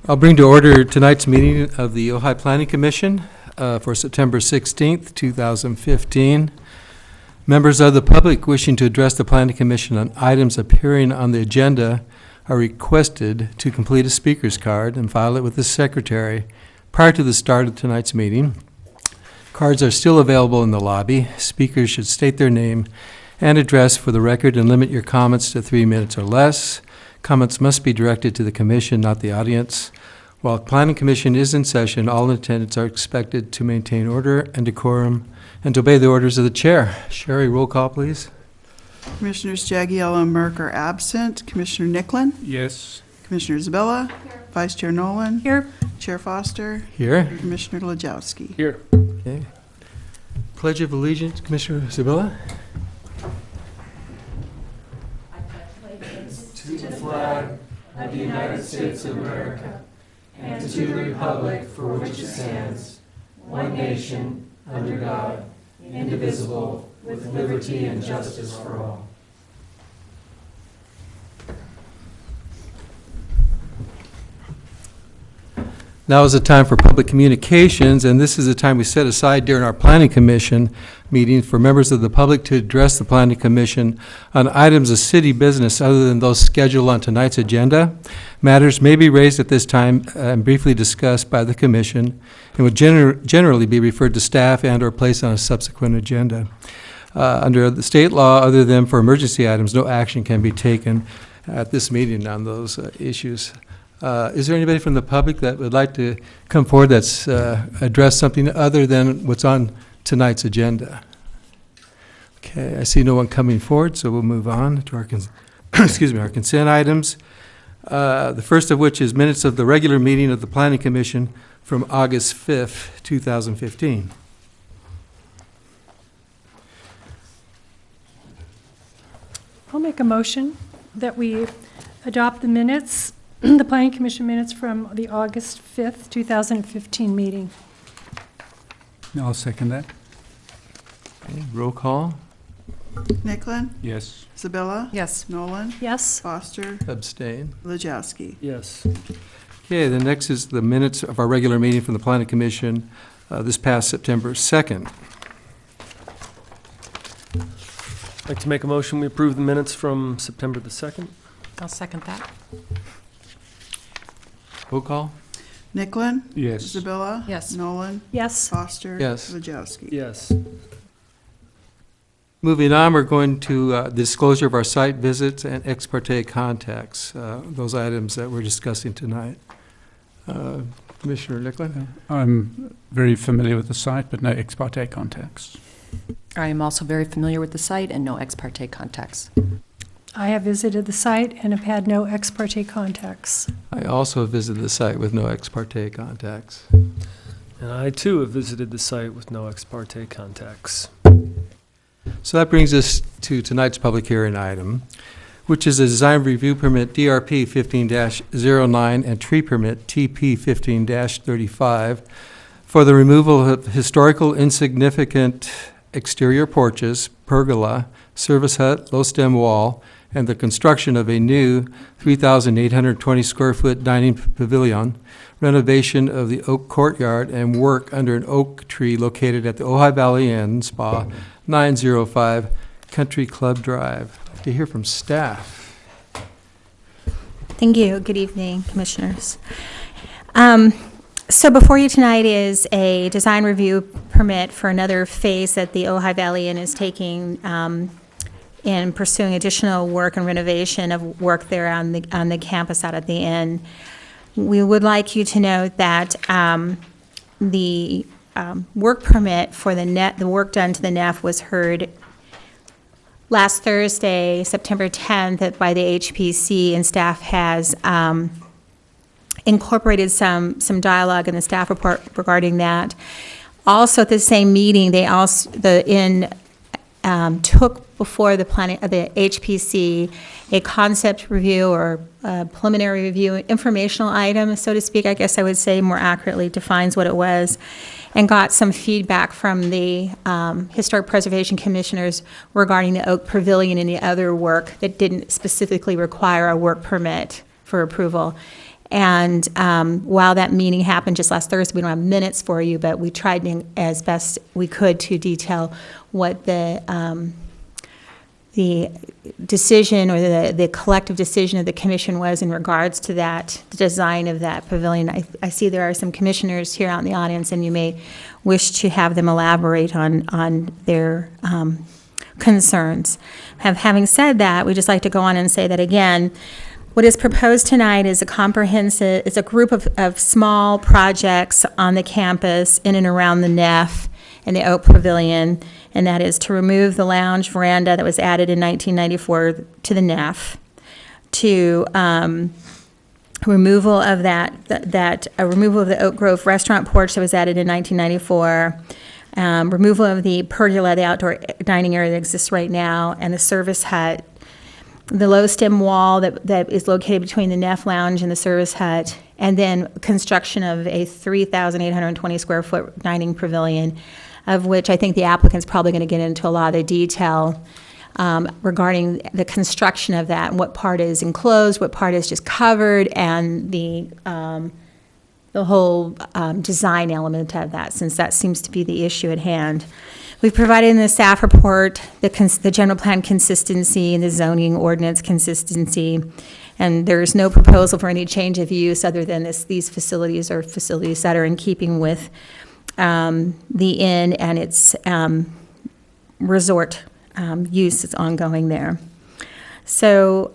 I'll bring to order tonight's meeting of the Ojai Planning Commission for September 16th, 2015. Members of the public wishing to address the Planning Commission on items appearing on the agenda are requested to complete a speaker's card and file it with the secretary prior to the start of tonight's meeting. Cards are still available in the lobby. Speakers should state their name and address for the record and limit your comments to 3 minutes or less. Comments must be directed to the commission, not the audience. While the Planning Commission is in session, all in attendance are expected to maintain order and decorum and to obey the orders of the chair. Sherry, roll call, please. Commissioners Jagiello and Merck are absent. Commissioner Nicklin? Yes. Commissioner Isabella? Here. Vice Chair Nolan? Here. Chair Foster? Here. Commissioner Lajowski? Here. Okay. Pledge of Allegiance, Commissioner Isabella. To the flag of the United States of America and to the republic for which it stands, one nation, under God, indivisible, with liberty and justice for all. Now is the time for public communications, and this is the time we set aside during our Planning Commission meeting for members of the public to address the Planning Commission on items of city business other than those scheduled on tonight's agenda. Matters may be raised at this time and briefly discussed by the Commission and would generally be referred to staff and or placed on a subsequent agenda. Under the state law, other than for emergency items, no action can be taken at this meeting on those issues. Is there anybody from the public that would like to come forward that's address something other than what's on tonight's agenda? Okay, I see no one coming forward, so we'll move on to our our consent items. The first of which is minutes of the regular meeting of the Planning Commission from August 5th, 2015. I'll make a motion that we adopt the minutes, the Planning Commission minutes from the August 5th, 2015 meeting. I'll second that. Okay, roll call. Nicklin? Yes. Isabella? Yes. Nolan? Yes. Foster? Abstain. Lajowski? Yes. Okay, the next is the minutes of our regular meeting from the Planning Commission this past September 2nd. I'd like to make a motion, we approve the minutes from September the 2nd. I'll second that. Roll call. Nicklin? Yes. Isabella? Yes. Nolan? Yes. Foster? Yes. Lajowski? Yes. Moving on, we're going to the disclosure of our site visits and ex parte contacts, those items that we're discussing tonight. Commissioner Nicklin? I'm very familiar with the site, but no ex parte contacts. I am also very familiar with the site and no ex parte contacts. I have visited the site and have had no ex parte contacts. I also visited the site with no ex parte contacts. And I, too, have visited the site with no ex parte contacts. So that brings us to tonight's public hearing item, which is a design review permit DRP 15-09 and tree permit TP 15-35 for the removal of historical insignificant exterior porches, pergola, service hut, low stem wall, and the construction of a new 3,820 square foot dining pavilion, renovation of the oak courtyard, and work under an oak tree located at the Ojai Valley Inn Spa, 905 Country Club Drive. I'd like to hear from staff. Thank you. Good evening, Commissioners. So before you tonight is a design review permit for another phase that the Ojai Valley Inn is taking in pursuing additional work and renovation of work there on the campus out at the inn. We would like you to note that the work permit for the work done to the nef was heard last Thursday, September 10th, by the HPC, and staff has incorporated some dialogue in the staff report regarding that. Also, at the same meeting, the inn took before the HPC a concept review or a preliminary review, informational item, so to speak, I guess I would say more accurately defines what it was, and got some feedback from the Historic Preservation Commissioners regarding the Oak Pavilion and the other work that didn't specifically require a work permit for approval. And while that meeting happened just last Thursday, we don't have minutes for you, but we tried as best we could to detail what the decision or the collective decision of the commission was in regards to that, the design of that pavilion. I see there are some commissioners here out in the audience, and you may wish to have them elaborate on their concerns. Having said that, we'd just like to go on and say that again, what is proposed tonight is a group of small projects on the campus in and around the NEF and the Oak Pavilion, and that is to remove the lounge veranda that was added in 1994 to the NEF, to removal of removal of the Oak Grove restaurant porch that was added in 1994, removal of the pergola, the outdoor dining area that exists right now, and the service hut, the low stem wall that is located between the NEF lounge and the service hut, and then construction of a 3,820 square foot dining pavilion, of which I think the applicant's probably going to get into a lot of the detail regarding the construction of that, and what part is enclosed, what part is just covered, and the whole design element of that, since that seems to be the issue at hand. We've provided in the staff report the general plan consistency and the zoning ordinance consistency, and there's no proposal for any change of use other than these facilities are facilities that are in keeping with the inn and its resort use is ongoing there. So,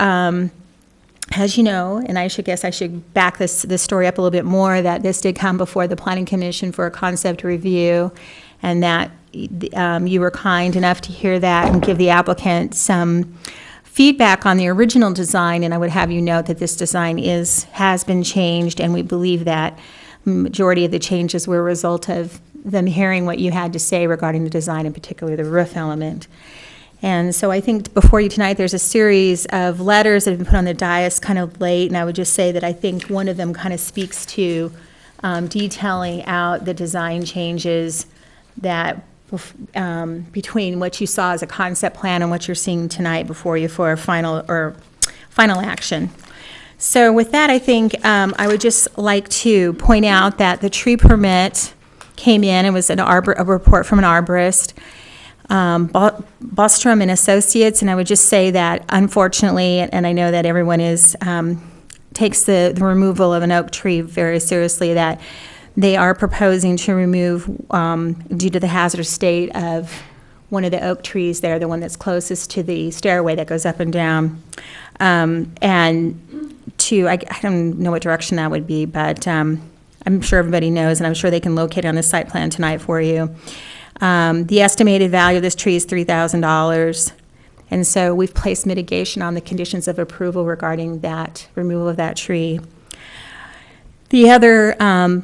as you know, and I should back this story up a little bit more, that this did come before the Planning Commission for a concept review, and that you were kind enough to hear that and give the applicant some feedback on the original design, and I would have you note that this design has been changed, and we believe that majority of the changes were a result of them hearing what you had to say regarding the design, in particular the roof element. And so I think before you tonight, there's a series of letters that have been put on the dais kind of late, and I would just say that I think one of them kind of speaks to detailing out the design changes that between what you saw as a concept plan and what you're seeing tonight before you for a final action. So with that, I think I would just like to point out that the tree permit came in. It was a report from an arborist, Bostrom and Associates, and I would just say that unfortunately, and I know that everyone takes the removal of an oak tree very seriously, that they are proposing to remove, due to the hazardous state of one of the oak trees there, the one that's closest to the stairway that goes up and down, and I don't know what direction that would be, but I'm sure everybody knows, and I'm sure they can locate it on the site plan tonight for you. The estimated value of this tree is $3,000, and so we've placed mitigation on the conditions of approval regarding that removal of that tree. The other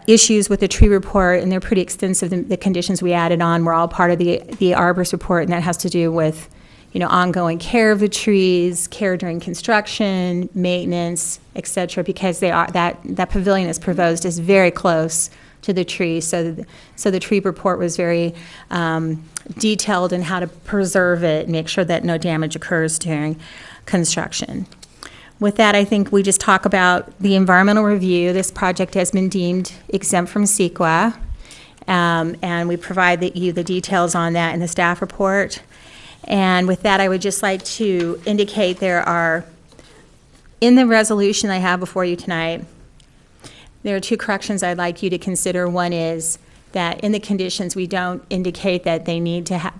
issues with the tree report, and they're pretty extensive, the conditions we added on were all part of the arborist report, and that has to do with ongoing care of the trees, care during construction, maintenance, et cetera, because that pavilion is proposed is very close to the tree. So the tree report was very detailed in how to preserve it and make sure that no damage occurs during construction. With that, I think we just talk about the environmental review. This project has been deemed exempt from CEQA, and we provide you the details on that in the staff report. And with that, I would just like to indicate there are, in the resolution I have before you tonight, there are two corrections I'd like you to consider. One is that in the conditions, we don't indicate that they need to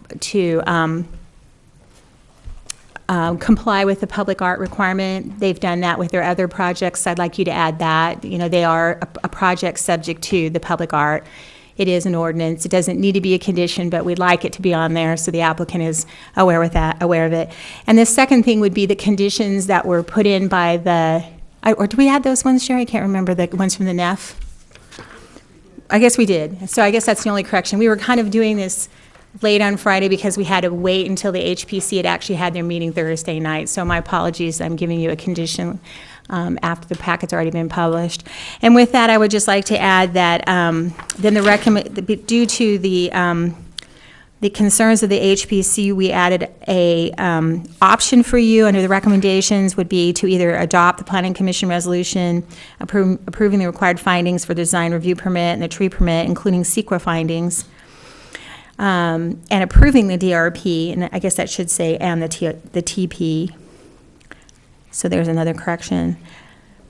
comply with the public art requirement. They've done that with their other projects. I'd like you to add that. They are a project subject to the public art. It is an ordinance. It doesn't need to be a condition, but we'd like it to be on there so the applicant is aware of it. And the second thing would be the conditions that were put in by or do we add those ones, Sherry? I can't remember the ones from the NEF. I guess we did. So I guess that's the only correction. We were kind of doing this late on Friday because we had to wait until the HPC had actually had their meeting Thursday night. So my apologies. I'm giving you a condition after the packet's already been published. And with that, I would just like to add that then due to the the concerns of the HPC, we added a option for you under the recommendations would be to either adopt the Planning Commission resolution approving the required findings for the design review permit and the tree permit, including SEQA findings, and approving the DRP, and I guess that should say and the TP. So there's another correction.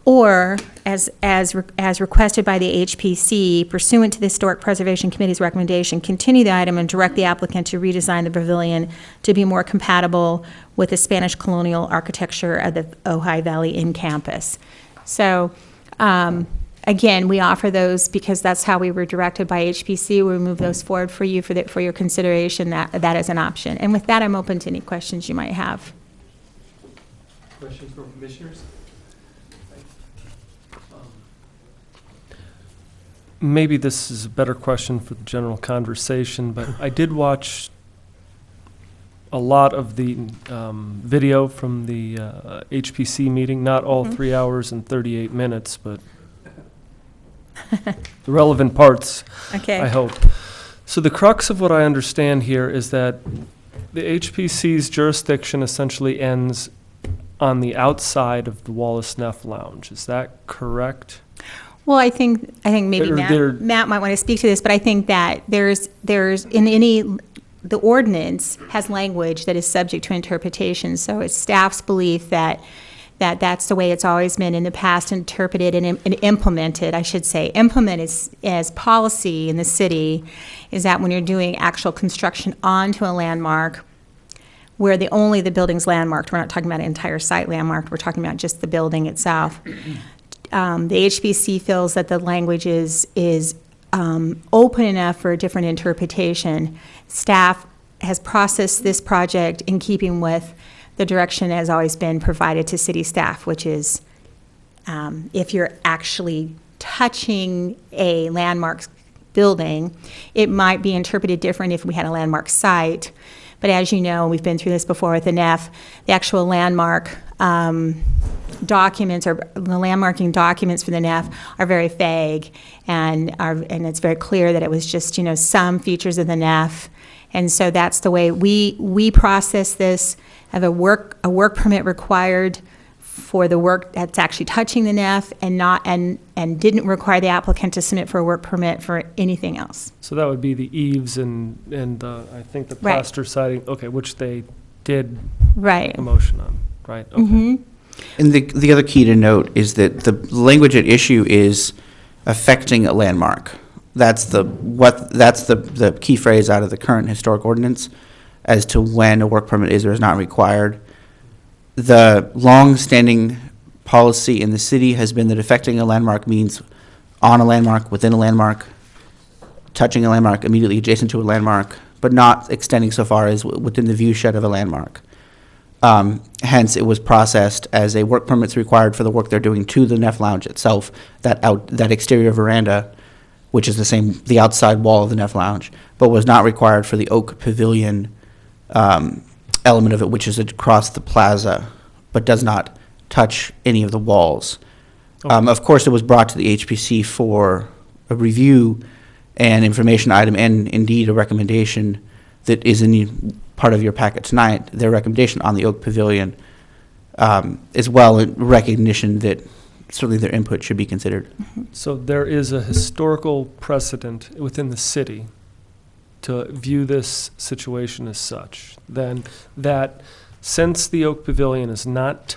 Or, as requested by the HPC, pursuant to the Historic Preservation Committee's recommendation, continue the item and direct the applicant to redesign the pavilion to be more compatible with the Spanish colonial architecture of the Ojai Valley in campus. So, again, we offer those because that's how we were directed by HPC. We move those forward for you for your consideration. That is an option. And with that, I'm open to any questions you might have. Questions from commissioners? Maybe this is a better question for the general conversation, but I did watch a lot of the video from the HPC meeting, not all 3 hours and 38 minutes, but the relevant parts, Okay. I hope. So the crux of what I understand here is that the HPC's jurisdiction essentially ends on the outside of the Wallace Neff Lounge. Is that correct? Well, I think maybe Matt might want to speak to this, but I think that there's the ordinance has language that is subject to interpretation. So it's staff's belief that that's the way it's always been in the past, interpreted and implemented, I should say. Implemented as policy in the city is that when you're doing actual construction onto a landmark, where only the building's landmarked, we're not talking about an entire site landmarked, we're talking about just the building itself. The HBC feels that the language is open enough for a different interpretation. Staff has processed this project in keeping with the direction that has always been provided to city staff, which is if you're actually touching a landmark building, it might be interpreted different if we had a landmark site. But as you know, we've been through this before with the NEF, the actual landmark documents or the landmarking documents for the NEF are very vague, and it's very clear that it was just some features of the NEF, and so that's the way we process this. Have a work permit required for the work that's actually touching the NEF, and didn't require the applicant to submit for a work permit for anything else. So that would be the eaves and I think the plaster siding, okay, which they did Right. a motion on, right? Okay. Mm-hmm. And the other key to note is that the language at issue is affecting a landmark. That's the key phrase out of the current historic ordinance as to when a work permit is or is not required. The long-standing policy in the city has been that affecting a landmark means on a landmark, within a landmark, touching a landmark, immediately adjacent to a landmark, but not extending so far as within the view shed of a landmark. Hence, it was processed as a work permit's required for the work they're doing to the Neff Lounge itself, that exterior veranda, which is the outside wall of the Neff Lounge, but was not required for the oak pavilion element of it, which is across the plaza, but does not touch any of the walls. Okay. Of course, it was brought to the HPC for a review and information item, and indeed a recommendation that is in part of your packet tonight, their recommendation on the oak pavilion, as well, in recognition that certainly their input should be considered. So there is a historical precedent within the city to view this situation as such, then that since the Oak Pavilion is not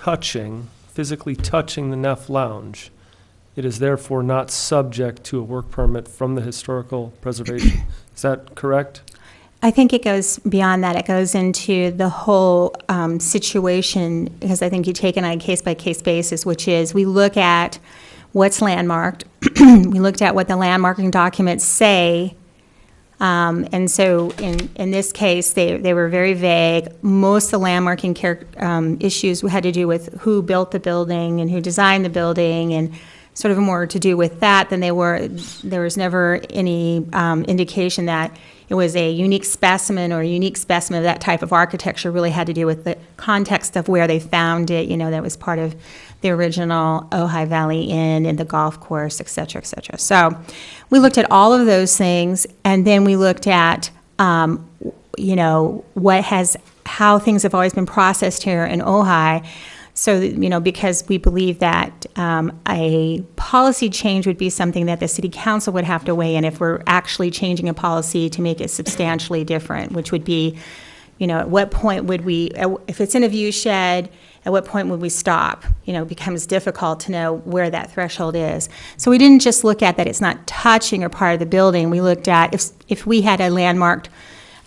physically touching the Neff Lounge, it is therefore not subject to a work permit from the historical preservation. Is that correct? I think it goes beyond that. It goes into the whole situation, because I think you take it on a case-by-case basis, which is we look at what's landmarked. We looked at what the landmarking documents say. And so in this case, they were very vague. Most of the landmarking issues had to do with who built the building and who designed the building, and sort of more to do with that than there was never any indication that it was a unique specimen or a unique specimen of that type of architecture. Really had to do with the context of where they found it, that was part of the original Ojai Valley Inn and the golf course, et cetera, et cetera. So we looked at all of those things, and then we looked at how things have always been processed here in Ojai. So, because we believe that a policy change would be something that the city council would have to weigh in if we're actually changing a policy to make it substantially different, which would be, at what point would we, if it's in a view shed, at what point would we stop? It becomes difficult to know where that threshold is. So we didn't just look at that it's not touching or part of the building. We looked at if we had a landmarked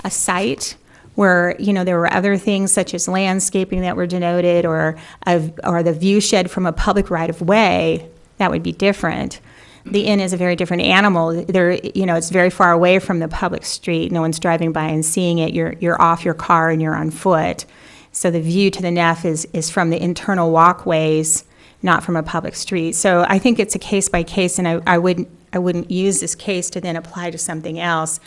a site where, there were other things such as landscaping that were denoted or the view shed from a public right-of-way, that would be different. The inn is a very different animal. It's very far away from the public street. No one's driving by and seeing it. You're off your car and you're on foot. So the view to the nef is from the internal walkways, not from a public street. So I think it's a case by case, and I wouldn't use this case to then apply to something else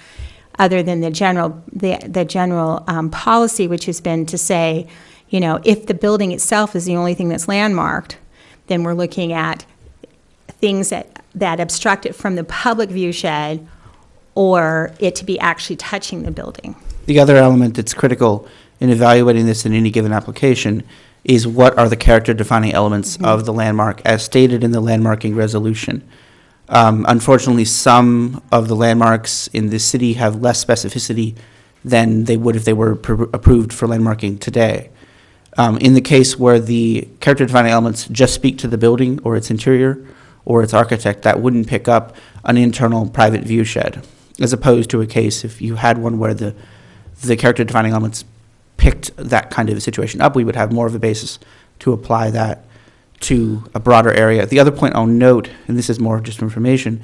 other than the general policy, which has been to say, if the building itself is the only thing that's landmarked, then we're looking at things that obstruct it from the public view shed or it to be actually touching the building. The other element that's critical in evaluating this in any given application is what are the character-defining elements of the landmark as stated in the landmarking resolution. Unfortunately, some of the landmarks in this city have less specificity than they would if they were approved for landmarking today. In the case where the character-defining elements just speak to the building or its interior or its architect, that wouldn't pick up an internal private view shed, as opposed to a case if you had one where the character-defining elements picked that kind of a situation up, we would have more of a basis to apply that to a broader area. The other point I'll note, and this is more just information,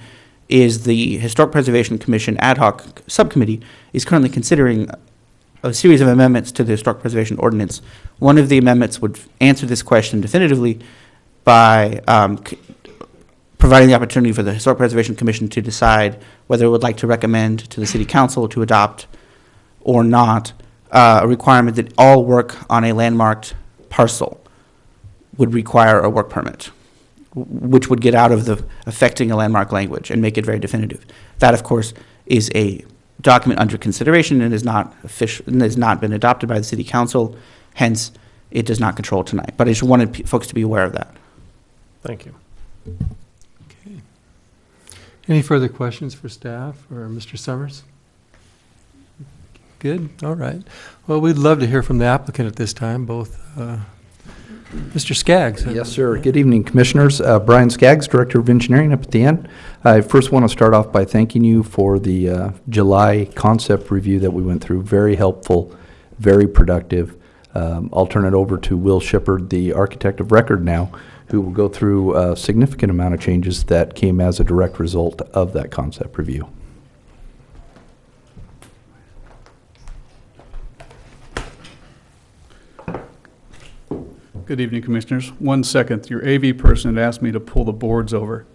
is the Historic Preservation Commission ad hoc subcommittee is currently considering a series of amendments to the Historic Preservation Ordinance. One of the amendments would answer this question definitively by providing the opportunity for the Historic Preservation Commission to decide whether it would like to recommend to the City Council to adopt or not a requirement that all work on a landmarked parcel would require a work permit, which would get out of the affecting a landmark language and make it very definitive. That, of course, is a document under consideration and is not official and has not been adopted by the City Council. Hence, it does not control tonight. But I just wanted folks to be aware of that. Thank you. Okay. Any further questions for staff or Mr. Summers? Good, all right. Well, we'd love to hear from the applicant at this time, both Mr. Skaggs. Yes, sir. Good evening, Commissioners. Brian Skaggs, Director of Engineering up at the end. I first want to start off by thanking you for the July concept review that we went through. Very helpful, very productive. I'll turn it over to Will Shippard, the architect of record now, who will go through a significant amount of changes that came as a direct result of that concept review. Good evening, Commissioners. 1 second. Your AV person had asked me to pull the boards over.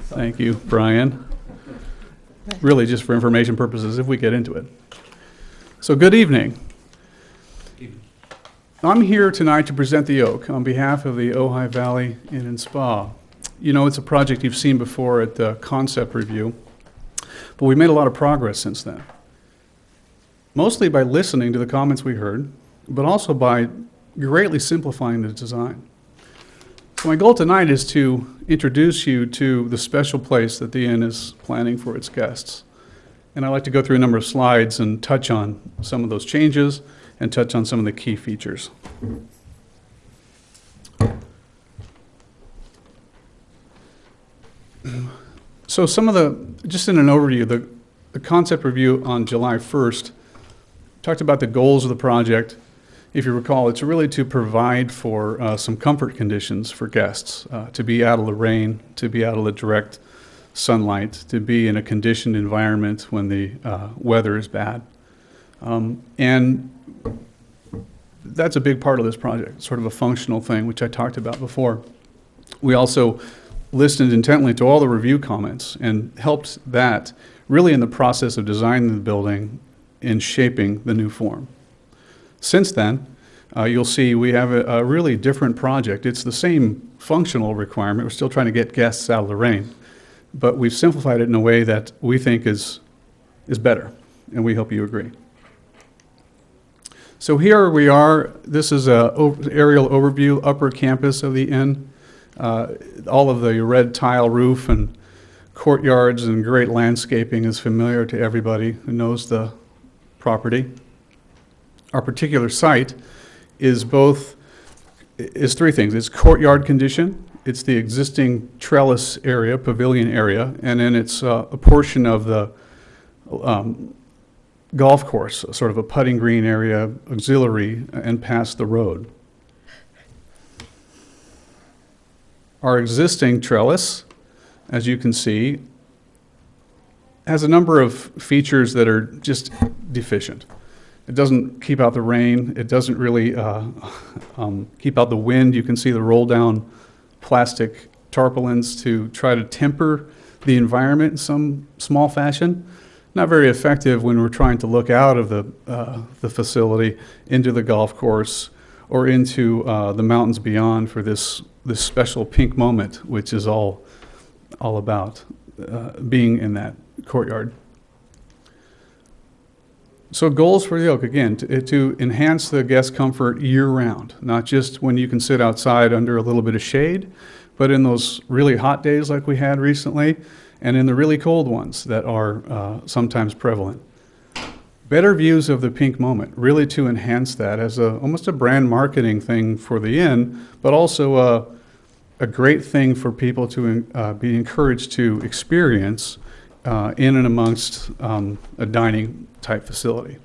Thank you, Brian. Really just for information purposes if we get into it. So good evening. I'm here tonight to present the Oak on behalf of the Ojai Valley Inn and Spa. You know, it's a project you've seen before at the concept review, but we made a lot of progress since then. Mostly by listening to the comments we heard, but also by greatly simplifying the design. So my goal tonight is to introduce you to the special place that the inn is planning for its guests. And I'd like to go through a number of slides and touch on some of those changes and touch on some of the key features. So just in an overview, the concept review on July 1st talked about the goals of the project. If you recall, it's really to provide for some comfort conditions for guests, to be out of the rain, to be out of the direct sunlight, to be in a conditioned environment when the weather is bad. And that's a big part of this project, sort of a functional thing, which I talked about before. We also listened intently to all the review comments and helped that really in the process of designing the building and shaping the new form. Since then, you'll see we have a really different project. It's the same functional requirement. We're still trying to get guests out of the rain, but we've simplified it in a way that we think is better, and we hope you agree. So here we are. This is an aerial overview, upper campus of the inn. All of the red tile roof and courtyards and great landscaping is familiar to everybody who knows the property. Our particular site is three things. It's courtyard condition, it's the existing trellis area, pavilion area, and then it's a portion of the golf course, sort of a putting green area, auxiliary, and past the road. Our existing trellis, as you can see, has a number of features that are just deficient. It doesn't keep out the rain. It doesn't really keep out the wind. You can see the roll down plastic tarpaulins to try to temper the environment in some small fashion. Not very effective when we're trying to look out of the facility into the golf course or into the mountains beyond for this special pink moment, which is all about being in that courtyard. So goals for the Oak, again, to enhance the guest comfort year-round, not just when you can sit outside under a little bit of shade, but in those really hot days like we had recently, and in the really cold ones that are sometimes prevalent. Better views of the pink moment, really to enhance that as almost a brand marketing thing for the inn, but also a great thing for people to be encouraged to experience in and amongst a dining type facility.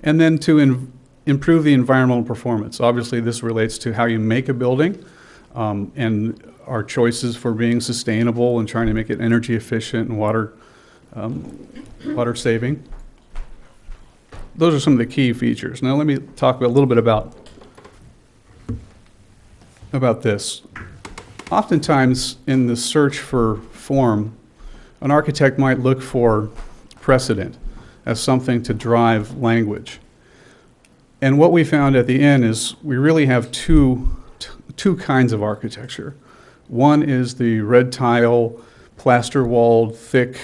And then to improve the environmental performance. Obviously, this relates to how you make a building and our choices for being sustainable and trying to make it energy efficient and water saving. Those are some of the key features. Now let me talk a little bit about this. Oftentimes in the search for form, an architect might look for precedent as something to drive language. And what we found at the end is we really have two kinds of architecture. One is the red tile, plaster-walled, thick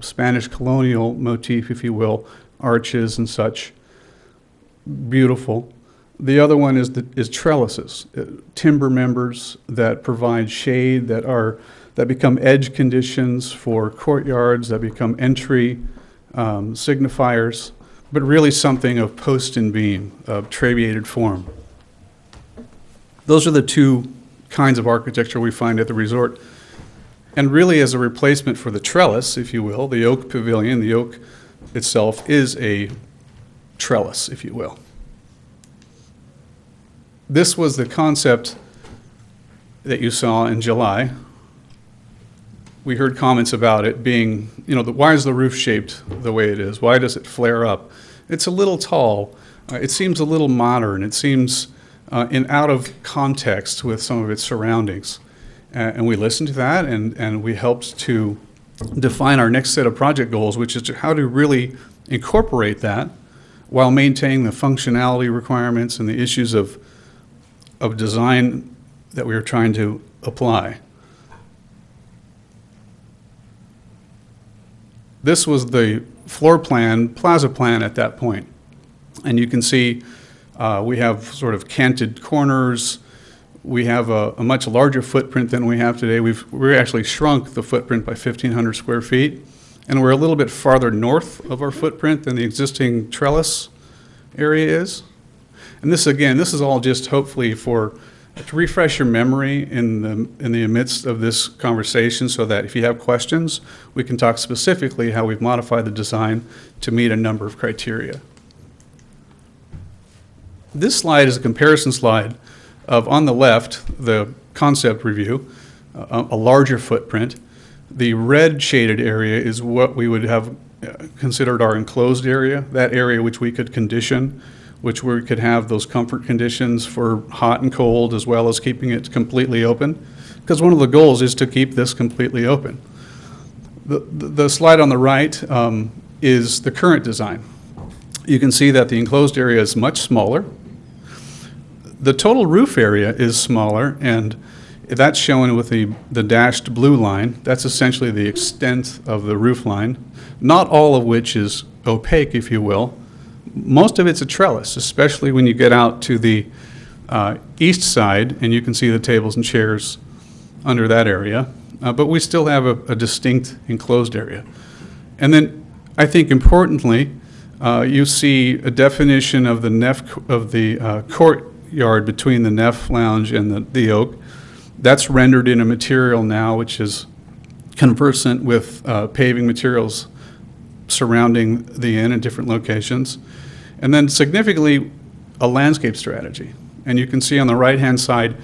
Spanish colonial motif, if you will, arches and such. Beautiful. The other one is trellises, timber members that provide shade, that become edge conditions for courtyards, that become entry signifiers, but really something of post and beam, of trabeated form. Those are the two kinds of architecture we find at the resort. And really as a replacement for the trellis, if you will, the oak pavilion, the oak itself is a trellis, if you will. This was the concept that you saw in July. We heard comments about it being, why is the roof shaped the way it is? Why does it flare up? It's a little tall. It seems a little modern. It seems out of context with some of its surroundings. And we listened to that, and we helped to define our next set of project goals, which is how to really incorporate that while maintaining the functionality requirements and the issues of design that we were trying to apply. This was the floor plan, plaza plan at that point. And you can see we have sort of canted corners. We have a much larger footprint than we have today. We've actually shrunk the footprint by 1,500 square feet. And we're a little bit farther north of our footprint than the existing trellis area is. And this is all just hopefully to refresh your memory in the midst of this conversation, so that if you have questions, we can talk specifically how we've modified the design to meet a number of criteria. This slide is a comparison slide of, on the left, the concept review, a larger footprint. The red shaded area is what we would have considered our enclosed area, that area which we could condition, which we could have those comfort conditions for hot and cold, as well as keeping it completely open, because one of the goals is to keep this completely open. The slide on the right is the current design. You can see that the enclosed area is much smaller. The total roof area is smaller, and that's shown with the dashed blue line. That's essentially the extent of the roof line, not all of which is opaque, if you will. Most of it's a trellis, especially when you get out to the east side, and you can see the tables and chairs under that area. But we still have a distinct enclosed area. And then, I think importantly, you see a definition of the courtyard between the Neff Lounge and the Oak. That's rendered in a material now which is conversant with paving materials surrounding the inn in different locations. And then significantly, a landscape strategy. And you can see on the right-hand side,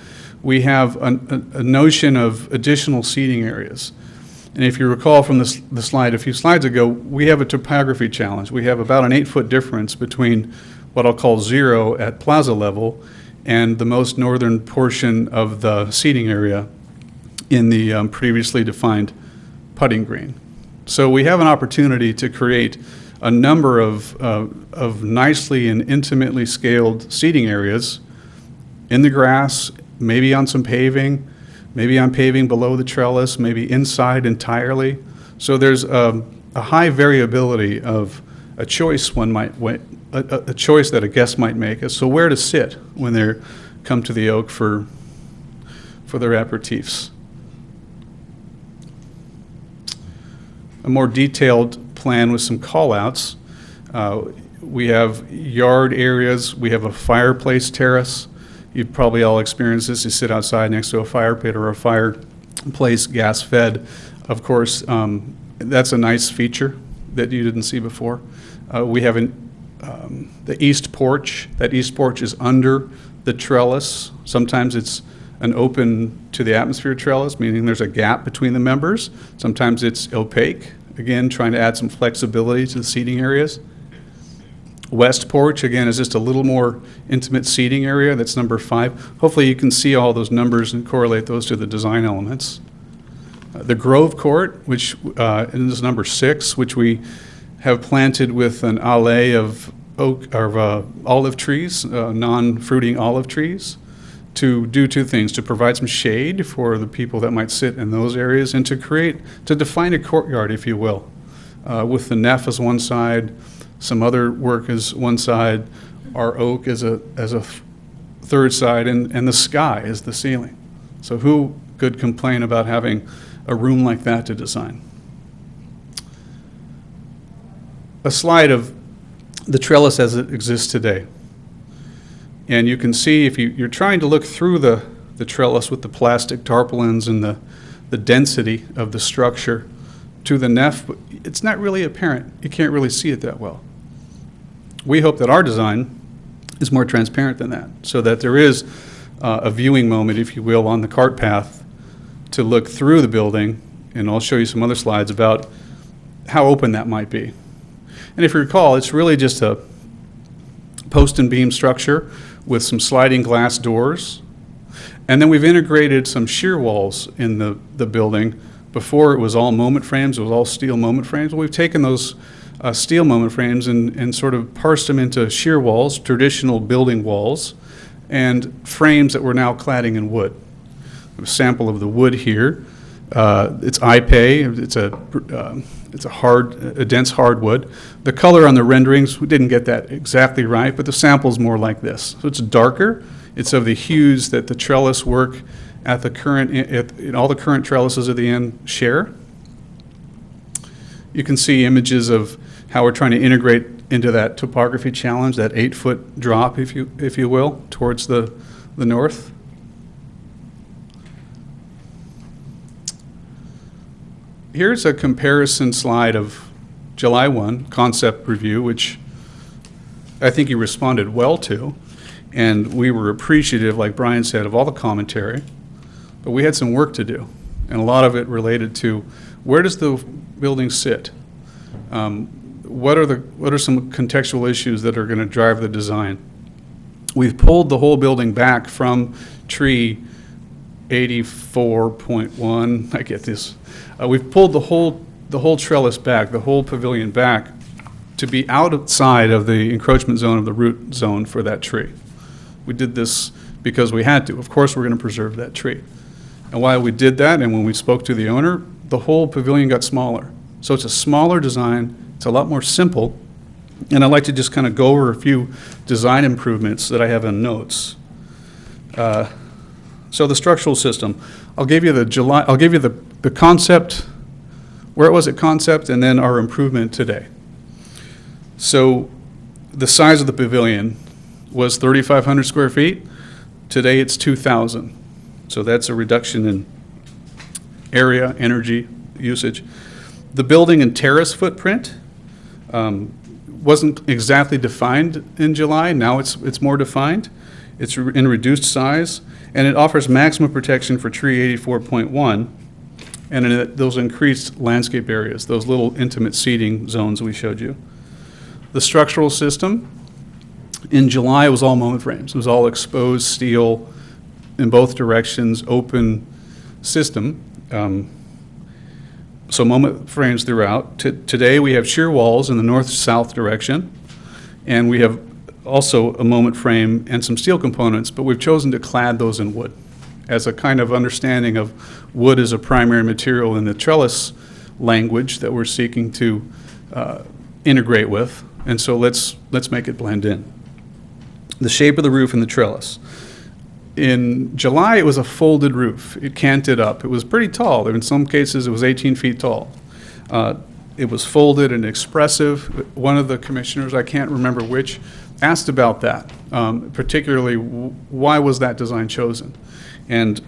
we have a notion of additional seating areas. And if you recall from the slide a few slides ago, we have a topography challenge. We have about an 8-foot difference between what I'll call zero at plaza level and the most northern portion of the seating area in the previously defined putting green. So we have an opportunity to create a number of nicely and intimately scaled seating areas in the grass, maybe on some paving, maybe on paving below the trellis, maybe inside entirely. So there's a high variability of a choice a choice that a guest might make as to where to sit when they come to the Oak for their aperitifs. A more detailed plan with some call-outs. We have yard areas. We have a fireplace terrace. You've probably all experienced this. You sit outside next to a fire pit or a fireplace, gas-fed. Of course, that's a nice feature that you didn't see before. We have the east porch. That east porch is under the trellis. Sometimes it's an open to the atmosphere trellis, meaning there's a gap between the members. Sometimes it's opaque, again, trying to add some flexibility to the seating areas. West porch, again, is just a little more intimate seating area. That's number 5. Hopefully you can see all those numbers and correlate those to the design elements. The Grove Court, which is number 6, which we have planted with an allée of olive trees, non-fruiting olive trees, to do 2 things: to provide some shade for the people that might sit in those areas, and to define a courtyard, if you will, with the Neff as one side, some other work as one side, our oak as a third side, and the sky as the ceiling. So who could complain about having a room like that to design? A slide of the trellis as it exists today. And you can see, if you're trying to look through the trellis with the plastic tarpaulins and the density of the structure to the Neff, it's not really apparent. You can't really see it that well. We hope that our design is more transparent than that, so that there is a viewing moment, if you will, on the cart path to look through the building, and I'll show you some other slides about how open that might be. And if you recall, it's really just a post and beam structure with some sliding glass doors. And then we've integrated some shear walls in the building. Before it was all moment frames, it was all steel moment frames. We've taken those steel moment frames and sort of parsed them into shear walls, traditional building walls, and frames that we're now cladding in wood. A sample of the wood here. It's Ipay. It's a dense hardwood. The color on the renderings, we didn't get that exactly right, but the sample's more like this. So it's darker. It's of the hues that the trellis work at the current, in all the current trellises of the inn share. You can see images of how we're trying to integrate into that topography challenge, that 8-foot drop, if you will, towards the north. Here's a comparison slide of July 1 concept review, which I think you responded well to, and we were appreciative, like Brian said, of all the commentary, but we had some work to do, and a lot of it related to where does the building sit? What are some contextual issues that are going to drive the design? We've pulled the whole building back from tree 84.1. I get this. We've pulled the whole trellis back, the whole pavilion back to be outside of the encroachment zone of the root zone for that tree. We did this because we had to. Of course, we're going to preserve that tree. And while we did that, and when we spoke to the owner, the whole pavilion got smaller. So it's a smaller design, it's a lot more simple, and I'd like to just kind of go over a few design improvements that I have in notes. So the structural system, I'll give you the concept, where it was at concept, and then our improvement today. So the size of the pavilion was 3,500 square feet. Today it's 2,000. So that's a reduction in area, energy usage. The building and terrace footprint wasn't exactly defined in July. Now it's more defined. It's in reduced size, and it offers maximum protection for tree 84.1, and in those increased landscape areas, those little intimate seating zones we showed you. The structural system, in July, it was all moment frames. It was all exposed steel in both directions, open system. So moment frames throughout. Today, we have shear walls in the north-south direction, and we have also a moment frame and some steel components, but we've chosen to clad those in wood as a kind of understanding of wood as a primary material in the trellis language that we're seeking to integrate with. And so let's make it blend in. The shape of the roof and the trellis. In July, it was a folded roof. It canted up. It was pretty tall. In some cases, it was 18 feet tall. It was folded and expressive. One of the commissioners, I can't remember which, asked about that, particularly why was that design chosen? And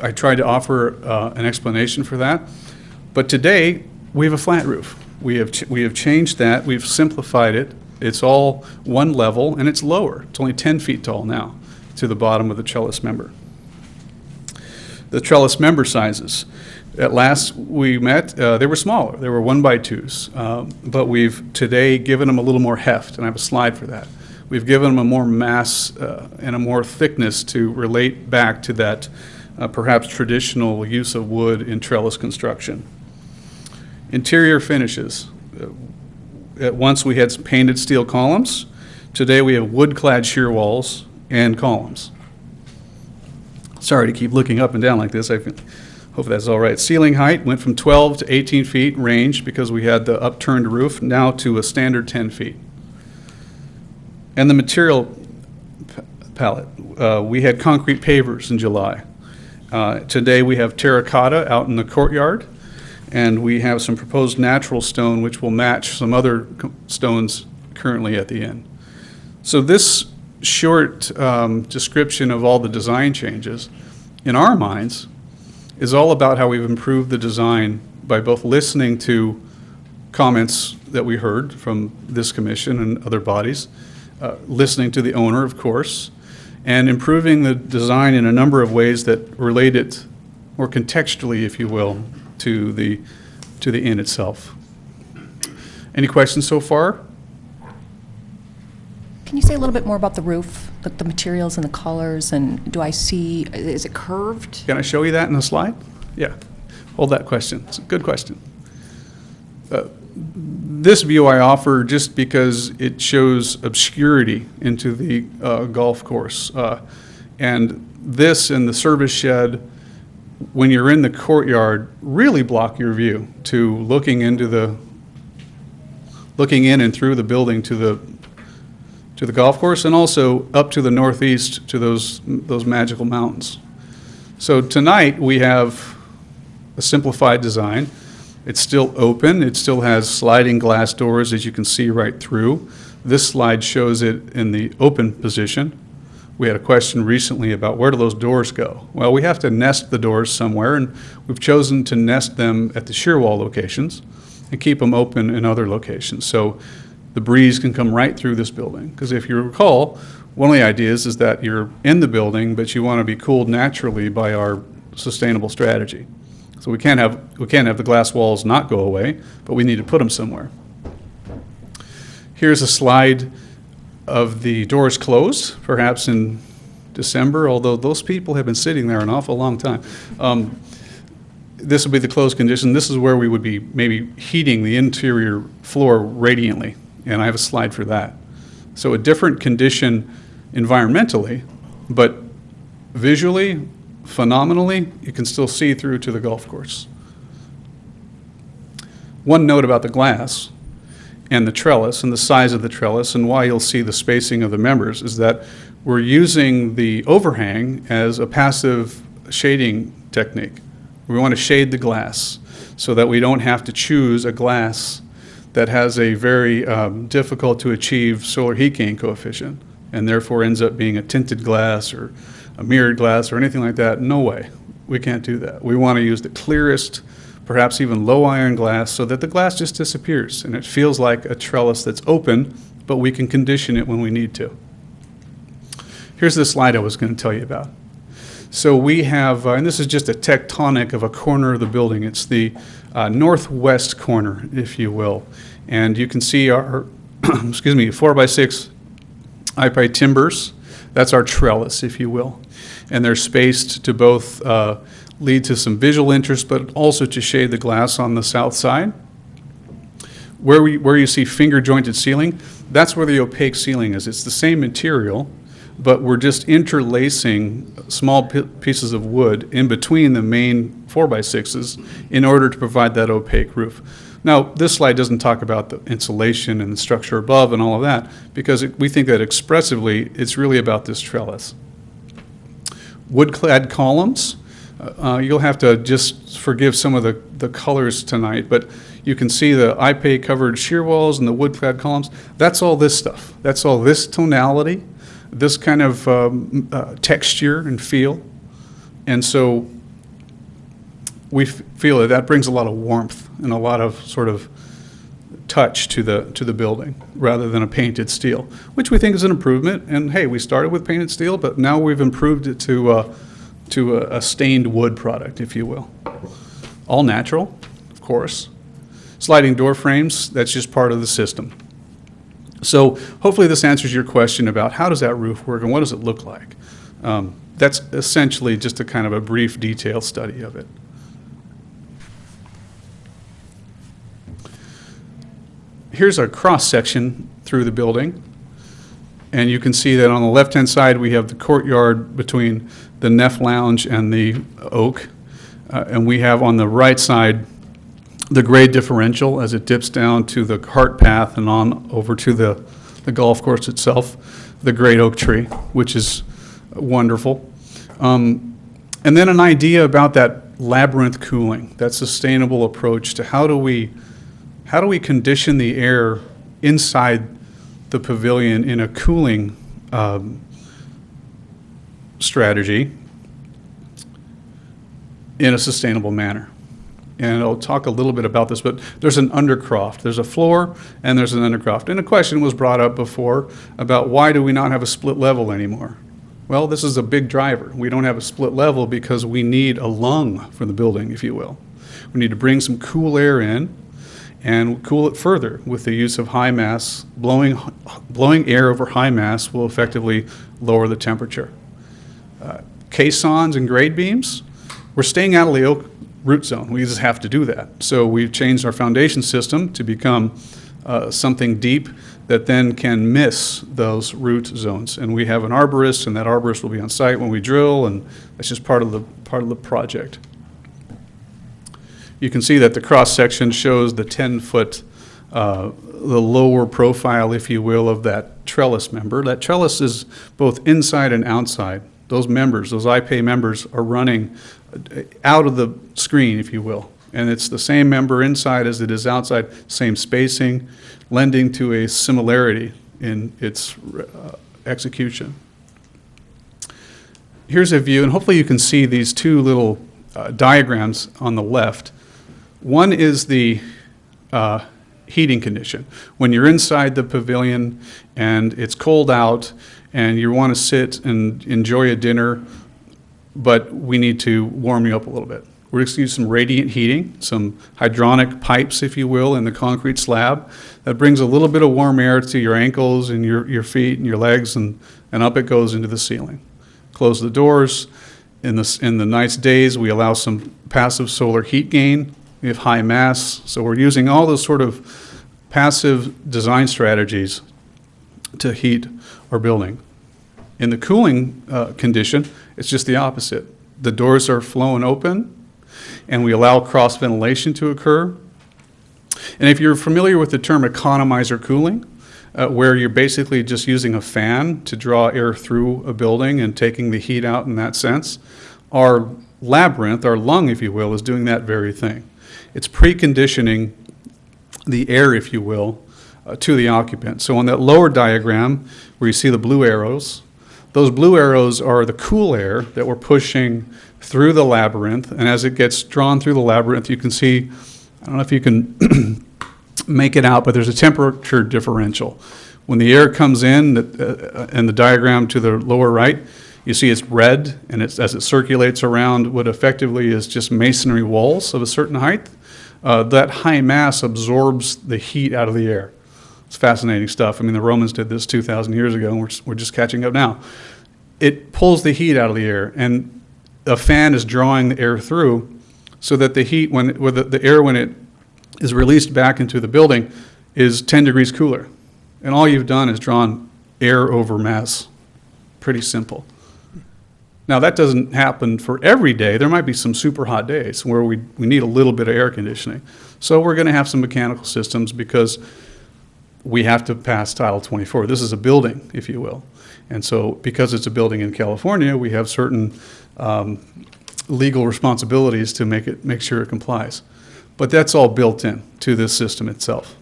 I tried to offer an explanation for that. But today, we have a flat roof. We have changed that. We've simplified it. It's all one level, and it's lower. It's only 10 feet tall now to the bottom of the trellis member. The trellis member sizes. At last we met, they were smaller. They were 1x2s, but we've today given them a little more heft, and I have a slide for that. We've given them a more mass and a more thickness to relate back to that perhaps traditional use of wood in trellis construction. Interior finishes. At once we had some painted steel columns. Today we have wood-clad shear walls and columns. Sorry to keep looking up and down like this. I hope that's all right. Ceiling height went from 12 to 18 feet range because we had the upturned roof, now to a standard 10 feet. And the material palette. We had concrete pavers in July. Today we have terracotta out in the courtyard, and we have some proposed natural stone which will match some other stones currently at the inn. So this short description of all the design changes, in our minds, is all about how we've improved the design by both listening to comments that we heard from this commission and other bodies, listening to the owner, of course, and improving the design in a number of ways that relate it more contextually, if you will, to the inn itself. Any questions so far? Can you say a little bit more about the roof, the materials and the colors, and is it curved? Can I show you that in a slide? Yeah. Hold that question. It's a good question. This view I offer just because it shows obscurity into the golf course. And this and the service shed, when you're in the courtyard, really block your view to looking in and through the building to the golf course, and also up to the northeast to those magical mountains. So tonight we have a simplified design. It's still open. It still has sliding glass doors, as you can see right through. This slide shows it in the open position. We had a question recently about where do those doors go? Well, we have to nest the doors somewhere, and we've chosen to nest them at the shear wall locations and keep them open in other locations. So the breeze can come right through this building. Because if you recall, one of the ideas is that you're in the building, but you want to be cooled naturally by our sustainable strategy. So we can't have the glass walls not go away, but we need to put them somewhere. Here's a slide of the doors closed, perhaps in December, although those people have been sitting there an awful long time. This would be the closed condition. This is where we would be maybe heating the interior floor radiantly and I have a slide for that. So a different condition environmentally, but visually, phenomenally, you can still see through to the golf course. One note about the glass and the trellis and the size of the trellis and why you'll see the spacing of the members is that we're using the overhang as a passive shading technique. We want to shade the glass so that we don't have to choose a glass that has a very difficult to achieve solar heat gain coefficient and therefore ends up being a tinted glass or a mirrored glass or anything like that. No way. We can't do that. We want to use the clearest, perhaps even low iron glass, so that the glass just disappears and it feels like a trellis that's open, but we can condition it when we need to. Here's the slide I was going to tell you about. So we have, and this is just a tectonic of a corner of the building. It's the northwest corner, if you will. And you can see our, 4x6 IPI timbers. That's our trellis, if you will. And they're spaced to both lead to some visual interest, but also to shade the glass on the south side. Where you see finger jointed ceiling, that's where the opaque ceiling is. It's the same material, but we're just interlacing small pieces of wood in between the main 4x6s in order to provide that opaque roof. Now, this slide doesn't talk about the insulation and the structure above and all of that, because we think that expressively, it's really about this trellis. Wood-clad columns, you'll have to just forgive some of the colors tonight, but you can see the IPA-covered shear walls and the wood-clad columns. That's all this stuff. That's all this tonality, this kind of texture and feel. And so we feel that that brings a lot of warmth and a lot of sort of touch to the building rather than a painted steel, which we think is an improvement. And hey, we started with painted steel, but now we've improved it to a stained wood product, if you will. All natural, of course. Sliding door frames, that's just part of the system. So hopefully this answers your question about how does that roof work and what does it look like. That's essentially just a kind of a brief detailed study of it. Here's a cross-section through the building. And you can see that on the left-hand side, we have the courtyard between the Neff Lounge and the Oak. And we have on the right side the grade differential as it dips down to the cart path and on over to the golf course itself, the great oak tree, which is wonderful. And then an idea about that labyrinth cooling, that sustainable approach to how do we condition the air inside the pavilion in a cooling strategy in a sustainable manner. And I'll talk a little bit about this, but there's an undercroft. There's a floor and there's an undercroft. And a question was brought up before about why do we not have a split level anymore? Well, this is a big driver. We don't have a split level because we need a lung for the building, if you will. We need to bring some cool air in and cool it further with the use of high mass. Blowing air over high mass will effectively lower the temperature. Caissons and grade beams, we're staying out of the oak root zone. We just have to do that. So we've changed our foundation system to become something deep that then can miss those root zones. And we have an arborist, and that arborist will be on site when we drill, and that's just part of the project. You can see that the cross-section shows the 10-foot, the lower profile, if you will, of that trellis member. That trellis is both inside and outside. Those members, those IPA members, are running out of the screen, if you will. And it's the same member inside as it is outside, same spacing, lending to a similarity in its execution. Here's a view, and hopefully you can see these two little diagrams on the left. One is the heating condition. When you're inside the pavilion and it's cold out and you want to sit and enjoy a dinner, but we need to warm you up a little bit. We're going to use some radiant heating, some hydronic pipes, if you will, in the concrete slab. That brings a little bit of warm air to your ankles and your feet and your legs, and up it goes into the ceiling. Close the doors. In the nice days, we allow some passive solar heat gain. We have high mass, so we're using all those sort of passive design strategies to heat our building. In the cooling condition, it's just the opposite. The doors are flowing open, and we allow cross ventilation to occur. And if you're familiar with the term economizer cooling, where you're basically just using a fan to draw air through a building and taking the heat out in that sense, our labyrinth, our lung, if you will, is doing that very thing. It's preconditioning the air, if you will, to the occupant. So on that lower diagram where you see the blue arrows, those blue arrows are the cool air that we're pushing through the labyrinth, and as it gets drawn through the labyrinth, you can see, I don't know if you can make it out, but there's a temperature differential. When the air comes in, the diagram to the lower right, you see it's red, and as it circulates around what effectively is just masonry walls of a certain height, that high mass absorbs the heat out of the air. It's fascinating stuff. I mean, the Romans did this 2,000 years ago, and we're just catching up now. It pulls the heat out of the air, and a fan is drawing the air through so that the heat, when it is released back into the building, is 10 degrees cooler. And all you've done is drawn air over mass. Pretty simple. Now, that doesn't happen for every day. There might be some super hot days where we need a little bit of air conditioning. So we're going to have some mechanical systems because we have to pass Title 24. This is a building, if you will. And so because it's a building in California, we have certain legal responsibilities to make sure it complies. But that's all built in to this system itself.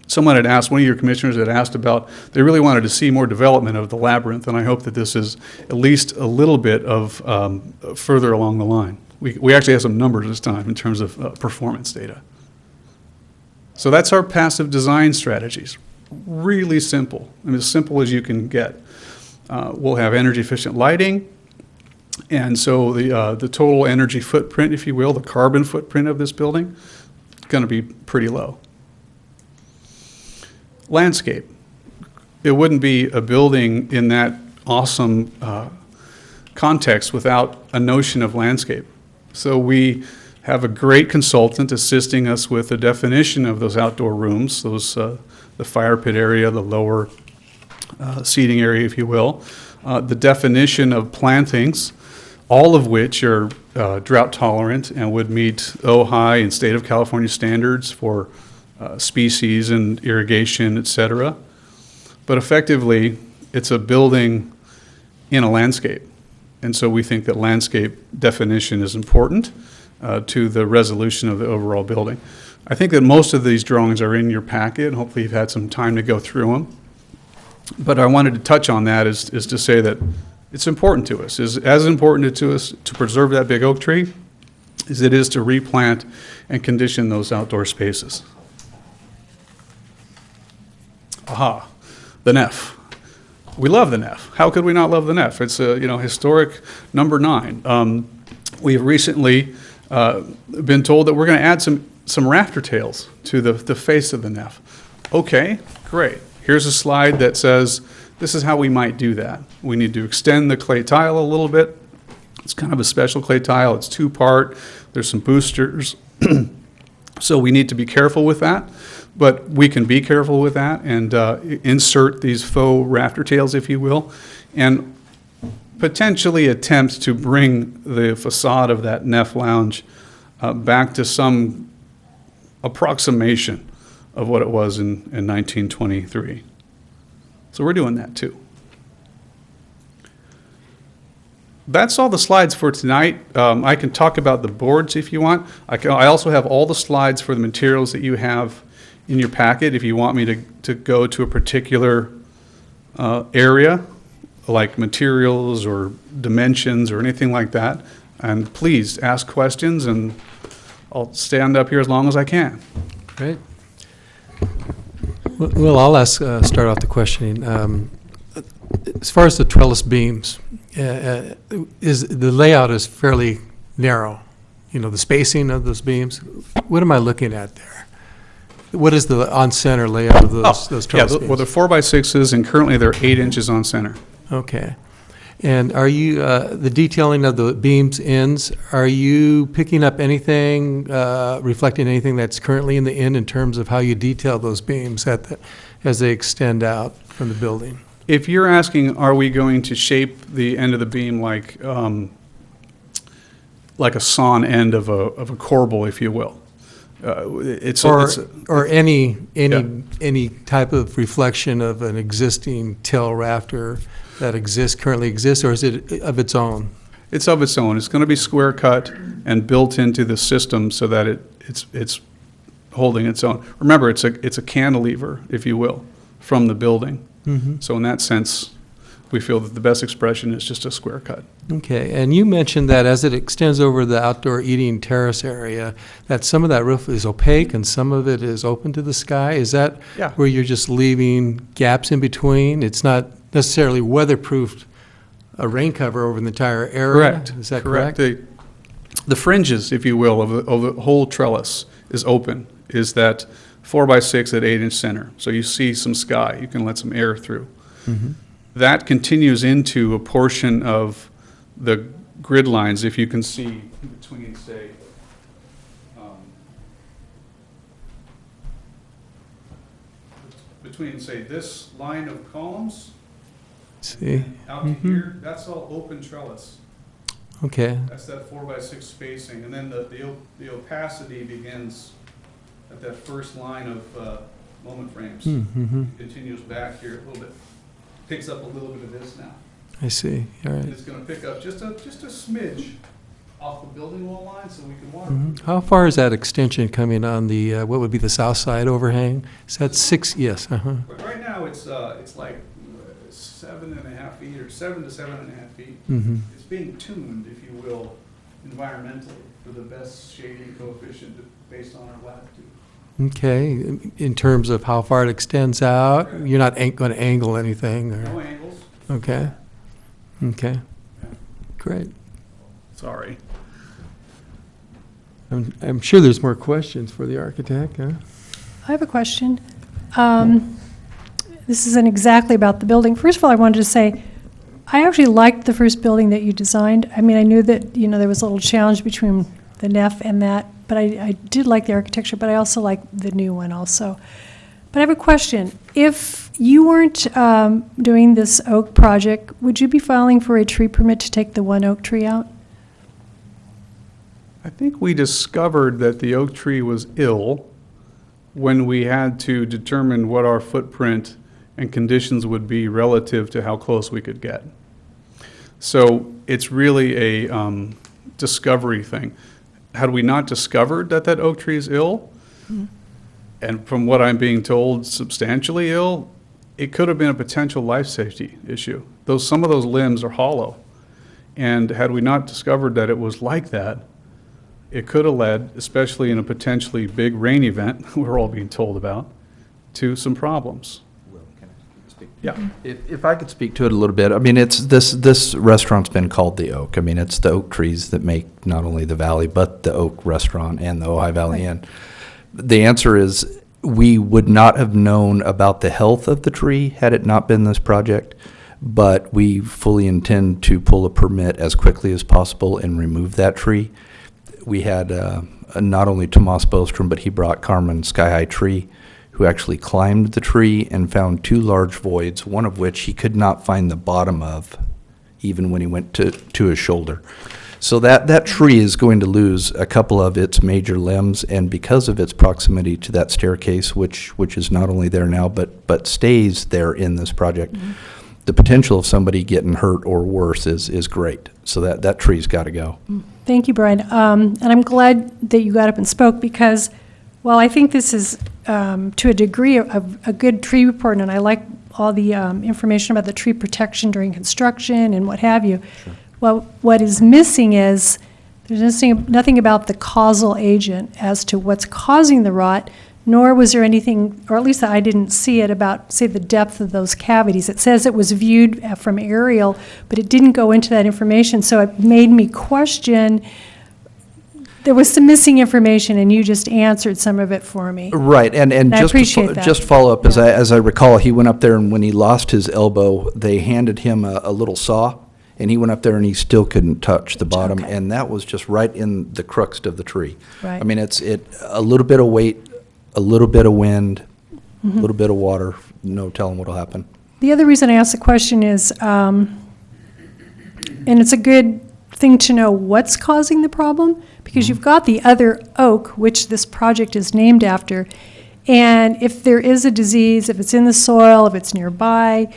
Someone had asked, one of your commissioners had asked about, they really wanted to see more development of the labyrinth, and I hope that this is at least a little bit of further along the line. We actually have some numbers this time in terms of performance data. So that's our passive design strategies. Really simple, I mean, as simple as you can get. We'll have energy efficient lighting, and so the total energy footprint, if you will, the carbon footprint of this building, is going to be pretty low. Landscape. It wouldn't be a building in that awesome context without a notion of landscape. So we have a great consultant assisting us with the definition of those outdoor rooms, the fire pit area, the lower seating area, if you will, the definition of plantings, all of which are drought tolerant and would meet Ojai and state of California standards for species and irrigation, et cetera. But effectively, it's a building in a landscape. And so we think that landscape definition is important to the resolution of the overall building. I think that most of these drawings are in your packet, and hopefully you've had some time to go through them. But I wanted to touch on that is to say that it's important to us. It's as important to us to preserve that big oak tree as it is to replant and condition those outdoor spaces. Aha, the Neff. We love the Neff. How could we not love the Neff? It's a historic number 9. We've recently been told that we're going to add some rafter tails to the face of the Neff. Okay, great. Here's a slide that says this is how we might do that. We need to extend the clay tile a little bit. It's kind of a special clay tile. It's 2-part. There's some boosters. So we need to be careful with that. But we can be careful with that and insert these faux rafter tails, if you will, and potentially attempt to bring the facade of that Neff Lounge back to some approximation of what it was in 1923. So we're doing that too. That's all the slides for tonight. I can talk about the boards if you want. I also have all the slides for the materials that you have in your packet if you want me to go to a particular area, like materials or dimensions or anything like that. And please ask questions, and I'll stand up here as long as I can. Great. Well, I'll start off the questioning. As far as the trellis beams, the layout is fairly narrow. The spacing of those beams. What am I looking at there? What is the on-center layout of those trellis beams? Well, they're 4x6s, and currently they're 8 inches on center. Okay. And are you, the detailing of the beams ends, are you picking up anything, reflecting anything that's currently in the end in terms of how you detail those beams as they extend out from the building? If you're asking, are we going to shape the end of the beam like a sawn end of a corbel, if you will? Or any Yeah. type of reflection of an existing tail rafter that currently exists, or is it of its own? It's of its own. It's going to be square cut and built into the system so that it's holding its own. Remember, it's a cantilever, if you will, from the building. Mm-hmm. So in that sense, we feel that the best expression is just a square cut. Okay, and you mentioned that as it extends over the outdoor eating terrace area, that some of that roof is opaque and some of it is open to the sky. Is that Yeah. where you're just leaving gaps in between? It's not necessarily weatherproofed, a rain cover over the entire area? Correct. Is that correct? The fringes, if you will, of the whole trellis is open, is that 4x6 at 8-inch center. So you see some sky, you can let some air through. Mm-hmm. That continues into a portion of the grid lines, if you can see between, say, this line of columns See, out to here, that's all open trellis. okay, That's that 4x6 spacing, and then the opacity begins at that first line of moment frames. mm-hmm, Continues back here a little bit, picks up a little bit of this now. I see, all And right. it's gonna pick up just a smidge off the building wall line so we can water. Mhm. How far is that extension coming on the, what would be the south side overhang? Is that 6, yes, uh-huh. But right now, it's like 7.5 feet, or 7 to 7.5 feet. Mm-hmm. It's being tuned, if you will, environmentally for the best shading coefficient based on our latitude. Okay, in terms of how far it extends out, you're not going to angle anything, No or, angles. okay, okay, great. Sorry. I'm sure there's more questions for the architect, huh? I have a question. This isn't exactly about the building. First of all, I wanted to say, I actually liked the first building that you designed. I mean, I knew that, there was a little challenge between the nef and that, but I did like the architecture, but I also like the new one also. But I have a question. If you weren't doing this oak project, would you be filing for a tree permit to take the one oak tree out? I think we discovered that the oak tree was ill when we had to determine what our footprint and conditions would be relative to how close we could get. So it's really a discovery thing. Had we not discovered that oak tree is ill, and from what I'm being told, substantially ill, it could have been a potential life safety issue. Some of those limbs are hollow. And had we not discovered that it was like that, it could have led, especially in a potentially big rain event we're all being told about, to some problems. Yeah. If I could speak to it a little bit, I mean, it's this restaurant's been called the Oak. I mean, it's the oak trees that make not only the Valley, but the Oak Restaurant and the Ojai Valley Inn. The answer is we would not have known about the health of the tree had it not been this project, but we fully intend to pull a permit as quickly as possible and remove that tree. We had not only Tomas Bostrom, but he brought Carmen Sky High Tree, who actually climbed the tree and found two large voids, one of which he could not find the bottom of, even when he went to his shoulder. So that tree is going to lose a couple of its major limbs, and because of its proximity to that staircase, which is not only there now, but stays there in this project, the potential of somebody getting hurt or worse is great. So that tree's got to go. Thank you, Brian. And I'm glad that you got up and spoke, because while I think this is, to a degree, a good tree report, and I like all the information about the tree protection during construction and what have you, well, what is missing is there's nothing about the causal agent as to what's causing the rot, nor was there anything, or at least I didn't see it, about, say, the depth of those cavities. It says it was viewed from aerial, but it didn't go into that information, so it made me question. There was some missing information, and you just answered some of it for me. Right, and I just appreciate that. just follow up, Yeah. as I recall, he went up there, and when he lost his elbow, they handed him a little saw, And he went up there and he still couldn't touch the bottom, Okay. and that was just right in the crux of the tree. Right. I mean, a little bit of weight, a little bit of wind, a little bit of water, no telling what'll happen. The other reason I asked the question is, and it's a good thing to know what's causing the problem, because you've got the other oak, which this project is named after, and if there is a disease, if it's in the soil, if it's nearby,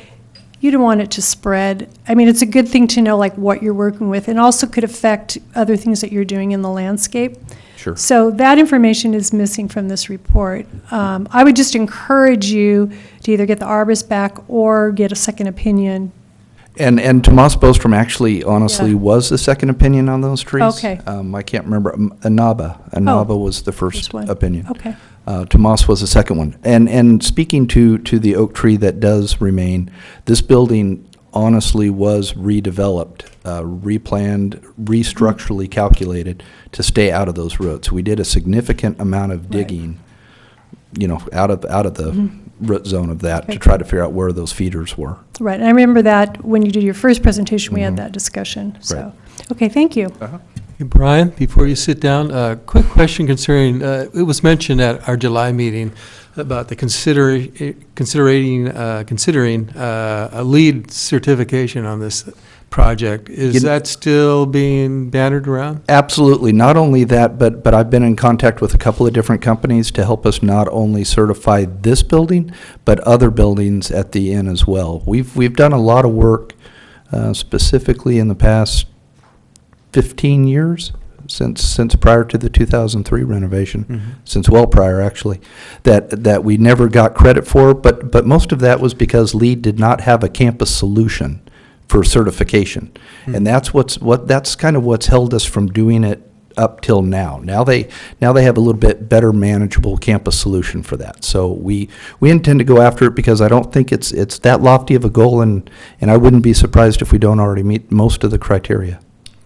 you don't want it to spread. I mean, it's a good thing to know, like, what you're working with, and also could affect other things that you're doing in the landscape. Sure. So that information is missing from this report. I would just encourage you to either get the arborist back or get a second opinion. And Tomas Bostrom actually, honestly, Yeah. was the second opinion on those trees. Okay. I can't remember. Anaba was the first First one. opinion. Okay. Tomas was the second one. And speaking to the oak tree that does remain, this building honestly was redeveloped, replanned, restructurally calculated to stay out of those roots. We did a significant amount of digging, out of the root zone of that Okay. to try to figure out where those feeders were. Right, and I remember that when you did your first presentation, we had that discussion, so. Right. Okay, thank you. Hey, Brian, before you sit down, a quick question concerning, it was mentioned at our July meeting about the considering a lead certification on this project. Is that still being bannered around? Absolutely. Not only that, but I've been in contact with a couple of different companies to help us not only certify this building, but other buildings at the inn as well. We've done a lot of work, specifically in the past 15 years, since prior to the 2003 renovation, since well prior actually, that we never got credit for. But most of that was because Lee did not have a campus solution for certification, and that's kind of what's held us from doing it up till now. Now they have a little bit better manageable campus solution for that. So we intend to go after it because I don't think it's that lofty of a goal, and I wouldn't be surprised if we don't already meet most of the criteria.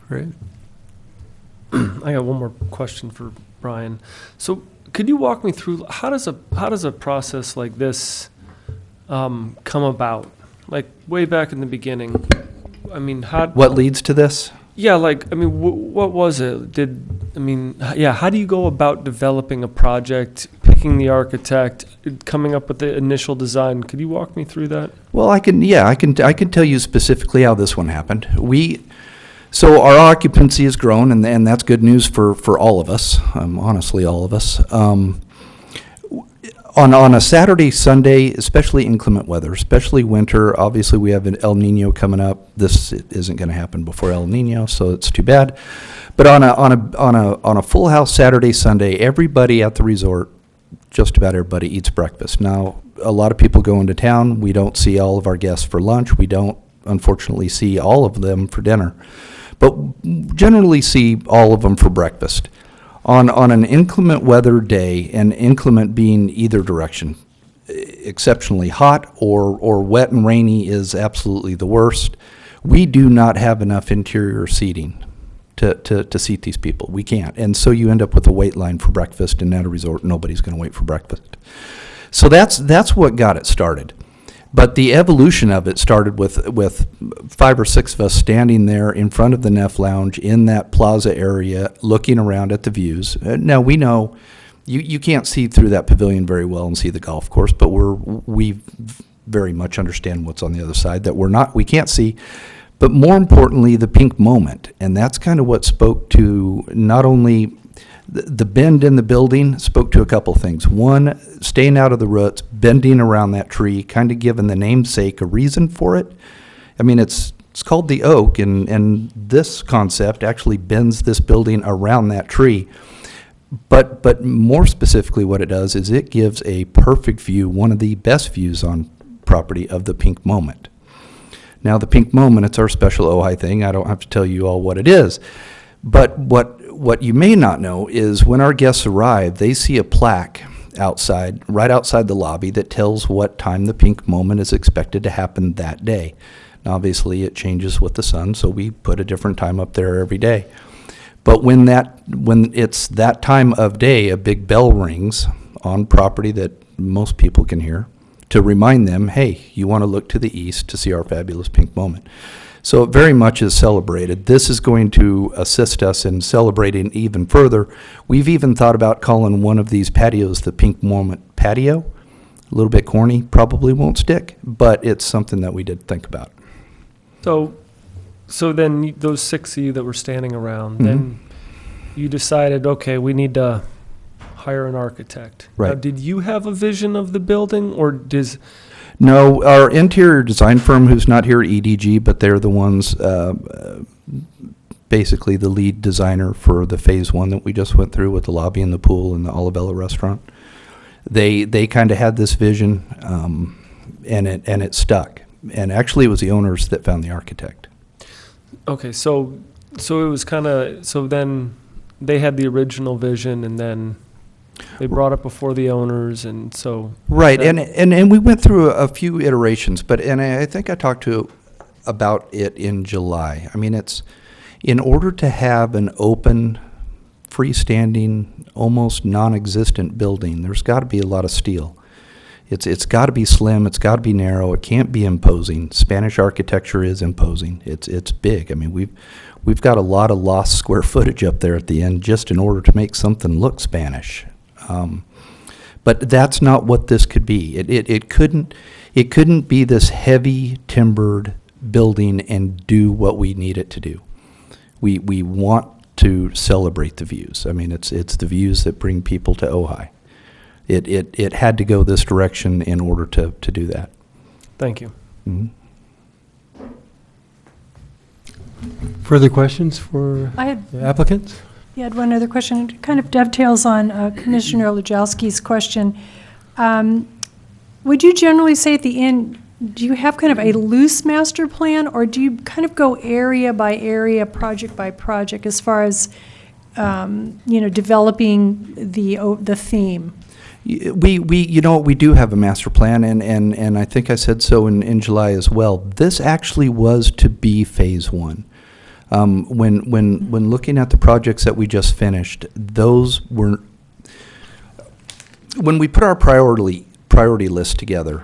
Great. I got one more question for Brian. So could you walk me through, how does a process like this come about? Like, way back in the beginning, I mean, What leads to this? Yeah, like, I mean, what was it? How do you go about developing a project, picking the architect, coming up with the initial design? Could you walk me through that? Well, I can tell you specifically how this one happened. So our occupancy has grown, and that's good news for all of us, honestly, all of us. On a Saturday, Sunday, especially inclement weather, especially winter, obviously we have an El Nino coming up. This isn't going to happen before El Nino, so it's too bad. But on a full house Saturday, Sunday, everybody at the resort, just about everybody eats breakfast. Now, a lot of people go into town. We don't see all of our guests for lunch. We don't, unfortunately, see all of them for dinner, but generally see all of them for breakfast. On an inclement weather day, and inclement being either direction, exceptionally hot or wet and rainy is absolutely the worst, we do not have enough interior seating to seat these people. We can't. And so you end up with a wait line for breakfast, and at a resort, nobody's going to wait for breakfast. So that's what got it started. But the evolution of it started with 5 or 6 of us standing there in front of the Neff Lounge in that plaza area, looking around at the views. Now, we know you can't see through that pavilion very well and see the golf course, but we very much understand what's on the other side, that we can't see. But more importantly, the pink moment. And that's kind of what spoke to not only the bend in the building, spoke to a couple things. One, staying out of the roots, bending around that tree, kind of giving the namesake a reason for it. I mean, it's called the oak, and this concept actually bends this building around that tree. But more specifically, what it does is it gives a perfect view, one of the best views on property, of the pink moment. Now, the pink moment, it's our special Ojai thing. I don't have to tell you all what it is. But what you may not know is when our guests arrive, they see a plaque outside, right outside the lobby, that tells what time the pink moment is expected to happen that day. Now, obviously, it changes with the sun, so we put a different time up there every day. But when it's that time of day, a big bell rings on property that most people can hear to remind them, hey, you want to look to the east to see our fabulous pink moment. So it very much is celebrated. This is going to assist us in celebrating even further. We've even thought about calling one of these patios the Pink Moment Patio. A little bit corny, probably won't stick, but it's something that we did think about. So then those 6 of you that were standing around, Mhm. then you decided, okay, we need to hire an architect. Now, Right. did you have a vision of the building, or does, No, our interior design firm, who's not here, EDG, but they're the ones, basically the lead designer for the phase one that we just went through with the lobby and the pool and the Olivella restaurant. They kind of had this vision, and it stuck. And actually, it was the owners that found the architect. okay, so it was kind of, so then they had the original vision, and then they brought it before the owners, and so. Right, that- and we went through a few iterations, and I think I talked about it in July. I mean, it's, in order to have an open, freestanding, almost non-existent building, there's got to be a lot of steel. It's got to be slim, it's got to be narrow, it can't be imposing. Spanish architecture is imposing. It's big. I mean, we've got a lot of lost square footage up there at the end just in order to make something look Spanish. But that's not what this could be. It couldn't be this heavy timbered building and do what we need it to do. We want to celebrate the views. I mean, it's the views that bring people to Ojai. It had to go this direction in order to do that. Thank you. Mhm. Further questions for I had, the applicants? yeah, I had one other question. It kind of dovetails on Commissioner Lujowski's question. Would you generally say at the end, do you have kind of a loose master plan, or do you kind of go area by area, project by project, as far as, developing the theme? We do have a master plan, and I think I said so in July as well. This actually was to be phase one. When looking at the projects that we just finished, those were, when we put our priority list together,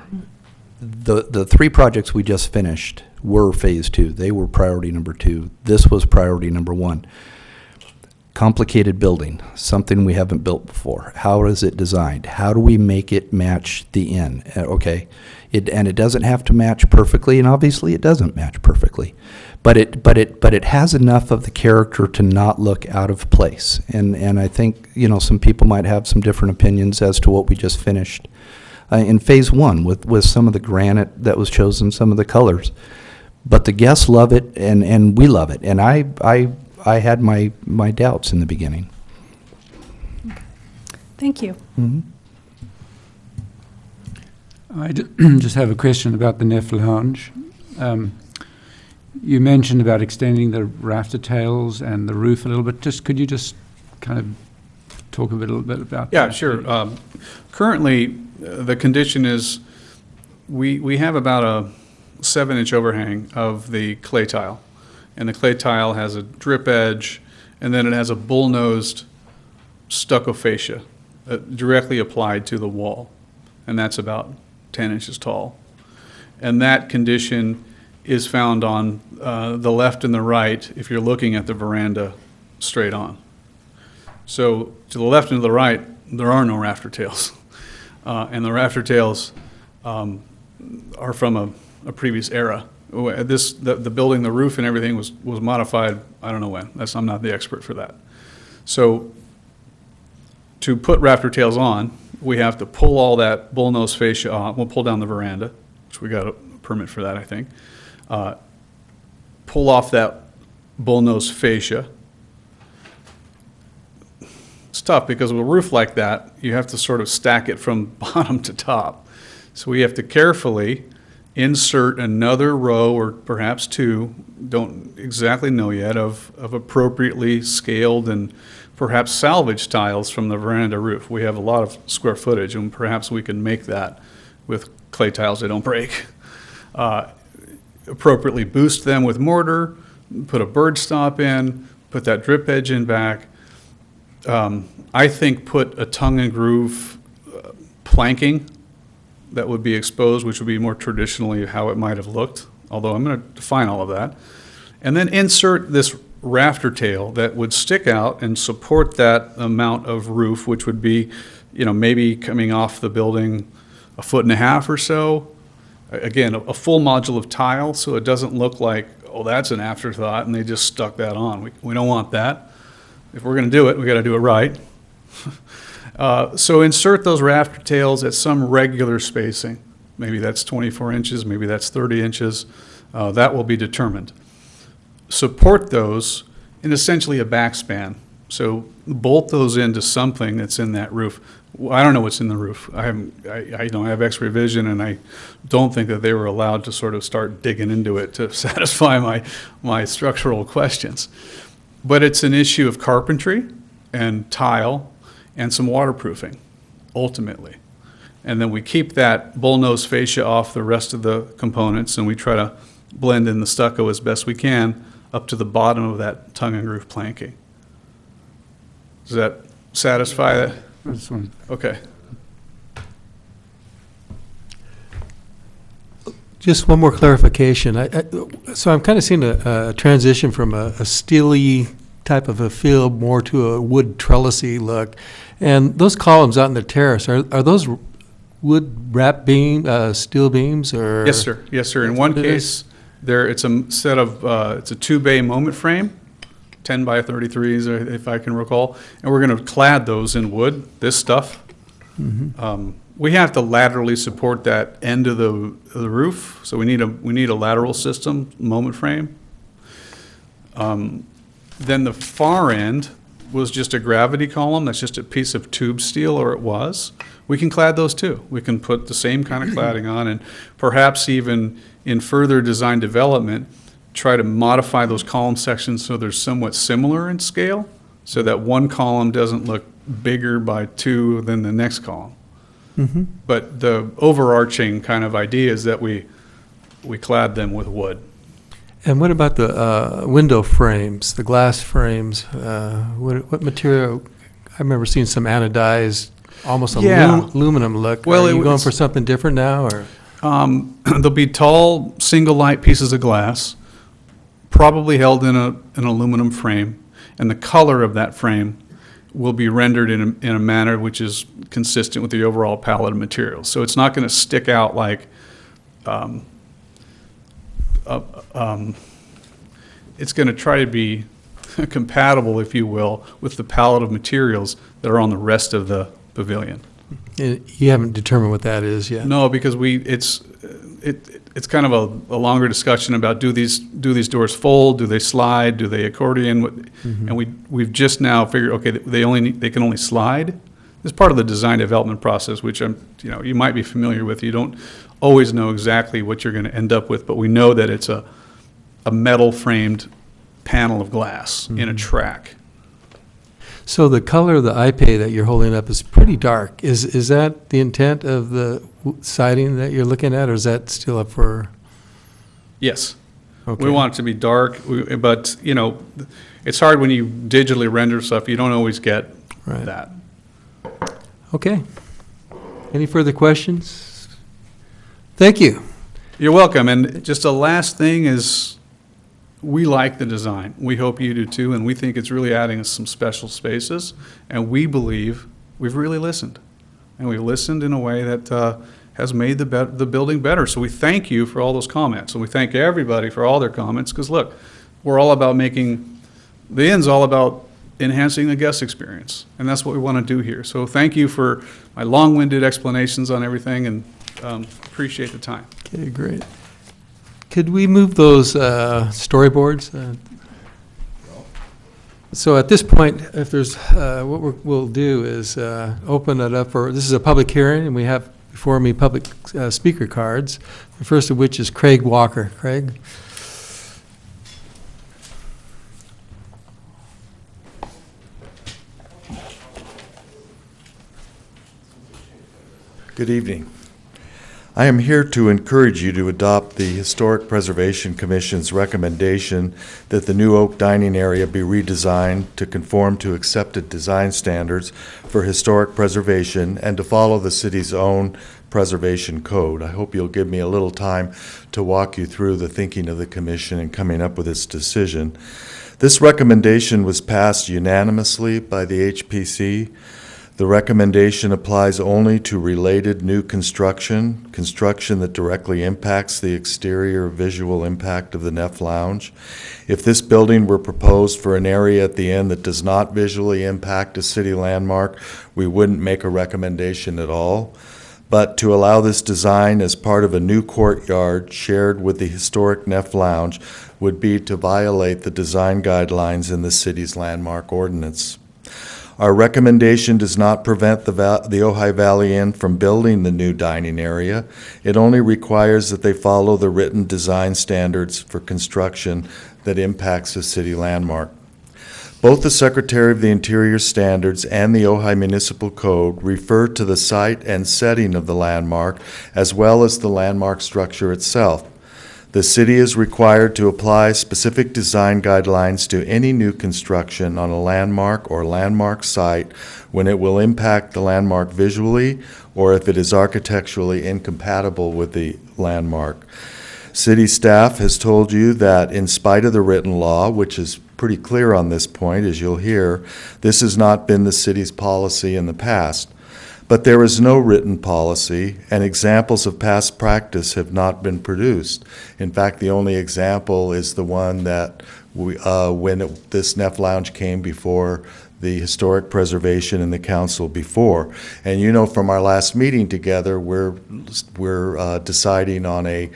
the 3 projects we just finished were phase 2. They were priority number 2. This was priority number 1. Complicated building, something we haven't built before. How is it designed? How do we make it match the inn? Okay, it doesn't have to match perfectly, and obviously it doesn't match perfectly, but it has enough of the character to not look out of place. And I think some people might have some different opinions as to what we just finished in phase 1 with some of the granite that was chosen, some of the colors. But the guests love it, and we love it. And I had my doubts in the beginning. Thank you. Mm-hmm. I just have a question about the Nef Lounge. You mentioned about extending the rafter tails and the roof a little bit. Could you just kind of talk a little bit about that? Yeah, sure. Currently, the condition is we have about a 7-inch overhang of the clay tile. And the clay tile has a drip edge, and then it has a bull-nosed stucco fascia directly applied to the wall. And that's about 10 inches tall. And that condition is found on the left and the right if you're looking at the veranda straight on. So to the left and to the right, there are no rafter tails. And the rafter tails are from a previous era. The building, the roof and everything was modified, I don't know when. I'm not the expert for that. So to put rafter tails on, we have to pull all that bullnose fascia off. We'll pull down the veranda, which we got a permit for that, I think. Pull off that bullnose fascia. It's tough because with a roof like that, you have to sort of stack it from bottom to top. So we have to carefully insert another row or perhaps 2, don't exactly know yet, of appropriately scaled and perhaps salvaged tiles from the veranda roof. We have a lot of square footage, and perhaps we can make that with clay tiles that don't break. Appropriately boost them with mortar, put a bird stop in, put that drip edge in back. I think put a tongue and groove planking that would be exposed, which would be more traditionally how it might have looked, although I'm going to define all of that. And then insert this rafter tail that would stick out and support that amount of roof, which would be, maybe coming off the building 1.5 feet or so. Again, a full module of tile, so it doesn't look like, oh, that's an afterthought, and they just stuck that on. We don't want that. If we're going to do it, we got to do it right. So insert those rafter tails at some regular spacing. Maybe that's 24 inches, maybe that's 30 inches. That will be determined. Support those in essentially a backspan. So bolt those into something that's in that roof. I don't know what's in the roof. I have X-ray vision, and I don't think that they were allowed to sort of start digging into it to satisfy my structural questions. But it's an issue of carpentry and tile and some waterproofing, ultimately. And then we keep that bullnose fascia off the rest of the components, and we try to blend in the stucco as best we can up to the bottom of that tongue and groove planking. Does that satisfy that? This one. Okay. Just one more clarification. So I'm kind of seeing a transition from a steely type of a feel more to a wood trellisy look. And those columns out in the terrace, are those wood wrap steel beams, or? Yes, sir. Yes, sir. In one case, it's a set of, it's a 2-bay moment frame, 10 by 33s, if I can recall. And we're going to clad those in wood, this stuff. Mm-hmm. We have to laterally support that end of the roof, so we need a lateral system, moment frame. Then the far end was just a gravity column. That's just a piece of tube steel, or it was. We can clad those too. We can put the same kind of cladding on, and perhaps even in further design development, try to modify those column sections so they're somewhat similar in scale, so that one column doesn't look bigger by 2 than the next column. Mm-hmm. But the overarching kind of idea is that we clad them with wood. And what about the window frames, the glass frames? What material? I remember seeing some anodized, almost aluminum look. Well, are you going for something different now, or? There'll be tall, single light pieces of glass, probably held in an aluminum frame, and the color of that frame will be rendered in a manner which is consistent with the overall palette of materials. So it's not going to stick out like, it's going to try to be compatible, if you will, with the palette of materials that are on the rest of the pavilion. You haven't determined what that is yet? No, because it's kind of a longer discussion about do these doors fold, do they slide, do they accordion, Mm-hmm. and we've just now figured, okay, they can only slide. It's part of the design development process, which you might be familiar with. You don't always know exactly what you're going to end up with, but we know that it's a metal framed panel of glass in a track. So the color of the iPay that you're holding up is pretty dark. Is that the intent of the siding that you're looking at, or is that still up for? Yes. Okay. We want it to be dark, but it's hard when you digitally render stuff. You don't always get Right. that. Okay. Any further questions? Thank you. You're welcome. And just a last thing is, we like the design. We hope you do too, and we think it's really adding us some special spaces. And we believe we've really listened, and we've listened in a way that has made the building better. So we thank you for all those comments, and we thank everybody for all their comments. Because look, we're all about the inn's all about enhancing the guest experience, and that's what we want to do here. So thank you for my long-winded explanations on everything, and appreciate the time. Okay, great. Could we move those storyboards? So at this point, if there's, what we'll do is open it up this is a public hearing, and we have before me public speaker cards, the first of which is Craig Walker. Craig? Good evening. I am here to encourage you to adopt the Historic Preservation Commission's recommendation that the new oak dining area be redesigned to conform to accepted design standards for historic preservation and to follow the city's own Preservation Code. I hope you'll give me a little time to walk you through the thinking of the commission in coming up with its decision. This recommendation was passed unanimously by the HPC. The recommendation applies only to related new construction that directly impacts the exterior visual impact of the Neff Lounge. If this building were proposed for an area at the end that does not visually impact a city landmark, we wouldn't make a recommendation at all. But to allow this design as part of a new courtyard shared with the historic Neff Lounge would be to violate the design guidelines in the city's landmark ordinance. Our recommendation does not prevent the Ojai Valley Inn from building the new dining area. It only requires that they follow the written design standards for construction that impacts a city landmark. Both the Secretary of the Interior Standards and the Ojai Municipal Code refer to the site and setting of the landmark, as well as the landmark structure itself. The city is required to apply specific design guidelines to any new construction on a landmark or landmark site when it will impact the landmark visually or if it is architecturally incompatible with the landmark. City staff has told you that in spite of the written law, which is pretty clear on this point, as you'll hear, this has not been the city's policy in the past. But there is no written policy, and examples of past practice have not been produced. In fact, the only example is the one that this Neff Lounge came before the Historic Preservation and the Council before. And you know from our last meeting together, we're deciding on a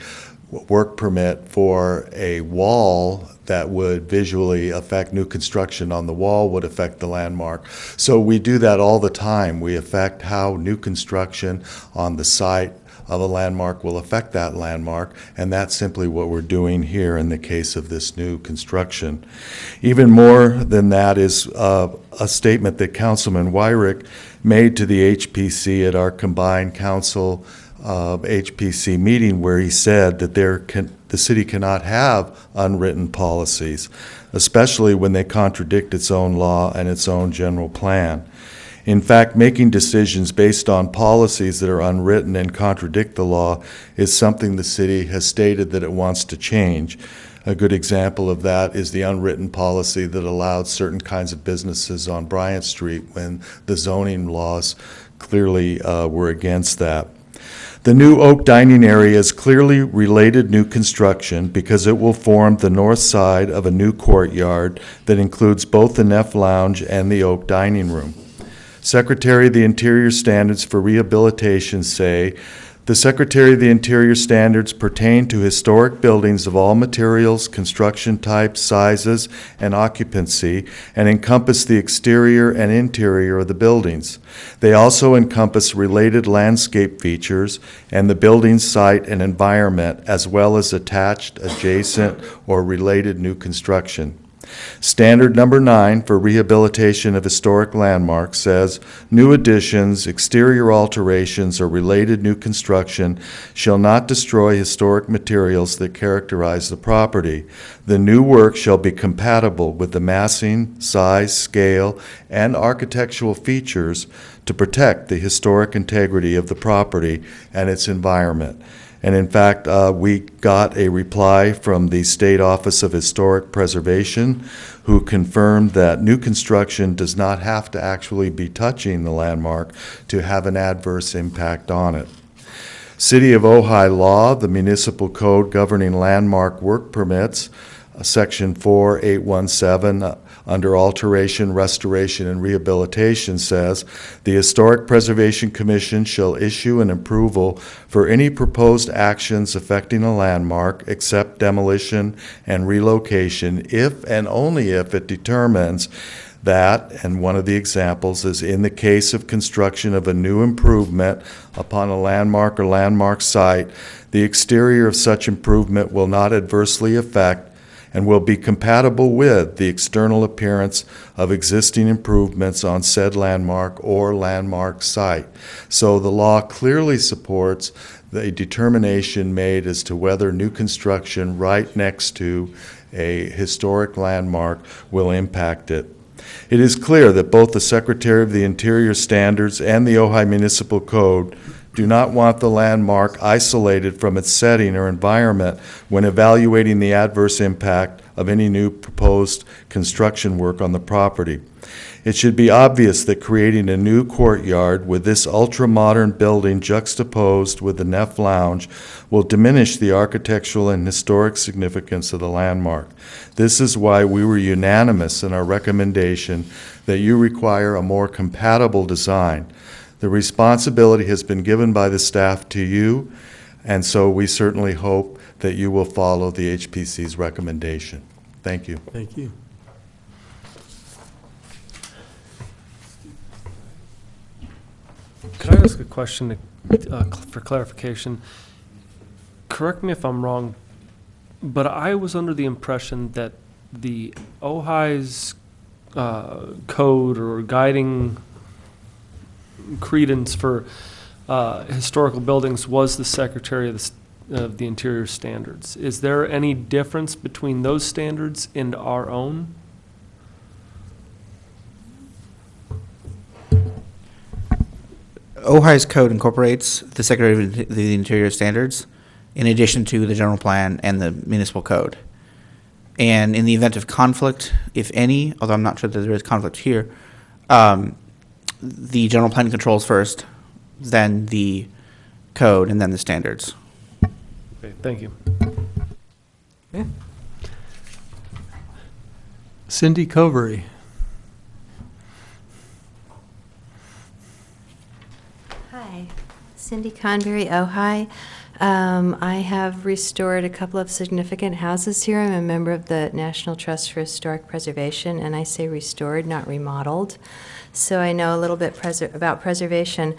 work permit for a wall that would visually affect new construction on the wall, would affect the landmark. So we do that all the time. We affect how new construction on the site of a landmark will affect that landmark, and that's simply what we're doing here in the case of this new construction. Even more than that is a statement that Councilman Wyrick made to the HPC at our combined council HPC meeting, where he said that the city cannot have unwritten policies, especially when they contradict its own law and its own general plan. In fact, making decisions based on policies that are unwritten and contradict the law is something the city has stated that it wants to change. A good example of that is the unwritten policy that allowed certain kinds of businesses on Bryant Street when the zoning laws clearly were against that. The new oak dining area is clearly related new construction because it will form the north side of a new courtyard that includes both the Neff Lounge and the oak dining room. Secretary of the Interior Standards for Rehabilitation say, the Secretary of the Interior Standards pertain to historic buildings of all materials, construction types, sizes, and occupancy, and encompass the exterior and interior of the buildings. They also encompass related landscape features and the building site and environment, as well as attached, adjacent, or related new construction. Standard number 9 for rehabilitation of historic landmarks says, new additions, exterior alterations, or related new construction shall not destroy historic materials that characterize the property. The new work shall be compatible with the massing, size, scale, and architectural features to protect the historic integrity of the property and its environment. And in fact, we got a reply from the State Office of Historic Preservation, who confirmed that new construction does not have to actually be touching the landmark to have an adverse impact on it. City of Ojai law, the municipal code governing landmark work permits, Section 4817, under alteration, restoration, and rehabilitation says, the Historic Preservation Commission shall issue an approval for any proposed actions affecting a landmark except demolition and relocation if and only if it determines that, and one of the examples is in the case of construction of a new improvement upon a landmark or landmark site, the exterior of such improvement will not adversely affect and will be compatible with the external appearance of existing improvements on said landmark or landmark site. So the law clearly supports the determination made as to whether new construction right next to a historic landmark will impact it. It is clear that both the Secretary of the Interior Standards and the Ojai Municipal Code do not want the landmark isolated from its setting or environment when evaluating the adverse impact of any new proposed construction work on the property. It should be obvious that creating a new courtyard with this ultra-modern building juxtaposed with the Neff Lounge will diminish the architectural and historic significance of the landmark. This is why we were unanimous in our recommendation that you require a more compatible design. The responsibility has been given by the staff to you, and so we certainly hope that you will follow the HPC's recommendation. Thank you. Thank you. Could I ask a question for clarification? Correct me if I'm wrong, but I was under the impression that the Ojai's code or guiding credence for historical buildings was the Secretary of the Interior Standards. Is there any difference between those standards and our own? Ojai's code incorporates the Secretary of the Interior standards in addition to the general plan and the municipal code. And in the event of conflict, if any, although I'm not sure that there is conflict here, the general plan controls first, then the code, and then the standards. Okay, thank you. Okay. Cindy Covery. Hi, Cindy Convery, Ojai. I have restored a couple of significant houses here. I'm a member of the National Trust for Historic Preservation, and I say restored, not remodeled. So I know a little bit about preservation.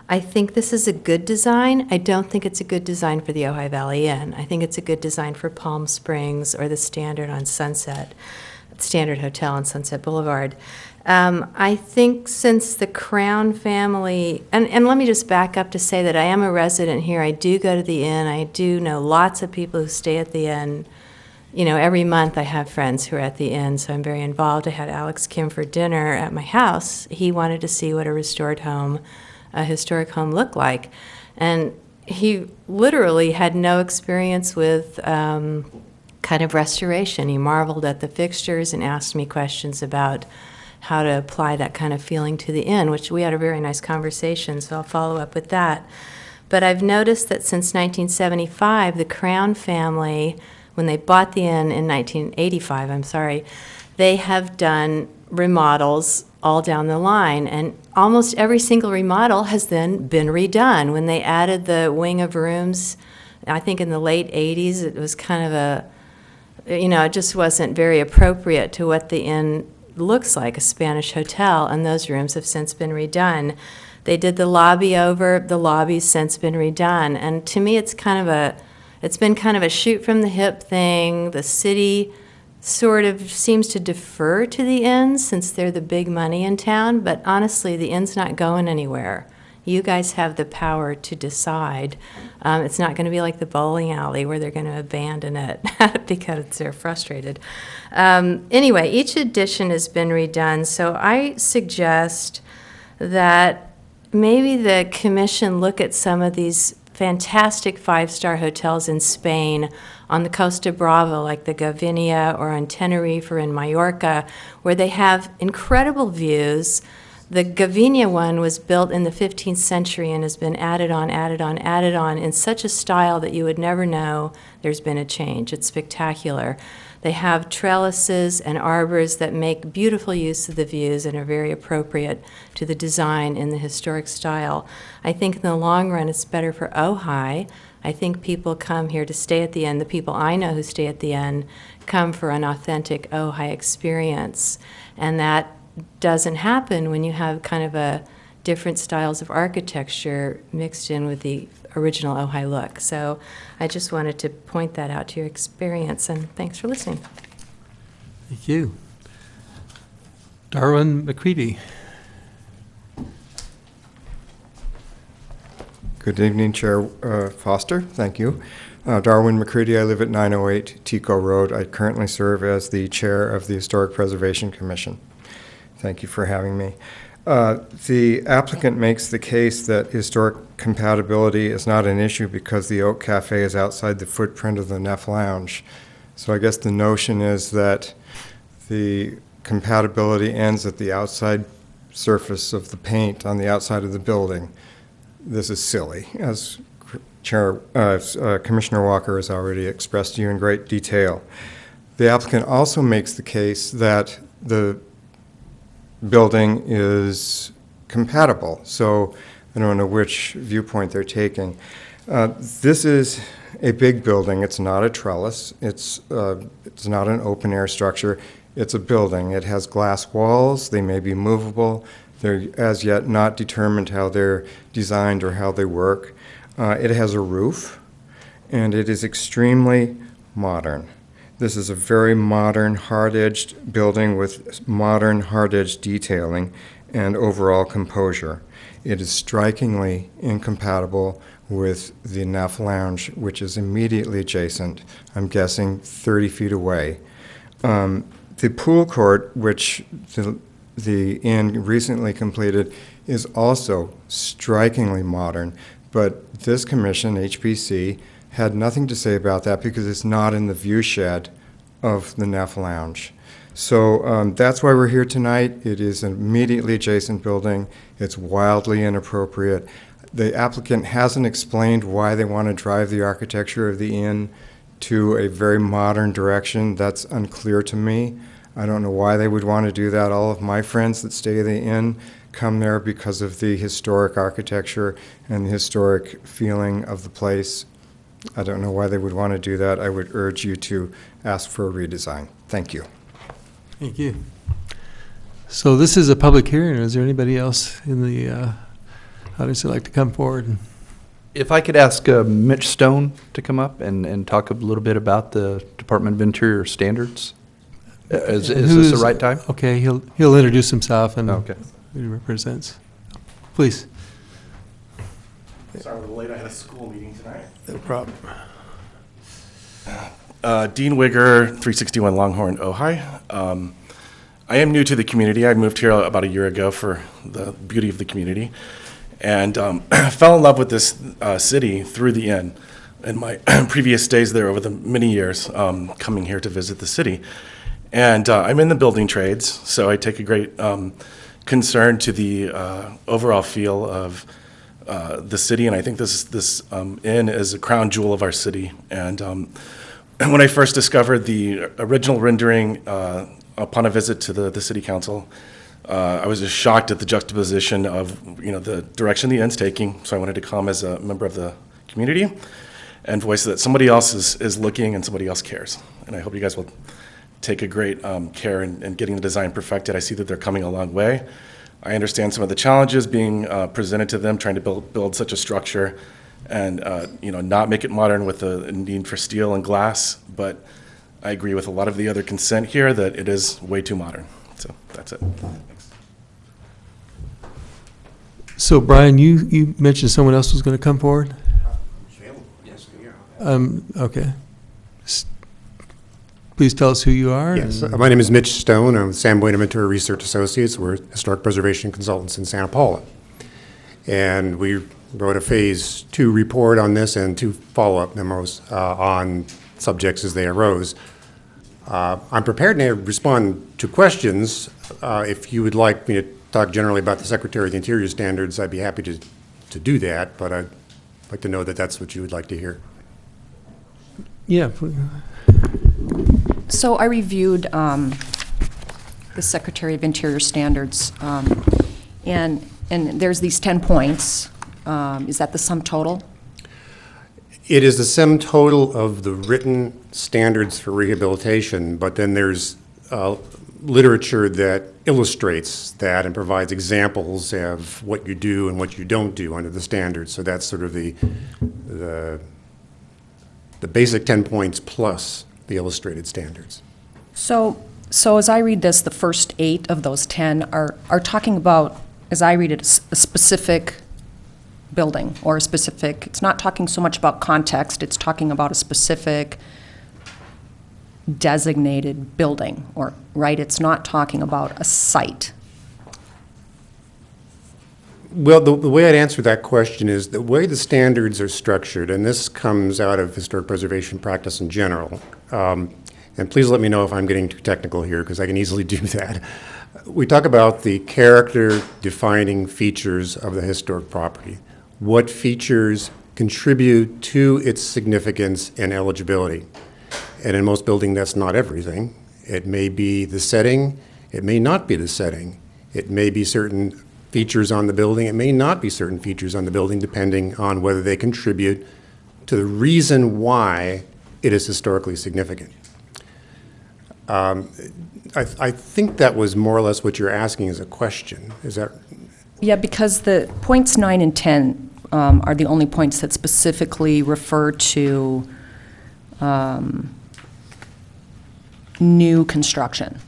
I think this is a good design. I don't think it's a good design for the Ojai Valley Inn. I think it's a good design for Palm Springs or the Standard on Sunset, Standard Hotel on Sunset Boulevard. I think since the Crown family, and let me just back up to say that I am a resident here. I do go to the inn. I do know lots of people who stay at the inn. You know, every month I have friends who are at the inn, so I'm very involved. I had Alex Kim for dinner at my house. He wanted to see what a restored home, a historic home looked like. And he literally had no experience with kind of restoration. He marveled at the fixtures and asked me questions about how to apply that kind of feeling to the inn, which we had a very nice conversation, so I'll follow up with that. But I've noticed that since 1975, the Crown family, when they bought the inn in 1985, they have done remodels all down the line, and almost every single remodel has then been redone. When they added the wing of rooms, I think in the late 80s, it was kind of it just wasn't very appropriate to what the inn looks like, a Spanish hotel, and those rooms have since been redone. They did the lobby over, the lobby's since been redone, and to me it's been kind of a shoot from the hip thing. The city sort of seems to defer to the inns since they're the big money in town, but honestly the inn's not going anywhere. You guys have the power to decide. It's not going to be like the bowling alley where they're going to abandon it because they're frustrated. Anyway, each edition has been redone, so I suggest that maybe the commission look at some of these fantastic five-star hotels in Spain on the Costa Brava, like the Gavinia, or on Tenerife or in Mallorca, where they have incredible views. The Gavinia one was built in the 15th century and has been added on in such a style that you would never know there's been a change. It's spectacular. They have trellises and arbors that make beautiful use of the views and are very appropriate to the design in the historic style. I think in the long run it's better for Ojai. I think people come here to stay at the inn. The people I know who stay at the inn come for an authentic Ojai experience, and that doesn't happen when you have kind of a different styles of architecture mixed in with the original Ojai look. So I just wanted to point that out to your experience, and thanks for listening. Thank you. Darwin McCready. Good evening, Chair Foster. Thank you. Darwin McCready. I live at 908 Tico Road. I currently serve as the chair of the Historic Preservation Commission. Thank you for having me. The applicant makes the case that historic compatibility is not an issue because the Oak Cafe is outside the footprint of the Neff Lounge. So I guess the notion is that the compatibility ends at the outside surface of the paint on the outside of the building. This is silly, as Commissioner Walker has already expressed to you in great detail. The applicant also makes the case that the building is compatible, so I don't know which viewpoint they're taking. This is a big building. It's not a trellis. It's not an open-air structure. It's a building. It has glass walls. They may be movable. They're as yet not determined how they're designed or how they work. It has a roof, and it is extremely modern. This is a very modern, hard-edged building with modern, hard-edged detailing and overall composure. It is strikingly incompatible with the Neff Lounge, which is immediately adjacent, I'm guessing 30 feet away. The pool court, which the inn recently completed, is also strikingly modern, but this commission, HPC, had nothing to say about that because it's not in the view shed of the Neff Lounge. So that's why we're here tonight. It is an immediately adjacent building. It's wildly inappropriate. The applicant hasn't explained why they want to drive the architecture of the inn to a very modern direction. That's unclear to me. I don't know why they would want to do that. All of my friends that stay at the inn come there because of the historic architecture and the historic feeling of the place. I don't know why they would want to do that. I would urge you to ask for a redesign. Thank you. Thank you. So this is a public hearing. Is there anybody else in the audience that'd like to come forward? If I could ask Mitch Stone to come up and talk a little bit about the Department of Interior standards. Is this the right time? Okay, he'll introduce himself and Okay. who he represents. Please. Sorry, a little late. I had a school meeting tonight. No problem. Dean Wigger, 361 Longhorn, Ojai. I am new to the community. I moved here about a year ago for the beauty of the community, and fell in love with this city through the inn and my previous stays there over the many years, coming here to visit the city. And I'm in the building trades, so I take a great concern to the overall feel of the city, and I think this inn is a crown jewel of our city. And when I first discovered the original rendering upon a visit to the city council, I was just shocked at the juxtaposition of the direction the inn's taking. So I wanted to come as a member of the community and voice that somebody else is looking and somebody else cares. And I hope you guys will take a great care in getting the design perfected. I see that they're coming a long way. I understand some of the challenges being presented to them, trying to build such a structure and not make it modern with the need for steel and glass, but I agree with a lot of the other consent here that it is way too modern. So that's it. Thanks. So Brian, you mentioned someone else was going to come forward? Yes, yeah. Okay. Please tell us who you are. Yes, my name is Mitch Stone. I'm with San Buenaventura Research Associates. We're historic preservation consultants in Santa Paula. And we wrote a Phase 2 report on this and 2 follow-up memos on subjects as they arose. I'm prepared to respond to questions. If you would like me to talk generally about the Secretary of the Interior standards, I'd be happy to do that, but I'd like to know that that's what you would like to hear. Yeah. So I reviewed the Secretary of Interior standards, and there's these 10 points. Is that the sum total? It is the sum total of the written standards for rehabilitation, but then there's literature that illustrates that and provides examples of what you do and what you don't do under the standards. So that's sort of the basic 10 points plus the illustrated standards. So as I read this, the first 8 of those 10 are talking about, as I read it, a specific building or a specific, it's not talking so much about context, it's talking about a specific designated building, or, right? It's not talking about a site. Well, the way I'd answer that question is the way the standards are structured, and this comes out of historic preservation practice in general, and please let me know if I'm getting too technical here, because I can easily do that. We talk about the character-defining features of the historic property. What features contribute to its significance and eligibility? And in most buildings, that's not everything. It may be the setting. It may not be the setting. It may be certain features on the building. It may not be certain features on the building, depending on whether they contribute to the reason why it is historically significant. I think that was more or less what you're asking as a question. Is that? Yeah, because the points 9 and 10 are the only points that specifically refer to new construction,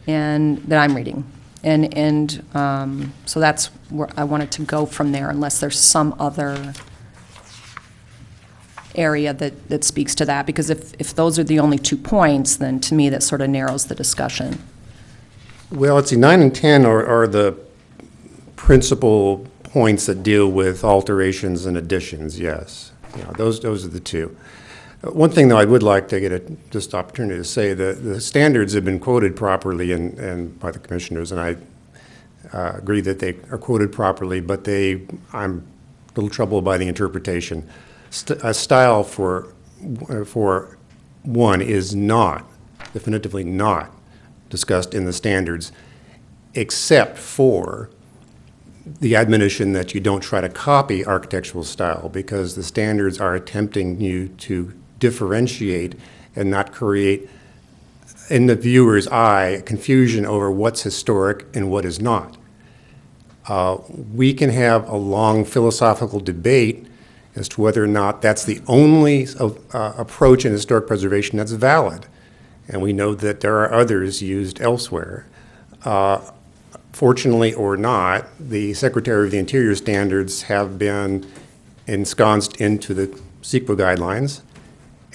and that I'm reading. And so that's where I wanted to go from there, unless there's some other area that speaks to that, because if those are the only 2 points, then to me that sort of narrows the discussion. Well, let's see, 9 and 10 are the principal points that deal with alterations and additions, yes. Yeah, those are the 2. One thing, though, I would like to get just opportunity to say that the standards have been quoted properly and by the commissioners, and I agree that they are quoted properly, but I'm a little troubled by the interpretation. A style for one is not, definitively not, discussed in the standards, except for the admonition that you don't try to copy architectural style, because the standards are attempting you to differentiate and not create, in the viewer's eye, confusion over what's historic and what is not. We can have a long philosophical debate as to whether or not that's the only approach in historic preservation that's valid. And we know that there are others used elsewhere. Fortunately or not, the Secretary of the Interior standards have been ensconced into the CEQA guidelines,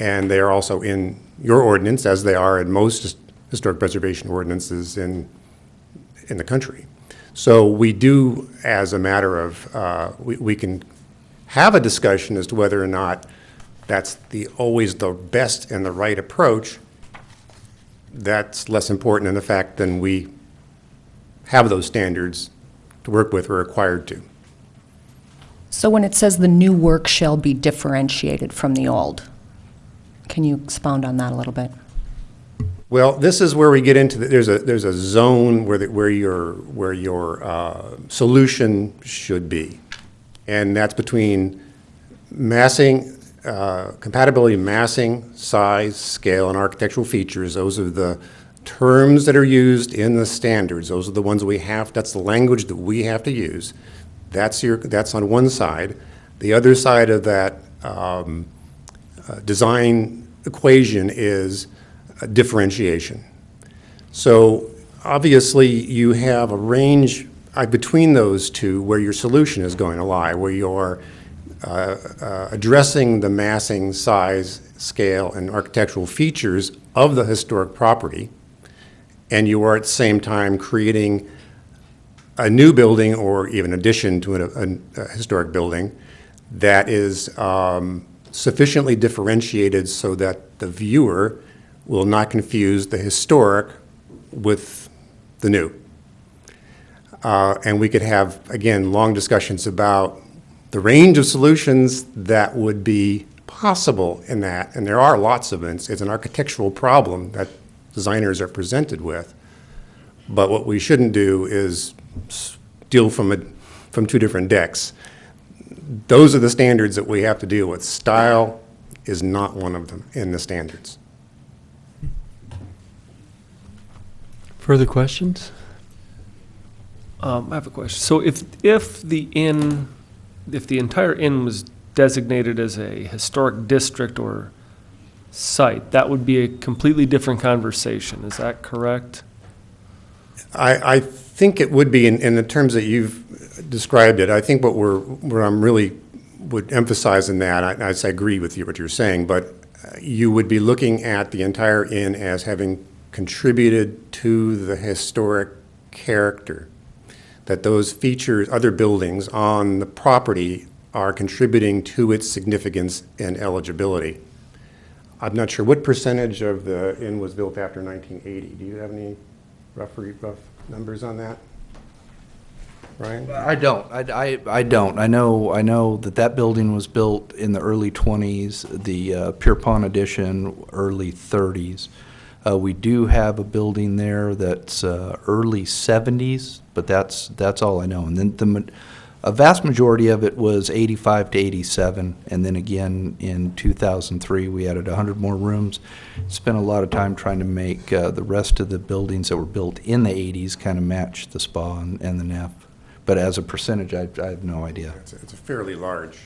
and they are also in your ordinance, as they are in most historic preservation ordinances in the country. So we do, as a matter of, we can have a discussion as to whether or not that's always the best and the right approach. That's less important in the fact than we have those standards to work with or are required to. So when it says the new work shall be differentiated from the old, can you expound on that a little bit? Well, this is where we get into there's a zone where your solution should be, and that's between massing, compatibility, massing, size, scale, and architectural features. Those are the terms that are used in the standards. Those are the ones that's the language that we have to use. That's on one side. The other side of that design equation is differentiation. So obviously you have a range between those two where your solution is going to lie, where you're addressing the massing, size, scale, and architectural features of the historic property, and you are at the same time creating a new building or even addition to a historic building that is sufficiently differentiated so that the viewer will not confuse the historic with the new. And we could have, again, long discussions about the range of solutions that would be possible in that, and there are lots of them. It's an architectural problem that designers are presented with. But what we shouldn't do is deal from 2 different decks. Those are the standards that we have to deal with. Style is not one of them in the standards. Further questions? I have a question. So if the entire inn was designated as a historic district or site, that would be a completely different conversation. Is that correct? I think it would be in the terms that you've described it. I think what I'm really would emphasize in that, I agree with you what you're saying, but you would be looking at the entire inn as having contributed to the historic character. that those features, other buildings on the property are contributing to its significance and eligibility. I'm not sure what percentage of the inn was built after 1980. Do you have any rough numbers on that? Ryan? I don't. I don't. I know that building was built in the early 20s, the Pierpont addition, early 30s. We do have a building there that's early 70s, but that's all I know. And then a vast majority of it was 85 to 87, and then again in 2003 we added 100 more rooms. Spent a lot of time trying to make the rest of the buildings that were built in the 80s kind of match the spa and the NEF. But as a percentage, I have no idea. It's a fairly large.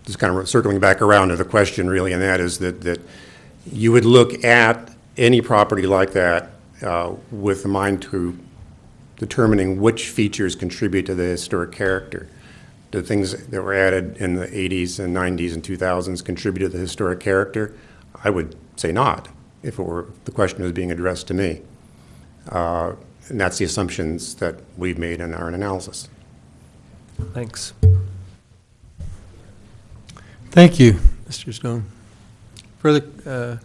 Just kind of circling back around to the question really, and that is that you would look at any property like that with a mind to determining which features contribute to the historic character. The things that were added in the 80s and 90s and 2000s contribute to the historic character? I would say not, if it were the question was being addressed to me. And that's the assumptions that we've made in our analysis. Thanks. Thank you, Mr. Stone. Further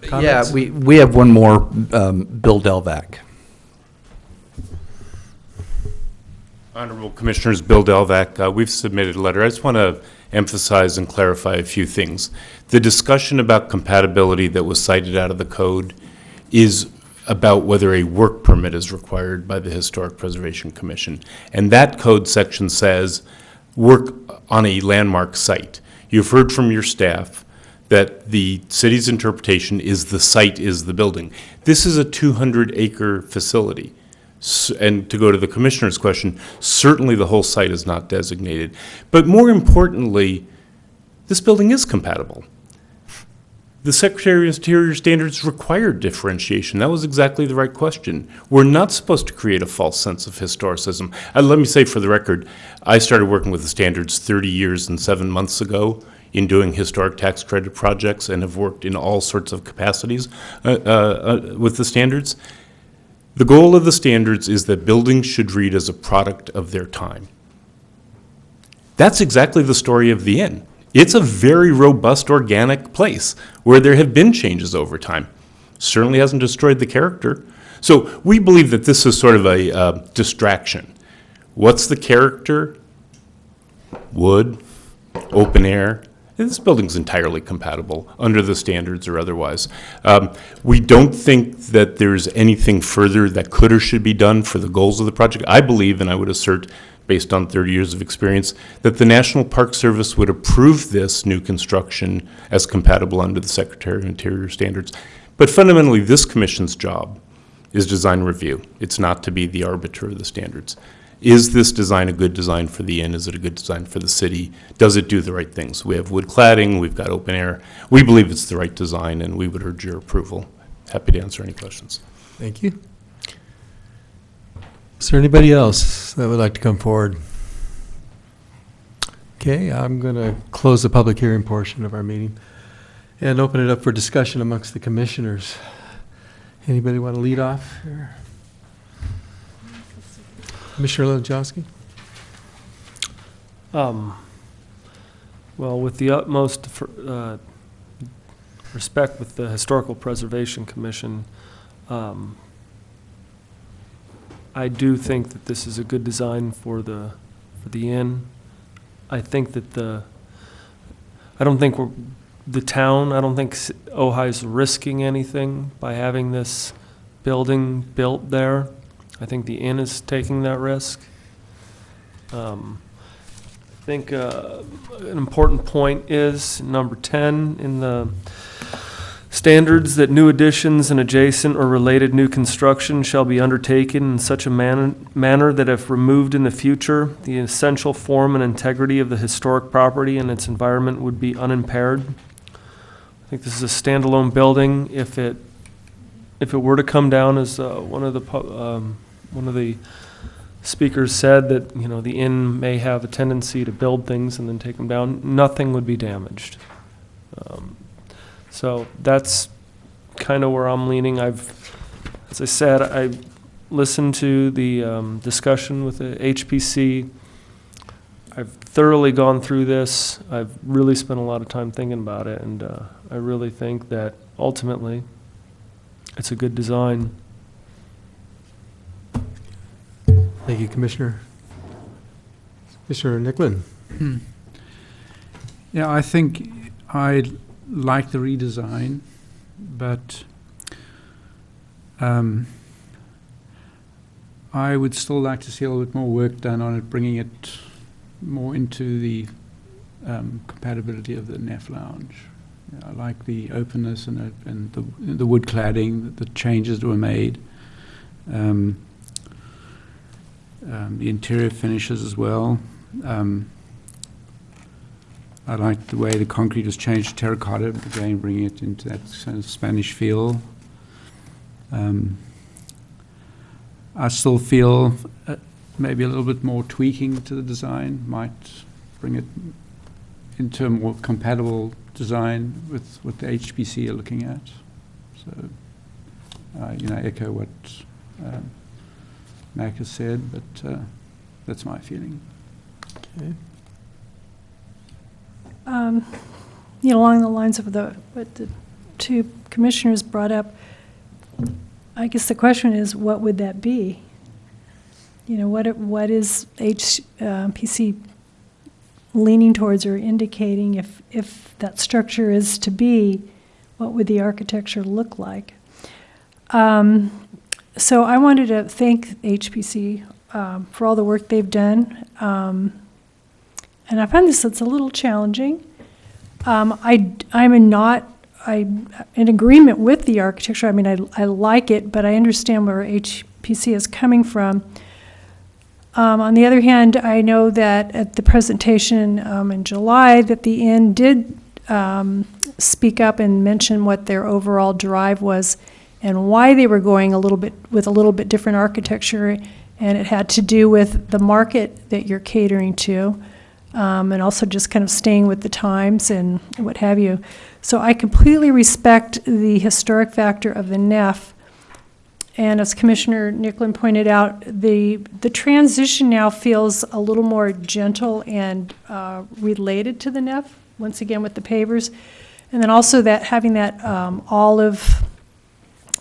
comments? Yeah, we have one more, Bill Delvac. Honorable Commissioners, Bill Delvac, we've submitted a letter. I just want to emphasize and clarify a few things. The discussion about compatibility that was cited out of the code is about whether a work permit is required by the Historic Preservation Commission. And that code section says work on a landmark site. You've heard from your staff that the city's interpretation is the site is the building. This is a 200-acre facility. And to go to the Commissioner's question, certainly the whole site is not designated. But more importantly, this building is compatible. The Secretary of Interior standards require differentiation. That was exactly the right question. We're not supposed to create a false sense of historicism. Let me say for the record, I started working with the standards 30 years and 7 months ago in doing historic tax credit projects and have worked in all sorts of capacities with the standards. The goal of the standards is that buildings should read as a product of their time. That's exactly the story of the inn. It's a very robust, organic place where there have been changes over time. Certainly hasn't destroyed the character. So we believe that this is sort of a distraction. What's the character? Wood, open air. This building's entirely compatible under the standards or otherwise. We don't think that there's anything further that could or should be done for the goals of the project. I believe, and I would assert, based on 30 years of experience, that the National Park Service would approve this new construction as compatible under the Secretary of Interior standards. But fundamentally, this commission's job is design review. It's not to be the arbiter of the standards. Is this design a good design for the inn? Is it a good design for the city? Does it do the right things? We have wood cladding, we've got open air. We believe it's the right design, and we would urge your approval. Happy to answer any questions. Thank you. Is there anybody else that would like to come forward? Okay, I'm going to close the public hearing portion of our meeting and open it up for discussion amongst the commissioners. Anybody want to lead off here? Commissioner Lewandowski? Well, with the utmost respect with the Historical Preservation Commission, I do think that this is a good design for the inn. I think that I don't think Ojai's risking anything by having this building built there. I think the inn is taking that risk. I think an important point is number 10 in the standards that new additions and adjacent or related new construction shall be undertaken in such a manner that if removed in the future, the essential form and integrity of the historic property and its environment would be unimpaired. I think this is a standalone building. If it were to come down, as one of the speakers said, that the inn may have a tendency to build things and then take them down, nothing would be damaged. So that's kind of where I'm leaning. As I said, listened to the discussion with the HPC. I've thoroughly gone through this. I've really spent a lot of time thinking about it, and I really think that ultimately it's a good design. Thank you, Commissioner. Commissioner Nicklin. Yeah, I think I like the redesign, but I would still like to see a little bit more work done on it, bringing it more into the compatibility of the NEF lounge. I like the openness and the wood cladding, the changes that were made. The interior finishes as well. I like the way the concrete was changed to terracotta, again bringing it into that kind of Spanish feel. I still feel maybe a little bit more tweaking to the design might bring it into a more compatible design with what the HPC are looking at. So, echo what Mac has said, but that's my feeling. Okay. Along the lines of what the two commissioners brought up, I guess the question is, what would that be? What is HPC leaning towards or indicating? If that structure is to be, what would the architecture look like? So I wanted to thank HPC for all the work they've done. And I find it's a little challenging. I'm in agreement with the architecture. I mean, I like it, but I understand where HPC is coming from. On the other hand, I know that at the presentation in July, that the Inn did speak up and mention what their overall drive was and why they were going with a little bit different architecture, and it had to do with the market that you're catering to. And also just kind of staying with the times and what have you. So I completely respect the historic factor of the NEF. And as Commissioner Nicklin pointed out, the transition now feels a little more gentle and related to the NEF, once again with the pavers. And then also that having that olive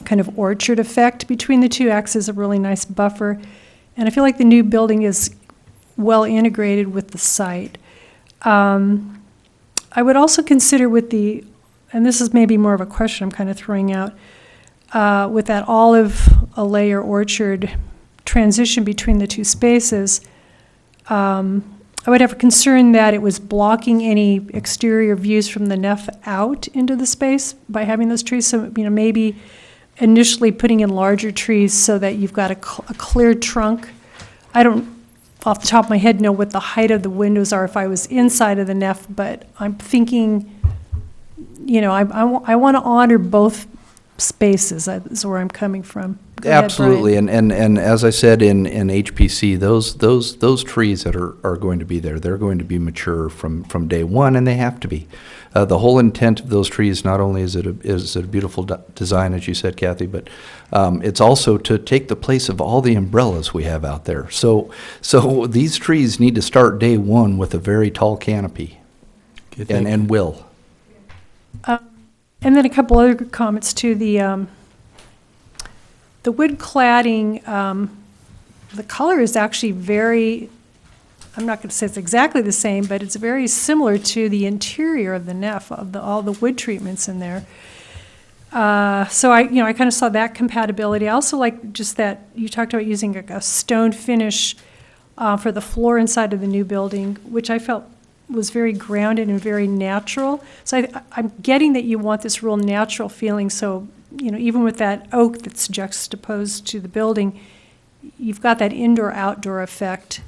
kind of orchard effect between the two acts as a really nice buffer. And I feel like the new building is well integrated with the site. I would also consider and this is maybe more of a question I'm kind of throwing out, with that olive alley or orchard transition between the two spaces, I would have a concern that it was blocking any exterior views from the NEF out into the space by having those trees. So, maybe initially putting in larger trees so that you've got a clear trunk. I don't, off the top of my head, know what the height of the windows are if I was inside of the NEF, but I'm thinking, I want to honor both spaces. Is where I'm coming from. Go ahead, Absolutely, Brian. and as I said in HPC, those trees that are going to be there, they're going to be mature from day one, and they have to be. The whole intent of those trees, not only is it a beautiful design, as you said, Kathy, but it's also to take the place of all the umbrellas we have out there. So these trees need to start day one with a very tall canopy, and will. And then a couple other comments too. The wood cladding, the color is actually very, I'm not going to say it's exactly the same, but it's very similar to the interior of the NEF, of all the wood treatments in there. So I kind of saw that compatibility. I also like just that you talked about using a stone finish for the floor inside of the new building, which I felt was very grounded and very natural. So I'm getting that you want this real natural feeling. So, even with that oak that's juxtaposed to the building, you've got that indoor-outdoor effect.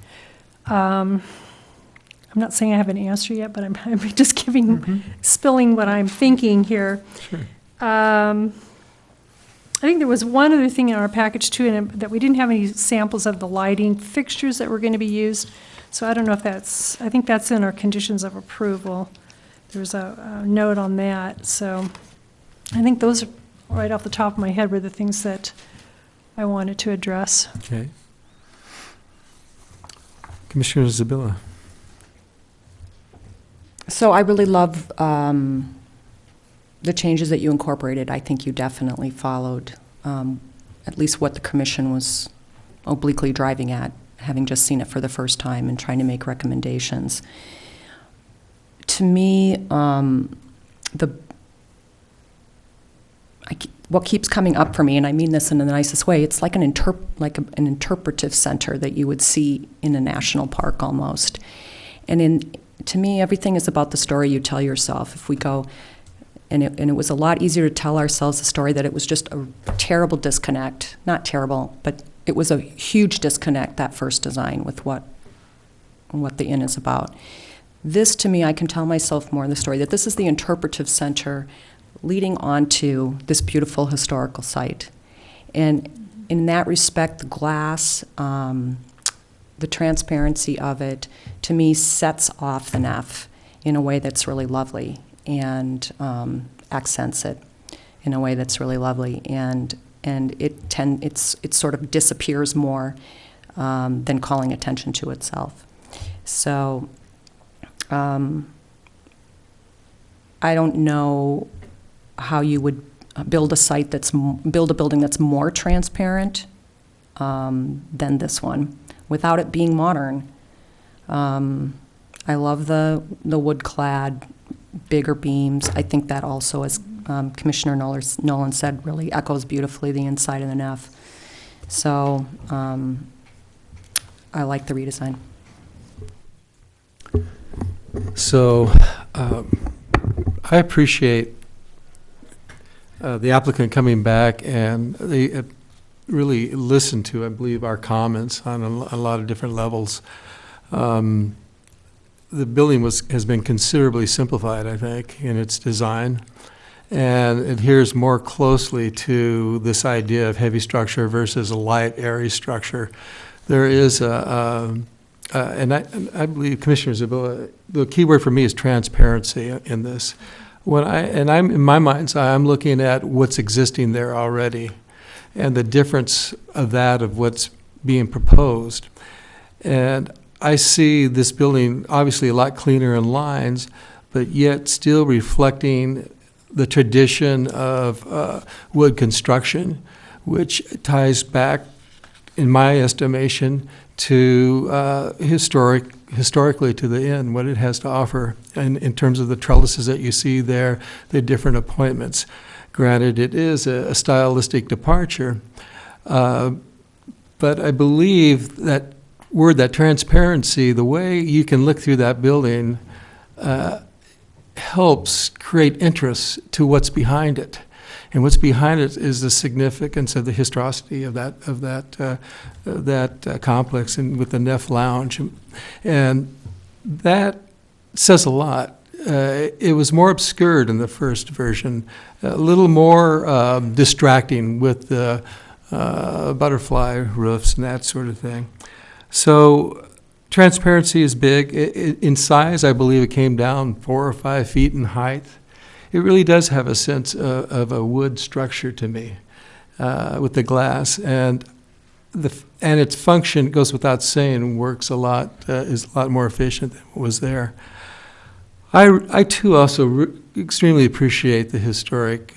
I'm not saying I have an answer yet, but I'm just spilling what I'm thinking here. Sure. I think there was one other thing in our package too, that we didn't have any samples of the lighting fixtures that were going to be used. So I don't know if I think that's in our conditions of approval. There's a note on that. So I think those, right off the top of my head, were the things that I wanted to address. Okay. Commissioner Zabilla. So I really love the changes that you incorporated. I think you definitely followed at least what the commission was obliquely driving at, having just seen it for the first time and trying to make recommendations. To me, what keeps coming up for me, and I mean this in the nicest way, it's like an interpretive center that you would see in a national park almost. And to me, everything is about the story you tell yourself. If we go, and it was a lot easier to tell ourselves the story that it was just a terrible disconnect. Not terrible, but it was a huge disconnect, that first design, with what the inn is about. This, to me, I can tell myself more in the story, that this is the interpretive center leading onto this beautiful historical site. And in that respect, the glass, the transparency of it, to me, sets off the nef in a way that's really lovely, and accents it in a way that's really lovely, and it sort of disappears more than calling attention to itself. So I don't know how you would build a building that's more transparent than this one, without it being modern. I love the wood-clad, bigger beams. I think that also, as Commissioner Nolan said, really echoes beautifully the inside of the nef. So I like the redesign. So I appreciate the applicant coming back, and they really listened to, I believe, our comments on a lot of different levels. The building has been considerably simplified, I think, in its design, and adheres more closely to this idea of heavy structure versus a light, airy structure. There is and I believe, Commissioner Zabilla, the key word for me is transparency in this. I'm in my mind's eye, I'm looking at what's existing there already, and the difference of that of what's being proposed. And I see this building obviously a lot cleaner in lines, but yet still reflecting the tradition of wood construction, which ties back, in my estimation, to historically to the inn, what it has to offer, and in terms of the trellises that you see there, the different appointments. Granted, it is a stylistic departure, but I believe that that transparency, the way you can look through that building, helps create interest to what's behind it. And what's behind it is the significance of the historicity of that complex, and with the Nef Lounge, and that says a lot. It was more obscured in the first version, a little more distracting with the butterfly roofs and that sort of thing. So transparency is big. In size, I believe it came down 4 or 5 feet in height. It really does have a sense of a wood structure to me, with the glass, and its function, goes without saying, works a lot, is a lot more efficient than what was there. I too also extremely appreciate the Historic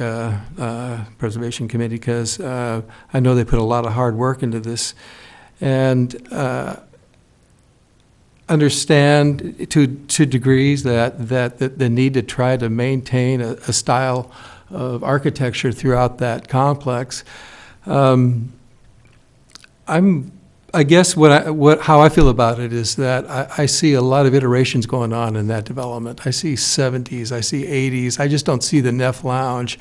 Preservation Committee, because I know they put a lot of hard work into this, and understand to degrees that the need to try to maintain a style of architecture throughout that complex. I guess how I feel about it is that I see a lot of iterations going on in that development. I see 70s, I see 80s. I just don't see the Nef Lounge.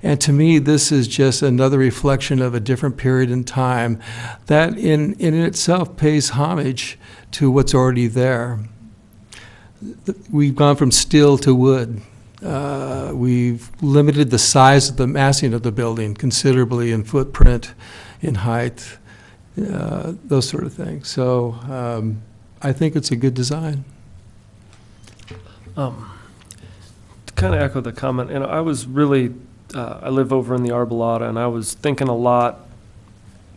And to me, this is just another reflection of a different period in time that in itself pays homage to what's already there. We've gone from steel to wood. We've limited the size of the massing of the building considerably in footprint, in height, those sort of things. So I think it's a good design. To kind of echo the comment, and I was really, I live over in the Arbolata, and I was thinking a lot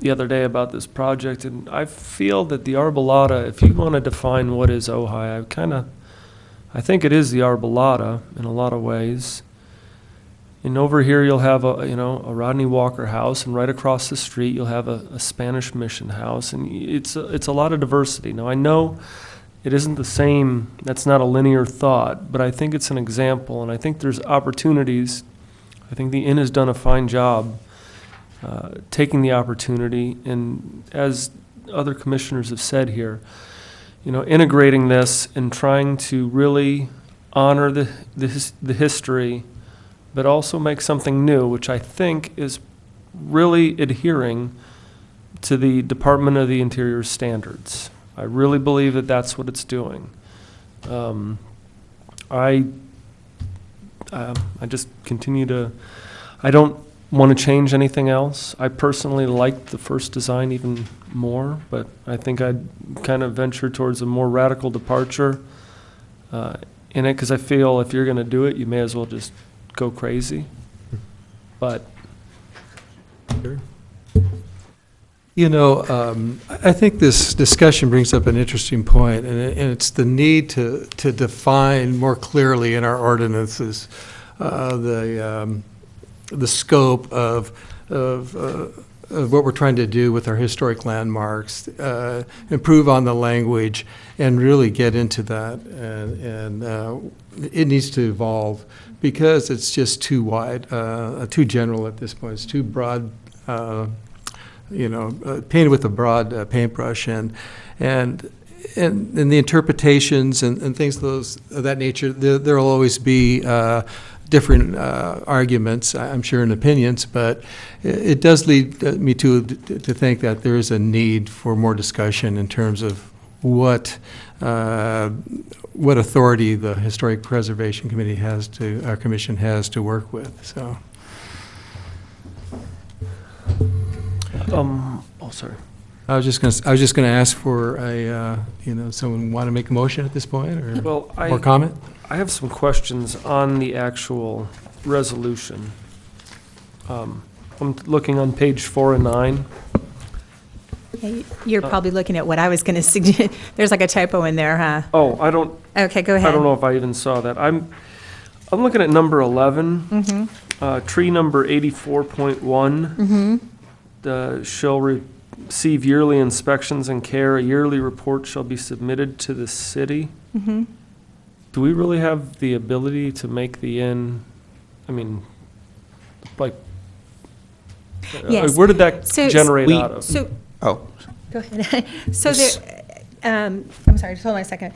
the other day about this project, and I feel that the Arbolata, if you want to define what is Ojai, I think it is the Arbolata in a lot of ways. And over here you'll have a Rodney Walker house, and right across the street you'll have a Spanish mission house, and it's a lot of diversity. Now I know it isn't the same, that's not a linear thought, but I think it's an example, and I think there's opportunities. I think the Inn has done a fine job taking the opportunity, and as other commissioners have said here, integrating this and trying to really honor the history, but also make something new, which I think is really adhering to the Department of the Interior standards. I really believe that that's what it's doing. I just continue to, I don't want to change anything else. I personally liked the first design even more, but I think I'd kind of venture towards a more radical departure in it, because I feel if you're going to do it, you may as well just go crazy. But I think this discussion brings up an interesting point, and it's the need to define more clearly in our ordinances the scope of what we're trying to do with our historic landmarks, improve on the language, and really get into that. And it needs to evolve, because it's just too wide, too general at this point. It's too broad, painted with a broad paintbrush, and the interpretations and things of that nature. There'll always be different arguments, I'm sure, and opinions, but it does lead me to think that there is a need for more discussion in terms of what authority the Historic Preservation Committee our commission has to work with. So, sorry. I was just going to ask for someone want to make a motion at this point, or more comment? I have some questions on the actual resolution. I'm looking on page 4 and 9. You're probably looking at what I was going to suggest. There's like a typo in there, huh? Oh, I don't. Okay, go ahead. I don't know if I even saw that. I'm looking at number 11, tree number 84.1. Shall receive yearly inspections and care. A yearly report shall be submitted to the city. Do we really have the ability to make the inn? I mean, like, Yes. Where did that generate out of? Go ahead. I'm sorry, just hold on a second.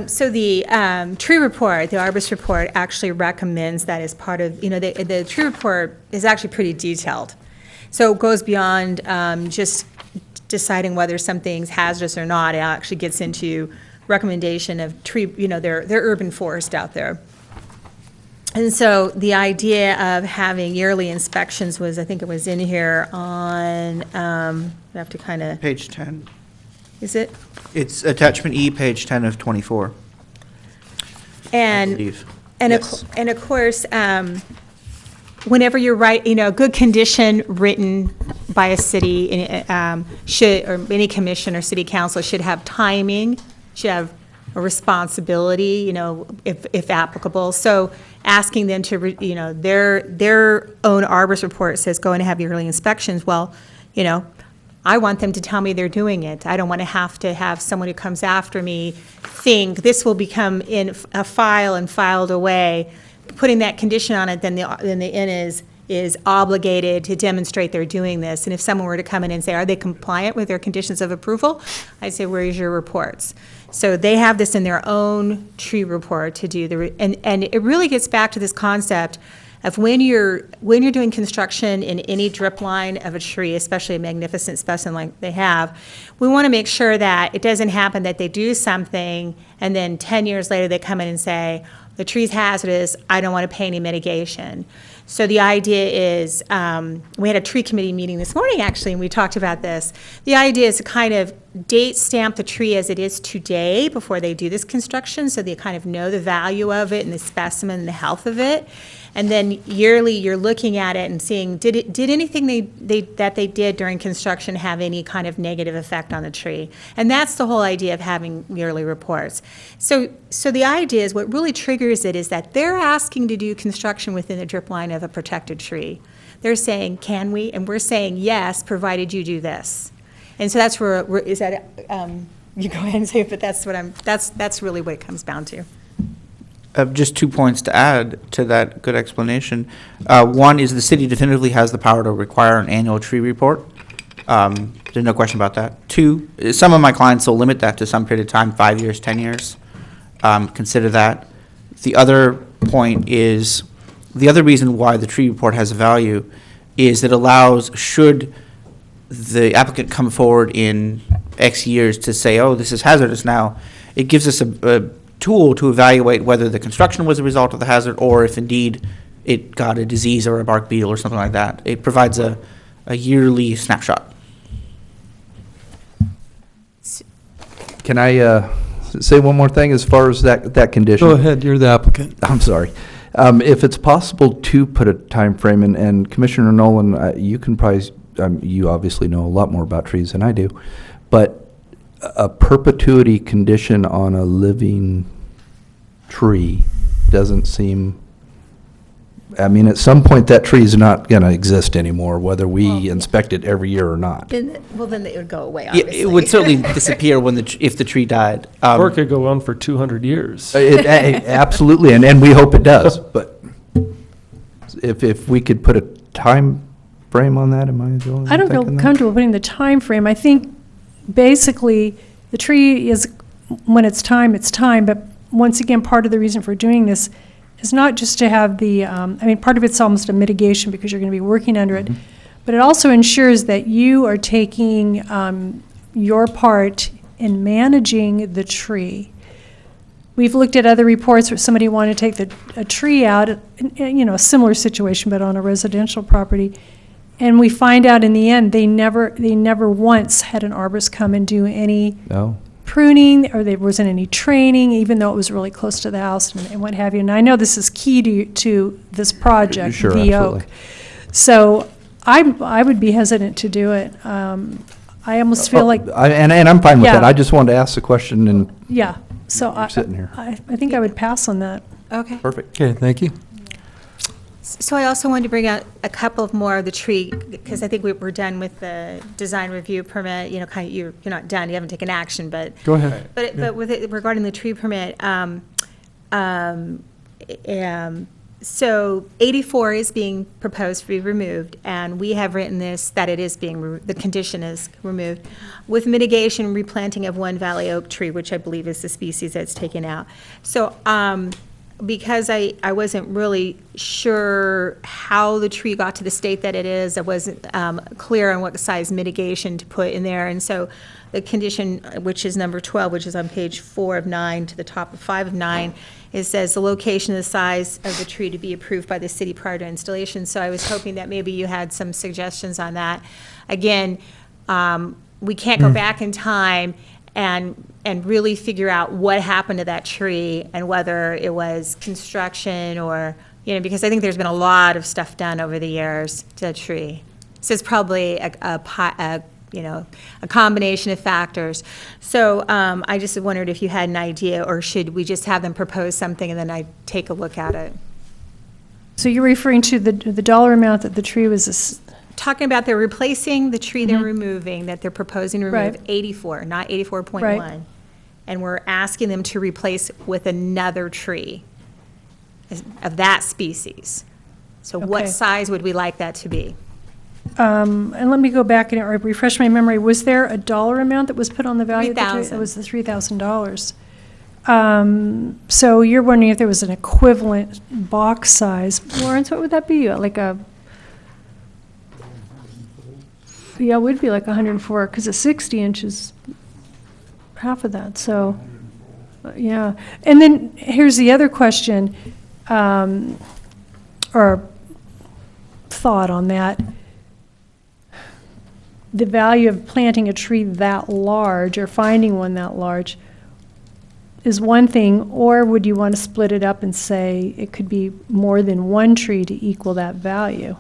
So the tree report, the Arbus report, actually recommends that as part of, the tree report is actually pretty detailed. So it goes beyond just deciding whether something's hazardous or not. It actually gets into recommendation of tree, their urban forest out there. And so the idea of having yearly inspections was, I think it was in here on, I have to kind of. Page 10. Is it? It's attachment E, page 10 of 24. And, Yes. and of course, whenever you're good condition written by a city should, or any commission or city council should have timing, should have a responsibility, if applicable. So asking them to, their own Arbus report says go and have yearly inspections. Well, I want them to tell me they're doing it. I don't want to have someone who comes after me think this will become in a file and filed away. Putting that condition on it, then the inn is obligated to demonstrate they're doing this. And if someone were to come in and say, are they compliant with their conditions of approval? I'd say, where's your reports? So they have this in their own tree report to do and it really gets back to this concept of when you're doing construction in any drip line of a tree, especially a magnificent specimen like they have, we want to make sure that it doesn't happen that they do something and then 10 years later they come in and say, the tree's hazardous, I don't want to pay any mitigation. So the idea is, we had a tree committee meeting this morning actually, and we talked about this. The idea is to kind of date stamp the tree as it is today before they do this construction, so they kind of know the value of it and the specimen and the health of it. And then yearly, you're looking at it and seeing, did anything that they did during construction have any kind of negative effect on the tree? And that's the whole idea of having yearly reports. So the idea is, what really triggers it is that they're asking to do construction within the drip line of a protected tree. They're saying, can we? And we're saying, yes, provided you do this. And so that's where, is that, you go ahead and say it, but that's really what it comes down to. Just 2 points to add to that good explanation. One is the city definitively has the power to require an annual tree report. There's no question about that. Two, some of my clients will limit that to some period of time, 5 years, 10 years. Consider that. The other point is, the other reason why the tree report has value is it allows, should the applicant come forward in X years to say, oh, this is hazardous now, it gives us a tool to evaluate whether the construction was a result of the hazard or if indeed it got a disease or a bark beetle or something like that. It provides a yearly snapshot. Can I say one more thing as far as that condition? Go ahead, you're the applicant. I'm sorry. If it's possible to put a time frame, and Commissioner Nolan, you can probably, you obviously know a lot more about trees than I do, but a perpetuity condition on a living tree doesn't seem, I mean, at some point that tree is not going to exist anymore, whether we inspect it every year or not. Then it would go away, Yeah, obviously. it would certainly disappear when if the tree died. Or it could go on for 200 years. Absolutely, and we hope it does, but if we could put a time frame on that, am I the only one I don't feel thinking that? comfortable putting the time frame. I think basically the tree is, when it's time, but once again, part of the reason for doing this is not just to have the, I mean, part of it's almost a mitigation because you're going to be working under it, but it also ensures that you are taking your part in managing the tree. We've looked at other reports where somebody wanted to take a tree out, a similar situation, but on a residential property. And we find out in the end, they never once had an arborist come and do any pruning, or there wasn't any training, even though it was really close to the house and what have you. And I know this is key to this project, Sure, the absolutely. oak. So I would be hesitant to do it. I almost feel like, And I'm fine with Yeah. that. I just wanted to ask the question, and yeah. So You're sitting here. I think I would pass on that. Okay. perfect. Okay, thank you. So I also wanted to bring out a couple of more of the tree, because I think we're done with the design review permit, you're not done, you haven't taken action, but. Go ahead. But with it, regarding the tree permit, so 84 is being proposed to be removed, and we have written this, that it is being, the condition is removed, with mitigation replanting of one valley oak tree, which I believe is the species that's taken out. So, because I wasn't really sure how the tree got to the state that it is, I wasn't clear on what size mitigation to put in there, and so the condition, which is number 12, which is on page 4 of 9 to the top of 5 of 9, it says the location and the size of the tree to be approved by the city prior to installation. So I was hoping that maybe you had some suggestions on that. Again, we can't go back in time and really figure out what happened to that tree and whether it was construction or, because I think there's been a lot of stuff done over the years to the tree. So it's probably a combination of factors. So I just wondered if you had an idea, or should we just have them propose something and then I take a look at it? So you're referring to the dollar amount that the tree was, Talking about they're replacing the tree they're removing, that they're proposing to remove, Right. 84, not 84.1. Right. And we're asking them to replace with another tree of that species. So what Okay. size would we like that to be? and let me go back and refresh my memory. Was there a dollar amount that was put on the value of the tree? 3,000. It was the $3,000. So you're wondering if there was an equivalent box size. Lawrence, what would that be? Yeah, it would be like 104, because a 60 inches, half of that, so, yeah. And then here's the other question, or thought on that. the value of planting a tree that large or finding one that large is one thing, or would you want to split it up and say it could be more than one tree to equal that value?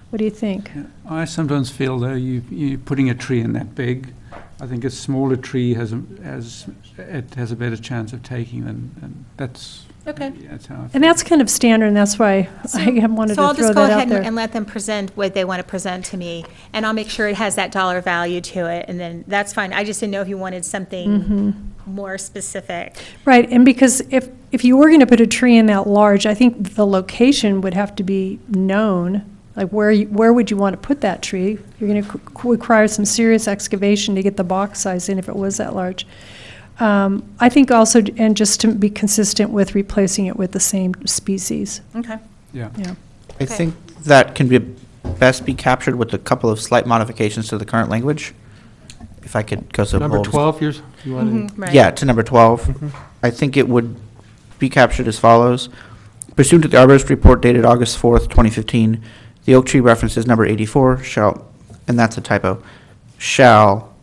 What do you think? I sometimes feel though you putting a tree in that big, I think a smaller tree has a better chance of taking than, and that's Okay. that's how I feel. And that's kind of standard, and that's why I wanted So I'll to throw just go that out ahead there. and let them present what they want to present to me, and I'll make sure it has that dollar value to it, and then that's fine. I just didn't know if you wanted something more specific. Right, and because if you were going to put a tree in that large, I think the location would have to be known. Like where would you want to put that tree? You're going to require some serious excavation to get the box size in if it was that large. I think also, and just to be consistent with replacing it with the same species. Okay. Yeah. Yeah. I think that can best be captured with a couple of slight modifications to the current language. If I could go so Number bold. 12, you want to? Right. Yeah, to number 12. I think it would be captured as follows. Pursuant to the Arborist report dated August 4th, 2015, the oak tree references number 84 shall, and that's a typo, shall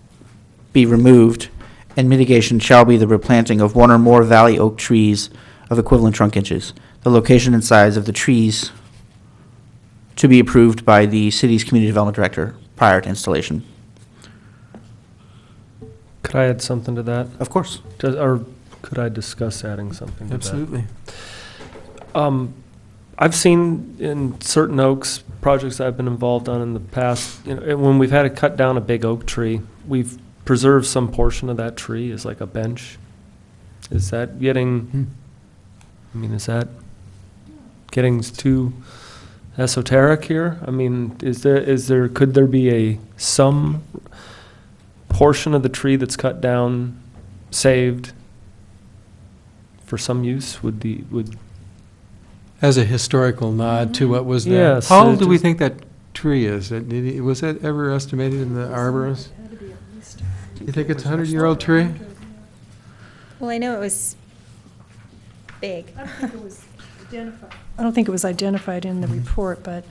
be removed, and mitigation shall be the replanting of one or more valley oak trees of equivalent trunk inches. The location and size of the trees to be approved by the city's community development director prior to installation. Could I add something to that? Of course. Or could I discuss adding something to that? Absolutely. I've seen in certain oaks, projects I've been involved on in the past, when we've had to cut down a big oak tree, we've preserved some portion of that tree as like a bench. Is that getting, is that getting too esoteric here? I mean, could there be some portion of the tree that's cut down, saved for some use? As a historical nod to what was there. Yes, How old do we just- think that tree is? Was that ever estimated in the arborist? You think it's a 100-year-old tree? Well, I know it was big. I don't think it was identified in the report, but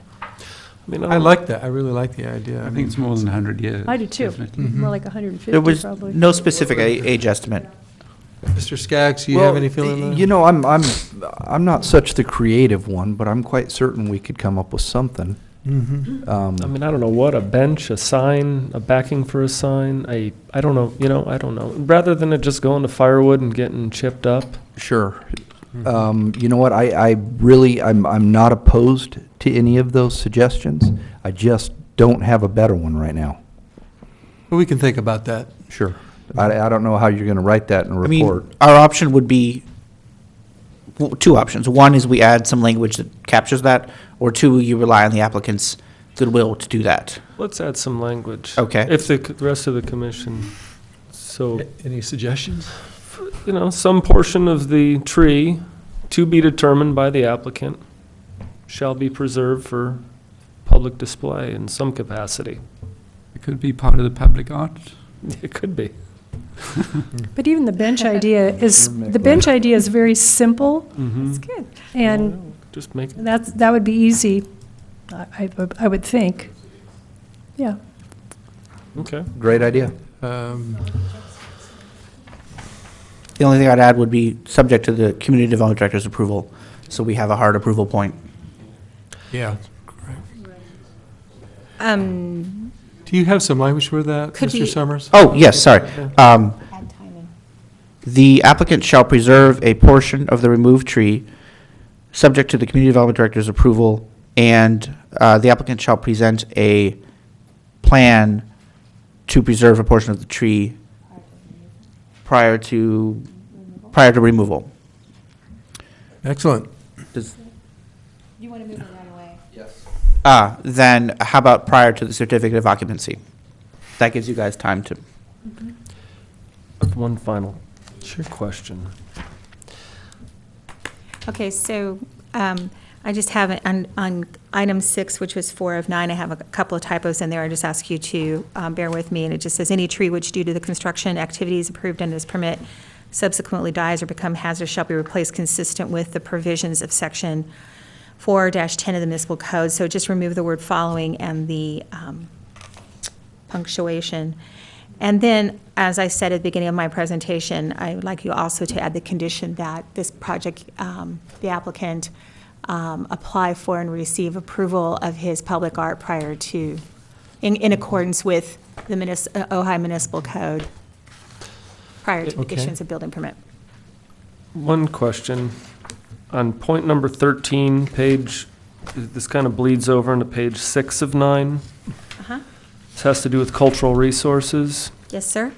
I like that. I really like the idea. I think it's more than 100 years. I do too. definitely. More like 150 There was probably. no specific age estimate. Mr. Skaggs, do you have any feeling on that? You know, I'm not such the creative one, but I'm quite certain we could come up with something. Mm-hmm. I don't know what, a bench, a sign, a backing for a sign, I don't know, I don't know. Rather than it just going to firewood and getting chipped up. Sure. You know what, I'm not opposed to any of those suggestions. I just don't have a better one right now. Well, we can think about that. Sure. I don't know how you're going to write that in a report. Our option would be two options. One is we add some language that captures that, or two, you rely on the applicant's goodwill to do that. Let's add some language. Okay. If the rest of the commission, so, Any suggestions? some portion of the tree to be determined by the applicant shall be preserved for public display in some capacity. It could be part of the public art. It could be. But even the bench idea is very simple, Mm-hmm. It's good. and Just make it. that would be easy, I would think. Yeah. Okay. Great idea. The only thing I'd add would be subject to the community development director's approval, so we have a hard approval point. Yeah. Do you have some language for that, Could Mr. be- Summers? Oh, yes, sorry. The applicant shall preserve a portion of the removed tree, subject to the community development director's approval, and the applicant shall present a plan to preserve a portion of the tree prior to removal. Excellent. You want to move it right away? Then how about prior to the certificate of occupancy? That gives you guys time to. One final question. Okay, so I just have it on item 6, which was 4 of 9, I have a couple of typos in there. I just ask you to bear with me, and it just says, any tree which due to the construction activities approved under this permit subsequently dies or become hazardous shall be replaced consistent with the provisions of section 4-10 of the municipal code. So just remove the word following and the punctuation. And then, as I said at the beginning of my presentation, I would like you also to add the condition that this project, the applicant apply for and receive approval of his public art prior to, in accordance with the Ojai Municipal Code, prior to Okay. issuance of building permit. One question. On point number 13, this kind of bleeds over into page 6 of 9. Uh-huh. This has to do with cultural resources. Yes, sir?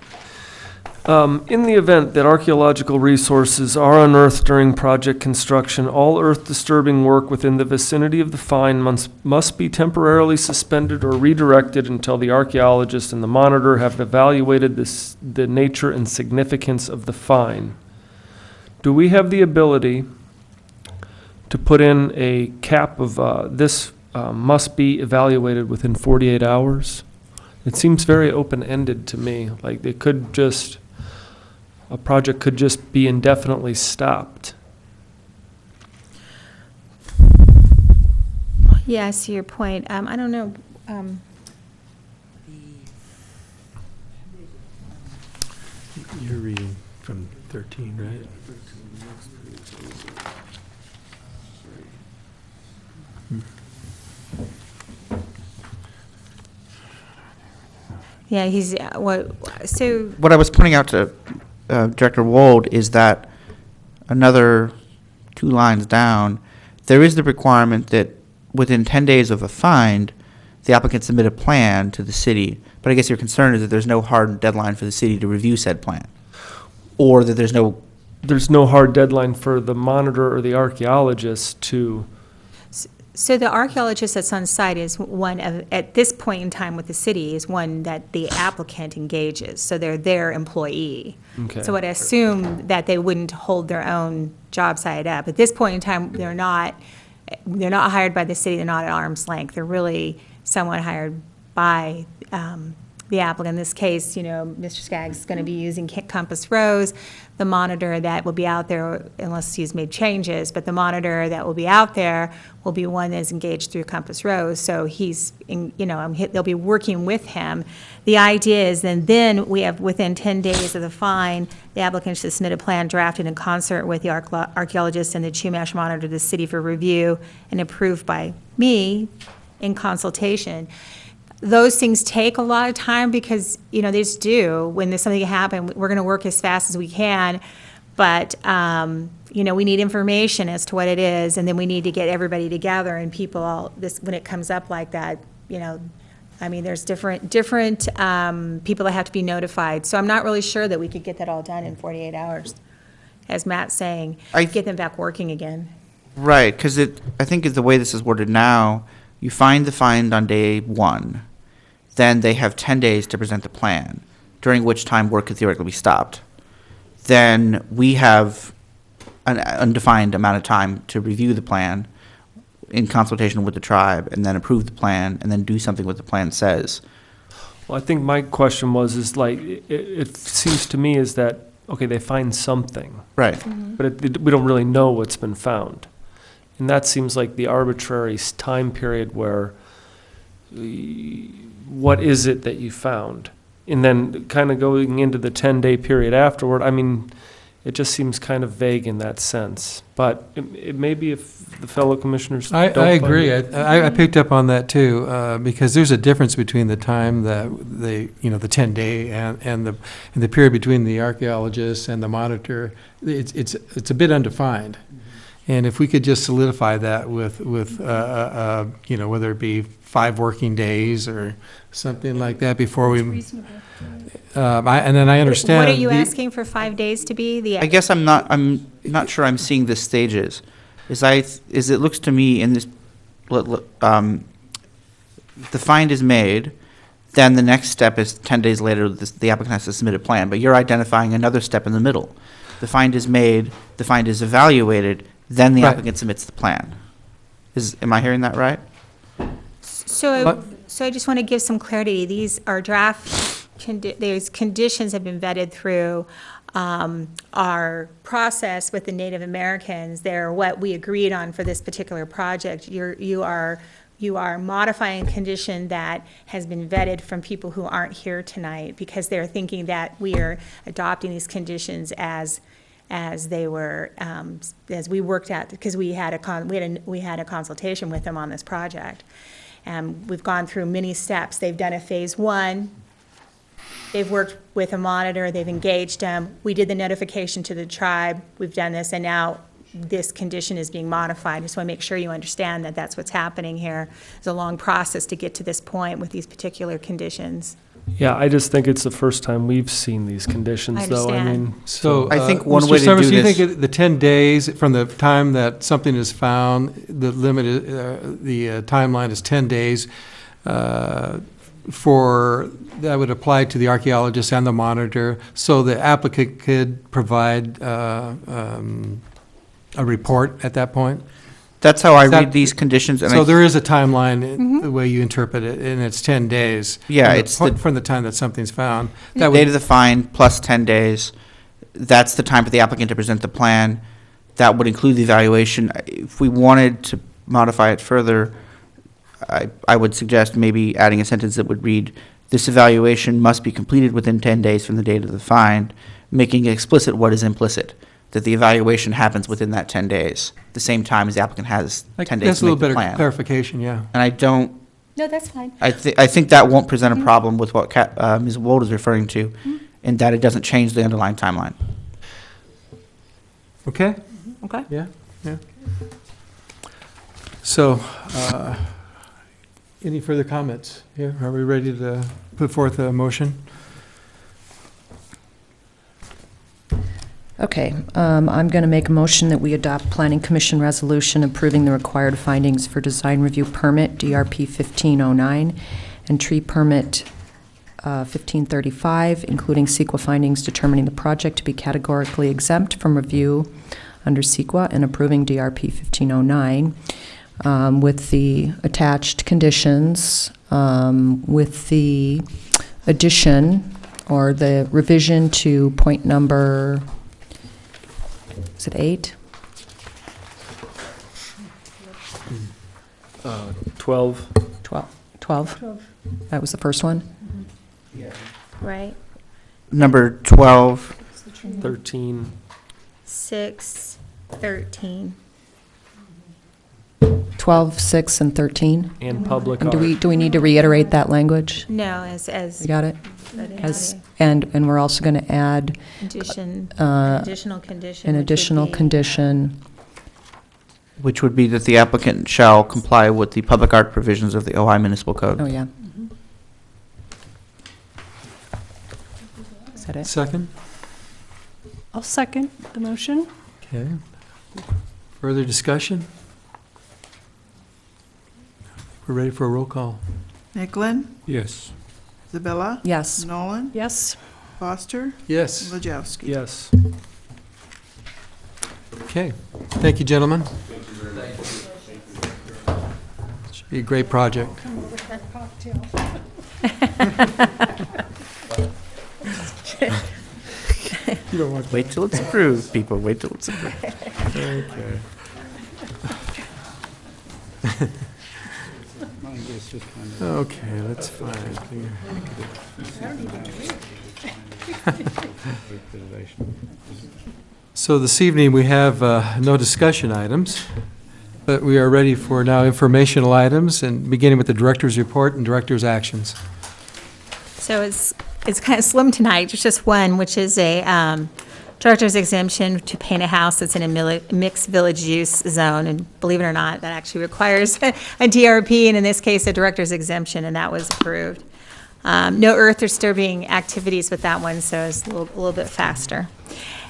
In the event that archaeological resources are unearthed during project construction, all earth-disturbing work within the vicinity of the find must be temporarily suspended or redirected until the archaeologist and the monitor have evaluated the nature and significance of the find. Do we have the ability to put in a cap of this must be evaluated within 48 hours? It seems very open-ended to me, like a project could just be indefinitely stopped. Yeah, I see your point. I don't know. You're reading from 13, right? Yeah, he's, so, What I was pointing out to Director Wold is that another 2 lines down, there is the requirement that within 10 days of a find, the applicant submit a plan to the city. But I guess your concern is that there's no hard deadline for the city to review said plan, or that there's no hard deadline for the monitor or the archaeologist to. so the archaeologist that's on site is one of, at this point in time with the city, is one that the applicant engages, so they're their employee. Okay. So I'd assume that they wouldn't hold their own job site up. At this point in time, they're not hired by the city, they're not at arm's length. They're really someone hired by the applicant. In this case, Mr. Skaggs is going to be using Compass Rose. The monitor that will be out there, unless he's made changes, but the monitor that will be out there will be one that's engaged through Compass Rose. So they'll be working with him. The idea is then we have, within 10 days of the find, the applicant should submit a plan drafted in concert with the archaeologist and the Chumash monitor to the city for review and approved by me in consultation. Those things take a lot of time because, they just do. When there's something happen, we're going to work as fast as we can, but, we need information as to what it is, and then we need to get everybody together and people when it comes up like that, there's different people that have to be notified. So I'm not really sure that we could get that all done in 48 hours, as Matt's saying, get them back working again. Right, because I think the way this is worded now, you find the find on day 1. Then they have 10 days to present the plan, during which time work could theoretically be stopped. Then we have an undefined amount of time to review the plan in consultation with the tribe, and then approve the plan, and then do something what the plan says. Well, I think my question it seems to me is that, okay, they find something. Right. Mm-hmm. But we don't really know what's been found. And that seems like the arbitrary time period where, what is it that you found? And then kind of going into the 10-day period afterward, it just seems kind of vague in that sense. But it may be if the fellow commissioners I don't find agree. it. I picked up on that too, because there's a difference between the time that the 10-day and the period between the archaeologist and the monitor. It's a bit undefined. And if we could just solidify that with whether it be 5 working days or something like that before we. And then I understand. What are you asking for 5 days to be? I guess I'm not sure I'm seeing the stages. It looks to me in this, the find is made, then the next step is 10 days later, the applicant has to submit a plan, but you're identifying another step in the middle. The find is made, the find is evaluated, then the applicant submits the plan. Am I hearing that right? So I just want to give some clarity. These are draft, these conditions have been vetted through our process with the Native Americans. They're what we agreed on for this particular project. You are you are modifying a condition that has been vetted from people who aren't here tonight, because they're thinking that we are adopting these conditions as they were, as we worked out, because we had a consultation with them on this project. We've gone through many steps. They've done a phase 1. They've worked with a monitor. They've engaged them. We did the notification to the tribe. We've done this, and now this condition is being modified. I just want to make sure you understand that that's what's happening here. It's a long process to get to this point with these particular conditions. Yeah, I just think it's the first time we've seen these conditions, I though. I understand. mean, So, I think one Mr. way to Summers, do do you this- think the 10 days from the time that something is found, the limit, the timeline is 10 days, that would apply to the archaeologist and the monitor, so the applicant could provide a report at that point? That's how I Is that- read these conditions. And So I- there is a timeline, the way you interpret it, and it's 10 days. Yeah, from the it's point- the- from the time that something's found. The That date would, of the fine plus 10 days, that's the time for the applicant to present the plan. That would include the evaluation. If we wanted to modify it further, I would suggest maybe adding a sentence that would read, "This evaluation must be completed within 10 days from the date of the fine," making explicit what is implicit, that the evaluation happens within that 10 days, the same time as the applicant has 10 days that's a to little make the better plan. clarification, yeah. And I don't, No, that's fine. I think that won't present a problem with what Ms. Wold is referring to, in that it doesn't change the underlying timeline. Okay? Okay. Yeah, yeah. So, any further comments here? Are we ready to put forth a motion? Okay, I'm going to make a motion that we adopt Planning Commission resolution approving the required findings for design review permit, DRP 1509, and tree permit 1535, including CEQA findings determining the project to be categorically exempt from review under CEQA, and approving DRP 1509 with the attached conditions, with the addition or the revision to point number, is it 8? 12. 12. That was the first one? Right? Number 12, 13. 6, 13. 12, 6, and 13? And public And art. do we need to reiterate that language? No, as. You got it? that As, added and we're also going to add Addition, uh, additional condition. an which would additional be- condition. which would be that the applicant shall comply with the public art provisions of the Ojai Municipal Code. Oh, yeah. Is that it? Second? I'll second the motion. Okay. Further discussion? We're ready for a roll call. Nicklin, Yes. Isabella? Yes. Nolan? Yes. Foster? Yes. Wojciechowski? Yes. Okay. Thank you, gentlemen. Should be a great project. Wait till it's approved, people, wait till it's approved. Okay. Okay, let's find here. So this evening, we have no discussion items, but we are ready for now informational items, and beginning with the director's report and director's actions. So it's kind of slim tonight, it's just one, which is a director's exemption to paint a house that's in a mixed village use zone. And believe it or not, that actually requires a DRP, and in this case, a director's exemption, and that was approved. No earth disturbing activities with that one, so it's a little bit faster.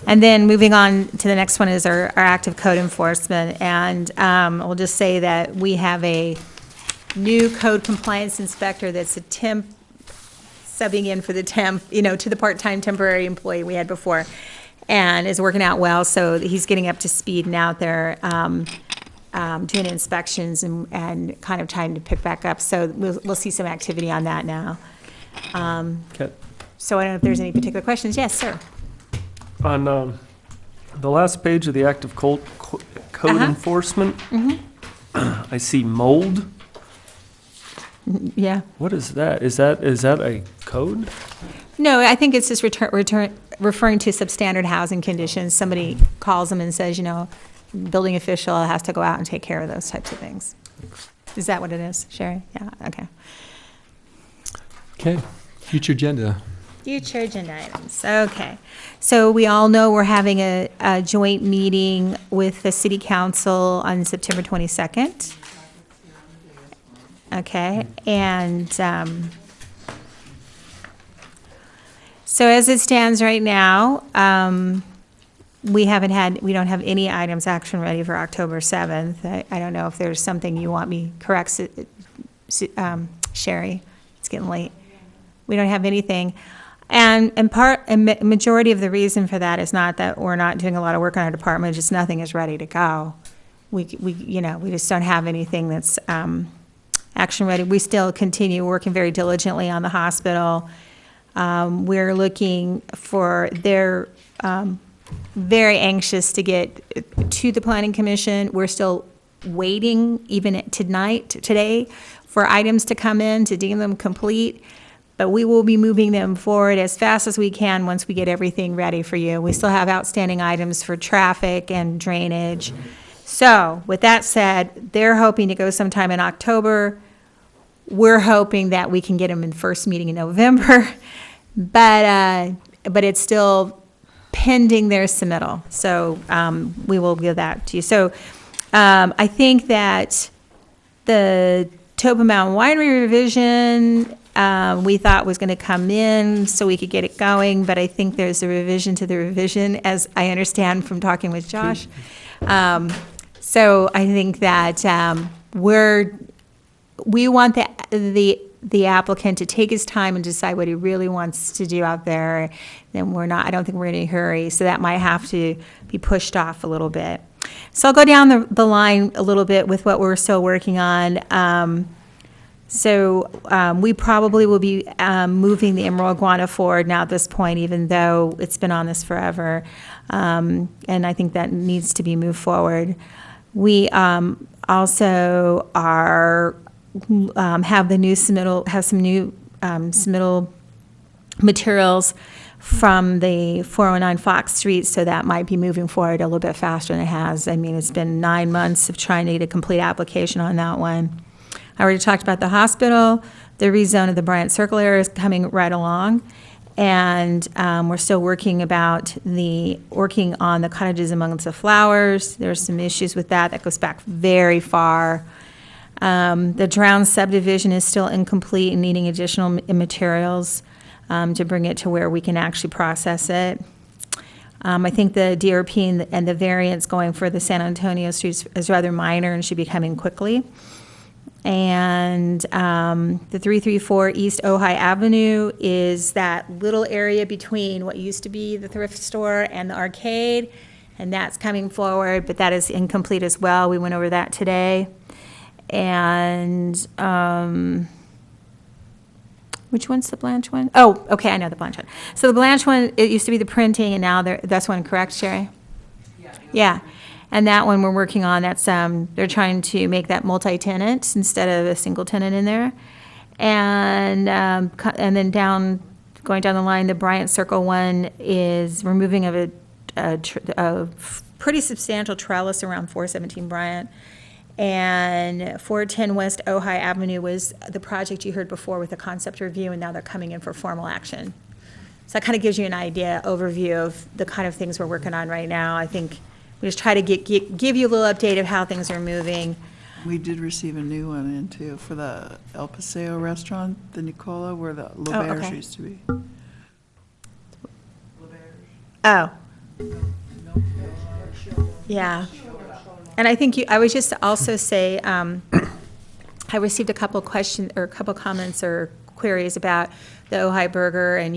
And then moving on to the next one is our active code enforcement. And we'll just say that we have a new code compliance inspector that's a temp, subbing in for the temp, to the part-time temporary employee we had before, and is working out well. So he's getting up to speed and out there doing inspections and kind of trying to pick back up. So we'll see some activity on that now. Okay. So I don't know if there's any particular questions. Yes, sir. On the last page of the active code enforcement, I see mold Yeah. What is that? Is that a code? No, I think it's just referring to substandard housing conditions. Somebody calls them and says, building official has to go out and take care of those types of things. Is that what it is, Sherry? Yeah, okay. Okay, future agenda. Future agenda items, okay. So we all know we're having a joint meeting with the city council on September 22nd. Okay, and so as it stands right now, we don't have any items action ready for October 7th. I don't know if there's something you want me correct, Sherry. It's getting late. We don't have anything. And majority of the reason for that is not that we're not doing a lot of work on our department, just nothing is ready to go. We just don't have anything that's action ready. We still continue working very diligently on the hospital. We're looking they're very anxious to get to the Planning Commission. We're still waiting, even today, for items to come in to deem them complete. But we will be moving them forward as fast as we can once we get everything ready for you. We still have outstanding items for traffic and drainage. So with that said, they're hoping to go sometime in October. We're hoping that we can get them in first meeting in November, but it's still pending their submittal. So we will give that to you. So I think that the Topa Mountain Winery revision we thought was going to come in so we could get it going, but I think there's a revision to the revision, as I understand from talking with Josh. So I think that we want the applicant to take his time and decide what he really wants to do out there. Then I don't think we're in a hurry, so that might have to be pushed off a little bit. So I'll go down the line a little bit with what we're still working on. We probably will be moving the Emerald Iguana forward now at this point, even though it's been on this forever. And I think that needs to be moved forward. We also have some new submittal materials from the 409 Fox Street, so that might be moving forward a little bit faster than it has. I mean, it's been 9 months of trying to get a complete application on that one. I already talked about the hospital. The rezone of the Bryant Circle area is coming right along. And we're still working on the cottages amongst the flowers. There's some issues with that goes back very far. The Drown subdivision is still incomplete and needing additional materials to bring it to where we can actually process it. I think the DRP and the variance going for the San Antonio streets is rather minor and should be coming quickly. And the 334 East Ojai Avenue is that little area between what used to be the thrift store and the arcade, and that's coming forward, but that is incomplete as well. We went over that today. And which one's the Blanche one? Oh, okay, I know the Blanche one. So the Blanche one, it used to be the printing, and now that's one correct, Sherry? Yeah. And that one we're working on, that's, they're trying to make that multi-tenant instead of a single tenant in there. And then going down the line, the Bryant Circle one is removing of a pretty substantial trellis around 417 Bryant. And 410 West Ojai Avenue was the project you heard before with the concept review, and now they're coming in for formal action. So that kind of gives you an overview of the kind of things we're working on right now. I think we just try to give you a little update of how things are moving. We did receive a new one in too for the El Paseo restaurant, the Nicola, where the L'Auberge used to be. Oh. Yeah. And I think I would just also say, I received a couple questions or a couple comments or queries about the Ojai Burger, and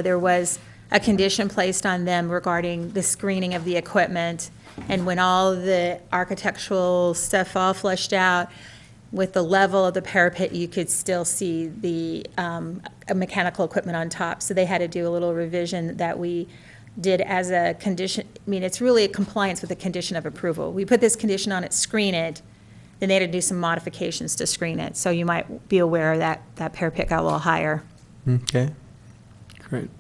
there was a condition placed on them regarding the screening of the equipment. And when all the architectural stuff all fleshed out, with the level of the parapet, you could still see the mechanical equipment on top. So they had to do a little revision that we did as a condition. I mean, it's really a compliance with the condition of approval. We put this condition on it, screen it, then they had to do some modifications to screen it. So you might be aware that that parapet got a little higher. Okay, great.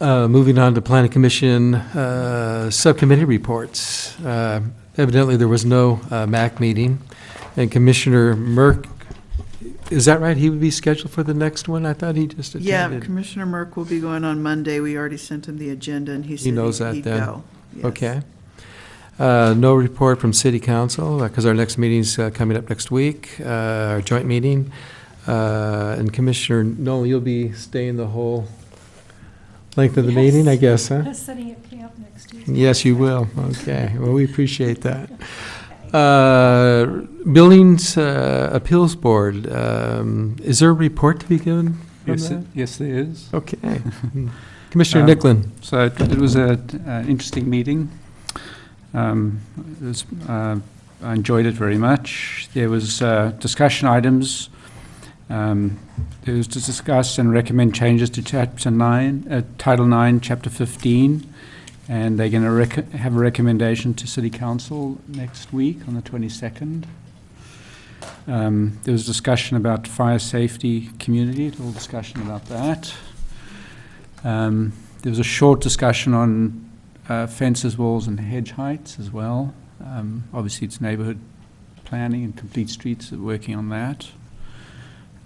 Moving on to Planning Commission subcommittee reports. Evidently, there was no MAC meeting, and Commissioner Merck, is that right? He would be scheduled for the next one? I thought he just Yeah, attended. Commissioner Merck will be going on Monday. We already sent him the agenda, and he said He knows that he'd then? go. Yes. Okay. No report from City Council, because our next meeting's coming up next week, our joint meeting. And Commissioner Nolan, you'll be staying the whole length of the meeting, I guess, huh? Setting up camp next Tuesday. Yes, you will. Okay. Well, we appreciate that. Buildings Appeals Board, is there a report to be given from Yes, that? yes, there is. Okay. Commissioner Nicklin. So it was an interesting meeting. I enjoyed it very much. There was discussion items. There was to discuss and recommend changes to Title 9, Chapter 15, and they're going to have a recommendation to City Council next week on the 22nd. There was discussion about fire safety community, a little discussion about that. There was a short discussion on fences, walls, and hedge heights as well. Obviously, it's neighborhood planning and Complete Streets are working on that.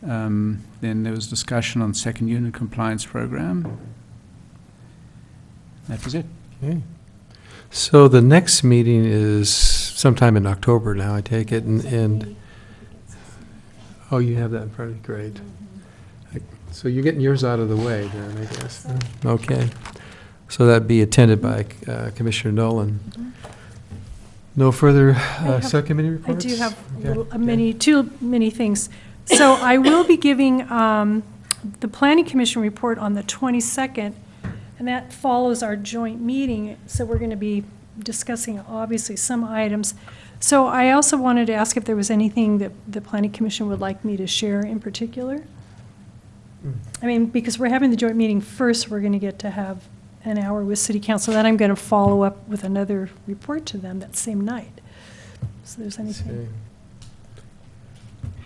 Then there was discussion on second unit compliance program. That was it. Okay. So the next meeting is sometime in October now, I take it, and oh, you have that in front of you, great. So you're getting yours out of the way then, I guess. Okay. So that'd be attended by Commissioner Nolan. No further subcommittee reports? I do have Okay. two many things. So I will be giving the Planning Commission report on the 22nd, and that follows our joint meeting. So we're going to be discussing, obviously, some items. So I also wanted to ask if there was anything that the Planning Commission would like me to share in particular. I mean, because we're having the joint meeting first, we're going to get to have an hour with City Council. Then I'm going to follow up with another report to them that same night. So there's anything.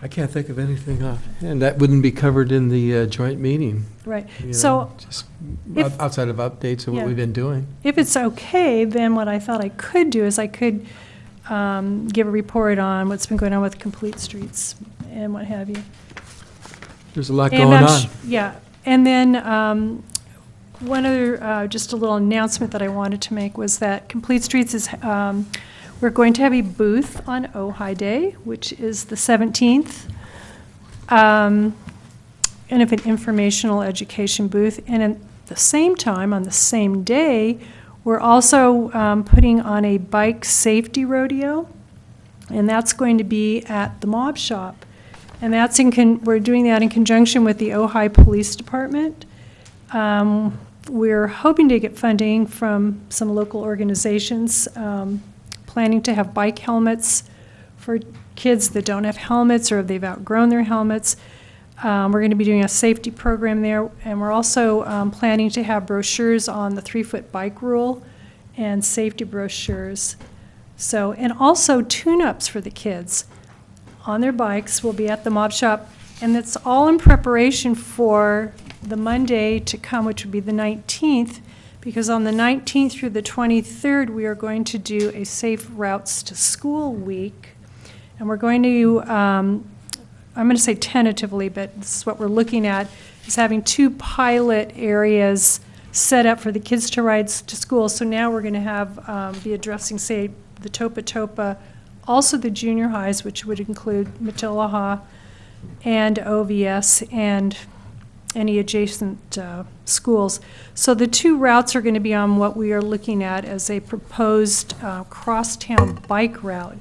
I can't think of anything and that wouldn't be covered in the joint meeting. Right. You know, So just if- outside of updates of what Yeah. we've been doing. If it's okay, then what I thought I could do is I could give a report on what's been going on with Complete Streets and what have you. There's a lot And going I'm on. Yeah, and then one other, just a little announcement that I wanted to make was that Complete Streets is, we're going to have a booth on Ojai Day, which is the 17th, and of an informational education booth. And at the same time, on the same day, we're also putting on a bike safety rodeo, and that's going to be at the Mob Shop. And that's we're doing that in conjunction with the Ojai Police Department. We're hoping to get funding from some local organizations, planning to have bike helmets for kids that don't have helmets or if they've outgrown their helmets. We're going to be doing a safety program there, and we're also planning to have brochures on the 3-foot bike rule and safety brochures. So, and also tune-ups for the kids on their bikes will be at the Mob Shop, and it's all in preparation for the Monday to come, which would be the 19th, because on the 19th through the 23rd, we are going to do a Safe Routes to School week, and we're going to, I'm going to say tentatively, but this is what we're looking at, is having 2 pilot areas set up for the kids to ride to school. So now we're going to have, be addressing, say, the Topa, also the junior highs, which would include Matilaha and OVS and any adjacent schools. So the 2 routes are going to be on what we are looking at as a proposed crosstown bike route,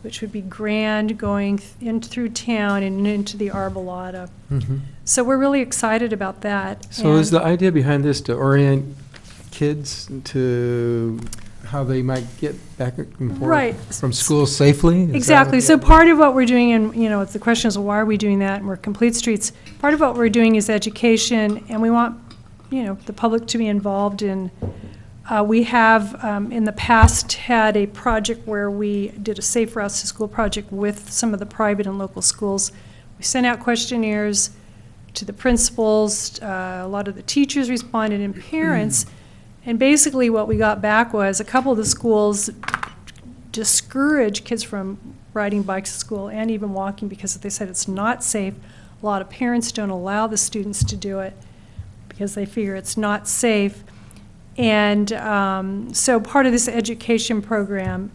which would be Grand going in through town and into the Arbolada. Mhm. So we're really excited about that. So is And- the idea behind this to orient kids to how they might get back and forth Right. from school safely? Is that Exactly. what So the- part of what we're doing, and, you know, it's the question is, well, why are we doing that? And we're Complete Streets. Part of what we're doing is education, and we want, you know, the public to be involved in We have, in the past, had a project where we did a Safe Routes to School project with some of the private and local schools. We sent out questionnaires to the principals, a lot of the teachers responded, and parents. And basically what we got back was a couple of the schools discourage kids from riding bikes to school and even walking because they said it's not safe. A lot of parents don't allow the students to do it because they figure it's not safe. And so part of this education program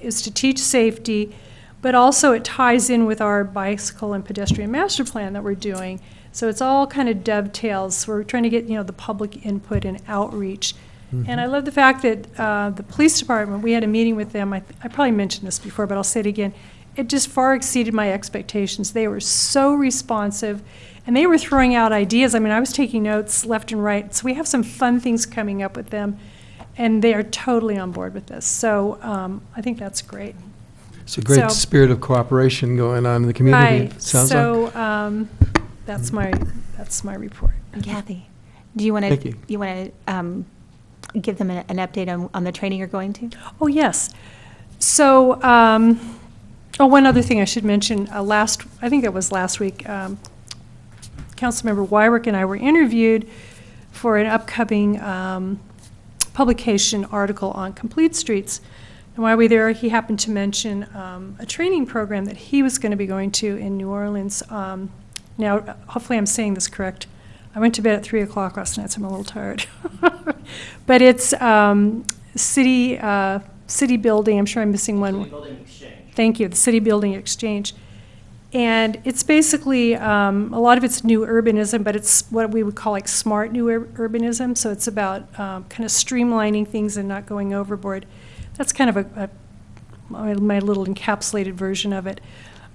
is to teach safety, but also it ties in with our bicycle and pedestrian master plan that we're doing. So it's all kind of dovetails. We're trying to get, the public input and outreach. Mm-hmm. And I love the fact that the police department, we had a meeting with them. I probably mentioned this before, but I'll say it again. It just far exceeded my expectations. They were so responsive, and they were throwing out ideas. I mean, I was taking notes left and right. So we have some fun things coming up with them, and they are totally on board with this. So I think that's great. It's a great spirit of cooperation going on in the community. Right. Sounds like. That's my report. Kathy, do you want Thank to give them an update on the training you're going to? Oh, yes. So, one other thing I should mention. I think that was last week, Councilmember Wyrick and I were interviewed for an upcoming publication article on complete streets. And while we were there, he happened to mention a training program that he was going to be going to in New Orleans. Now, hopefully I'm saying this correct. I went to bed at 3 o'clock last night, so I'm a little tired. But it's city building. I'm sure I'm missing one. City Building Exchange. Thank you, the City Building Exchange. And it's basically, a lot of it's new urbanism, but it's what we would call like smart new urbanism. So it's about kind of streamlining things and not going overboard. That's kind of my little encapsulated version of it.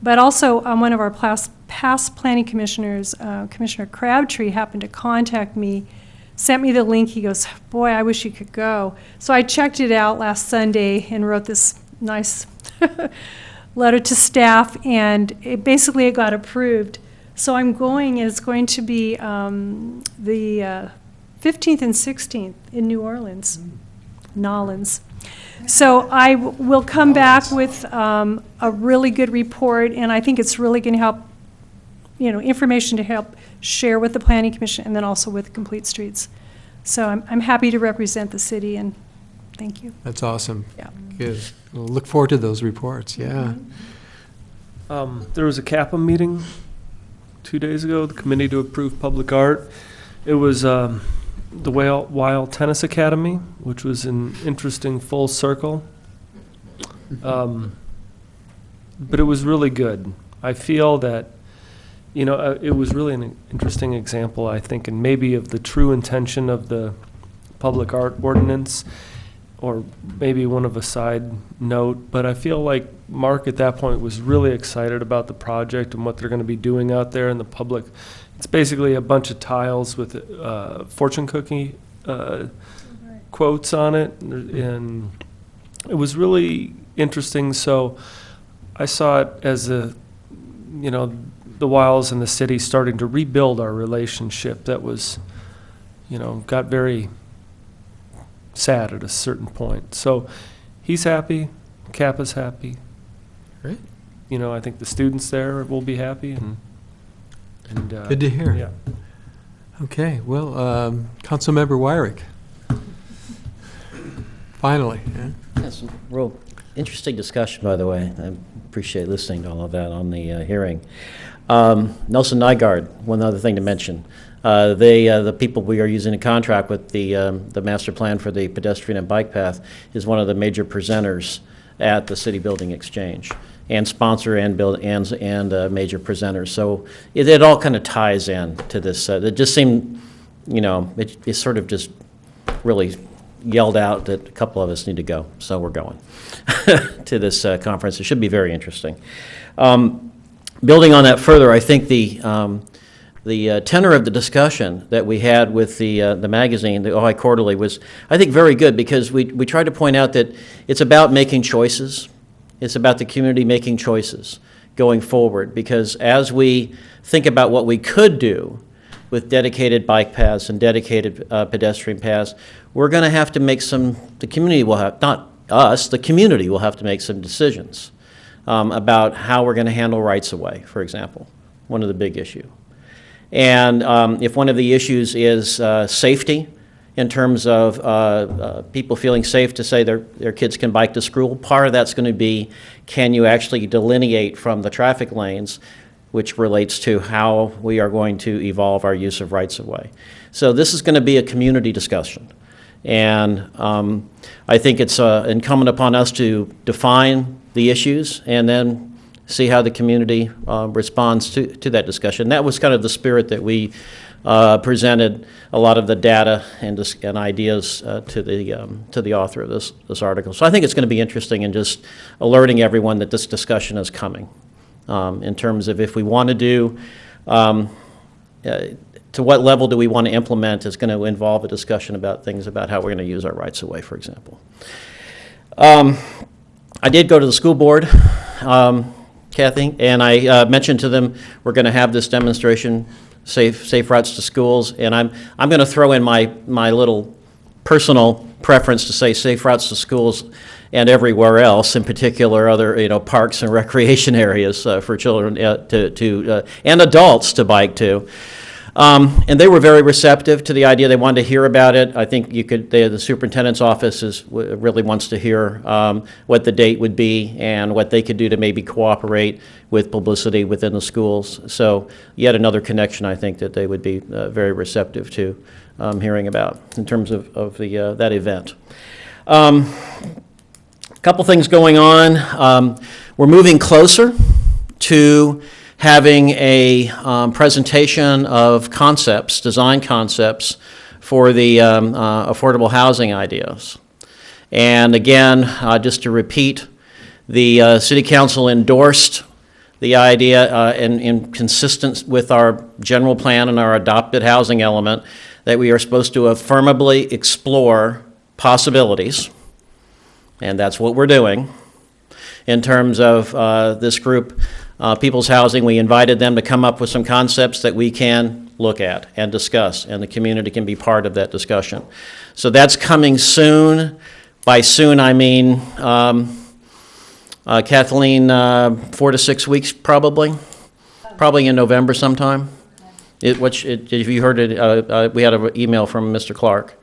But also, one of our past planning commissioners, Commissioner Crabtree, happened to contact me, sent me the link. He goes, boy, I wish you could go. So I checked it out last Sunday and wrote this nice letter to staff, and it got approved. So I'm going, and it's going to be the 15th and 16th in New Orleans, Nolens. So I will come back with a really good report, and I think it's really going to help, information to help share with the Planning Commission and then also with Complete Streets. So I'm happy to represent the city, and thank you. That's awesome. Yeah. Good. We'll look forward to those reports, yeah. There was a CAPA meeting 2 days ago, the Committee to Approve Public Art. It was the Wild Tennis Academy, which was an interesting full circle. But it was really good. I feel that, it was really an interesting example, I think, and maybe of the true intention of the public art ordinance, or maybe one of a side note. But I feel like Mark at that point was really excited about the project and what they're going to be doing out there in the public. It's basically a bunch of tiles with fortune cookie quotes on it, and it was really interesting. So I saw it as the Wiles and the city starting to rebuild our relationship that was, got very sad at a certain point. So he's happy, Kappa's happy. Great. I think the students there will be happy, and good to hear. Yeah. Okay, well, Councilmember Wyrick. Finally. Yeah. Yes, real interesting discussion, by the way. I appreciate listening to all of that on the hearing. Nelson Nygaard, one other thing to mention. The people we are using to contract with the master plan for the pedestrian and bike path is one of the major presenters at the City Building Exchange, and sponsor and major presenters. So it all kind of ties in to this. It just seemed, it sort of just really yelled out that a couple of us need to go. So we're going to this conference. It should be very interesting. Building on that further, I think the tenor of the discussion that we had with the magazine, the Ojai Quarterly, was, I think, very good, because we tried to point out that it's about making choices. It's about the community making choices going forward, because as we think about what we could do, with dedicated bike paths and dedicated pedestrian paths, we're going to have to make the community will have, not us, the community will have to make some decisions about how we're going to handle rights-of-way, for example, one of the big issues. And if one of the issues is safety, in terms of people feeling safe to say their kids can bike to school, part of that's going to be, can you actually delineate from the traffic lanes, which relates to how we are going to evolve our use of rights-of-way. So this is going to be a community discussion. And I think it's incumbent upon us to define the issues and then see how the community responds to that discussion. That was kind of the spirit that we presented a lot of the data and ideas to the author of this article. So I think it's going to be interesting in just alerting everyone that this discussion is coming in terms of if we want to do, to what level do we want to implement is going to involve a discussion about things about how we're going to use our rights of way, for example. I did go to the school board, Kathy, and I mentioned to them we're going to have this demonstration, safe routes to schools, and I'm going to throw in my little personal preference to say safe routes to schools and everywhere else, in particular other parks and recreation areas for children and adults to bike to. And they were very receptive to the idea. They wanted to hear about it. I think the superintendent's office really wants to hear what the date would be and what they could do to maybe cooperate with publicity within the schools. So yet another connection I think that they would be very receptive to hearing about in terms of that event. A couple things going on. We're moving closer to having a presentation of concepts, design concepts, for the affordable housing ideas. And again, just to repeat, the City Council endorsed the idea in consistent with our general plan and our adopted housing element that we are supposed to affirmatively explore possibilities, and that's what we're doing. In terms of this group, People's Housing, we invited them to come up with some concepts that we can look at and discuss, and the community can be part of that discussion. So that's coming soon. By soon, I mean, Kathleen, 4 to 6 weeks probably in November sometime. If you heard it, we had an email from Mr. Clark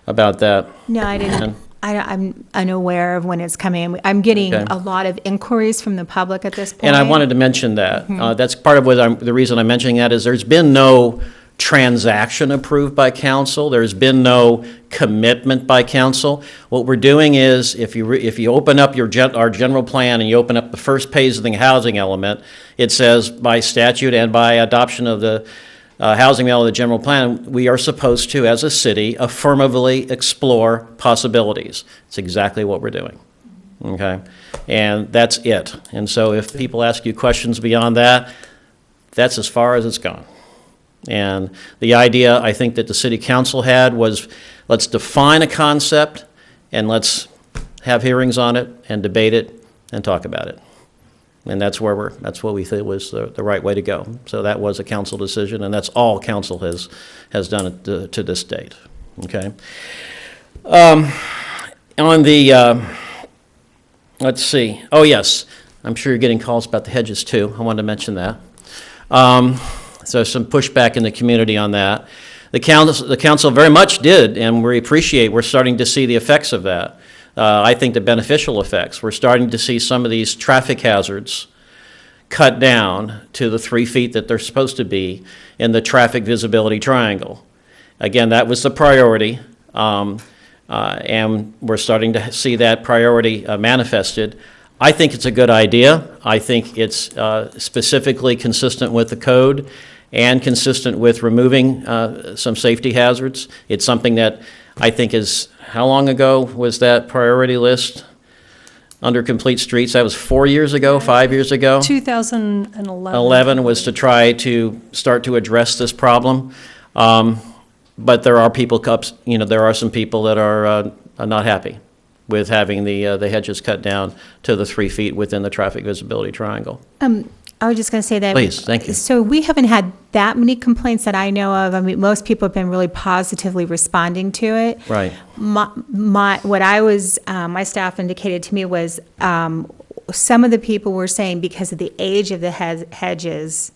about that. No, I didn't. I'm unaware of when it's coming. I'm getting a lot of inquiries from the public at this point. And I wanted to mention that. That's part of the reason I'm mentioning that is there's been no transaction approved by council. There's been no commitment by council. What we're doing is if you open up our general plan and you open up the first page of the housing element, it says by statute and by adoption of the housing element of the general plan, we are supposed to, as a city, affirmatively explore possibilities. It's exactly what we're doing, okay? And that's it. And so if people ask you questions beyond that, that's as far as it's gone. And the idea, I think, that the city council had was, let's define a concept and let's have hearings on it and debate it and talk about it. And that's what we think was the right way to go. So that was a council decision, and that's all council has done it to this date. Okay. On the let's see. Oh yes, I'm sure you're getting calls about the hedges too. I wanted to mention that. So some pushback in the community on that. The council very much did, and we appreciate. We're starting to see the effects of that. I think the beneficial effects. We're starting to see some of these traffic hazards cut down to the 3 feet that they're supposed to be in the traffic visibility triangle. Again, that was the priority, and we're starting to see that priority manifested. I think it's a good idea. I think it's specifically consistent with the code and consistent with removing some safety hazards. It's something that I think is, how long ago was that priority list under Complete Streets? That was 4 years ago, 5 years ago? 2011. 11 was to try to start to address this problem. But there are there are some people that are not happy with having the hedges cut down to the 3 feet within the traffic visibility triangle. I was just going to say that. Please, thank you. So we haven't had that many complaints that I know of. I mean, most people have been really positively responding to it. Right. My staff indicated to me was some of the people were saying because of the age of the hedges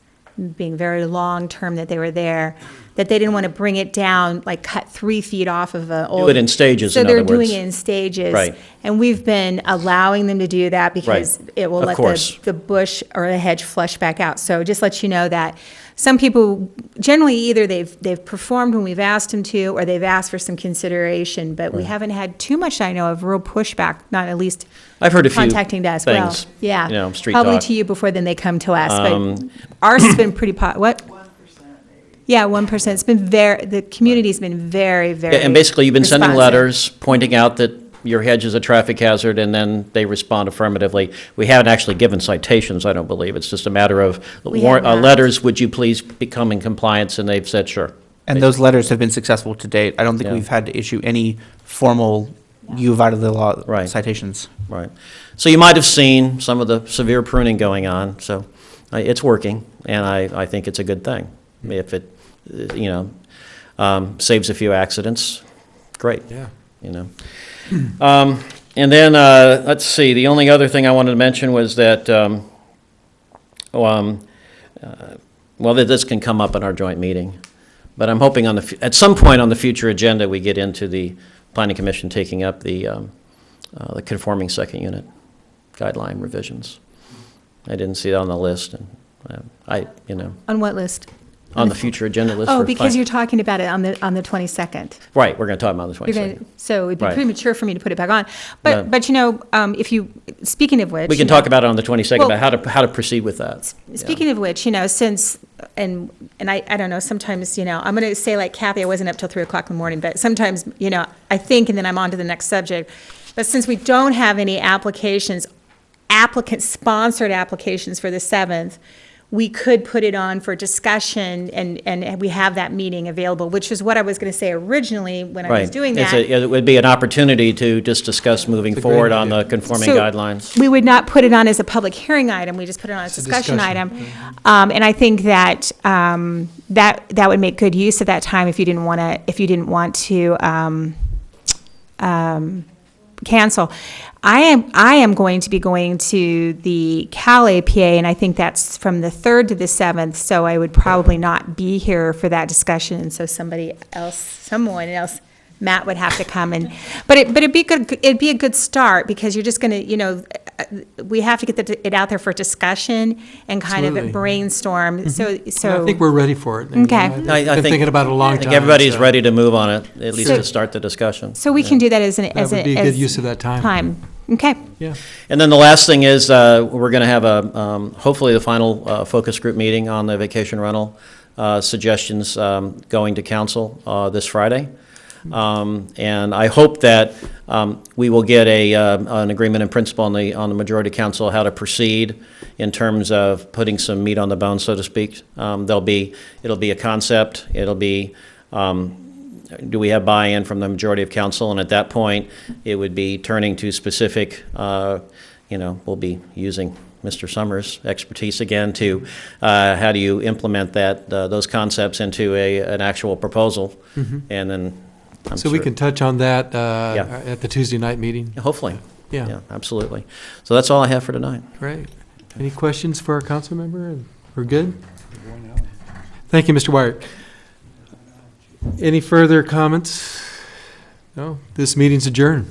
being very long-term that they were there, that they didn't want to bring it down, like cut 3 feet off of an old. Do it in stages, So in they're other words. doing it in stages. Right. And we've been allowing them to do that because Right. it will Of let course. the bush or the hedge flush back out. So just let you know that some people, generally either they've performed when we've asked them to, or they've asked for some consideration, but we Right. haven't had too much, I know, of real pushback, not at least I've heard a few contacting us. Well, things, yeah. you know, street Probably talk. to you before then they come to us, Um, but ours has been pretty, what? 1% maybe. Yeah, 1%. It's been the community's been very, very Yeah, and basically, you've been sending responsive. letters pointing out that your hedge is a traffic hazard, and then they respond affirmatively. We haven't actually given citations, I don't believe. It's just a matter of We have not. letters, would you please become in compliance, and they've said sure. And those letters have been successful to date. I don't think Yeah. we've had to issue any formal you violate the law Right. citations. Right. So you might have seen some of the severe pruning going on, so it's working, and I think it's a good thing. If it, saves a few accidents, great. Yeah. And then, let's see, the only other thing I wanted to mention was that, that this can come up in our joint meeting, but I'm hoping at some point on the future agenda, we get into the Planning Commission taking up the conforming second unit guideline revisions. I didn't see it on the list, and On what list? on the future agenda list. Oh, for because plan- you're talking about it on the 22nd. Right, we're going to talk about the You're 22nd. gonna, so it'd be Right. premature for me to put it back on. Yeah. But if you, speaking of which. We can talk about it on the 22nd, Well- about how to proceed with that. Speaking of which, since, and I don't know, sometimes, I'm going to say like Kathy, I wasn't up till 3 o'clock in the morning, but sometimes, I think, and then I'm on to the next subject. But since we don't have any applicant-sponsored applications for the 7th, we could put it on for discussion, and we have that meeting available, which is what I was going to say originally when I was Right. doing It's that. it would be an opportunity to just discuss moving It's a great forward on idea. the conforming So, guidelines. We would not put it on as a public hearing item, we just put it on as a discussion item. And I think that, that would make good use of that time if you didn't want to cancel. I am going to be going to the Cal APA, and I think that's from the 3rd to the 7th, so I would probably not be here for that discussion, so someone else, Matt would have to come but it'd be good, it'd be a good start, because you're just gonna, we have to get it out there for discussion and kind of a Absolutely. brainstorm, so. I think we're ready for it. Okay. I've been thinking about it a long I time. think everybody's so- ready to move on it, at least So- to start the discussion. So we can do that as That would be a good use of that time. Okay. Yeah. And then the last thing is, we're going to have hopefully the final focus group meeting on the vacation rental suggestions going to council this Friday. And I hope that we will get an agreement in principle on the majority council how to proceed in terms of putting some meat on the bone, so to speak. It'll be a concept. It'll be do we have buy-in from the majority of council? And at that point, it would be turning to specific. We'll be using Mr. Summers' expertise again to how do you implement those concepts into an actual proposal, and then. So we can touch on that Yeah. at the Tuesday night meeting? Hopefully. Yeah. Absolutely. So that's all I have for tonight. Great. Any questions for our council member? We're good? Thank you, Mr. Wyatt. Any further comments? No? This meeting's adjourned.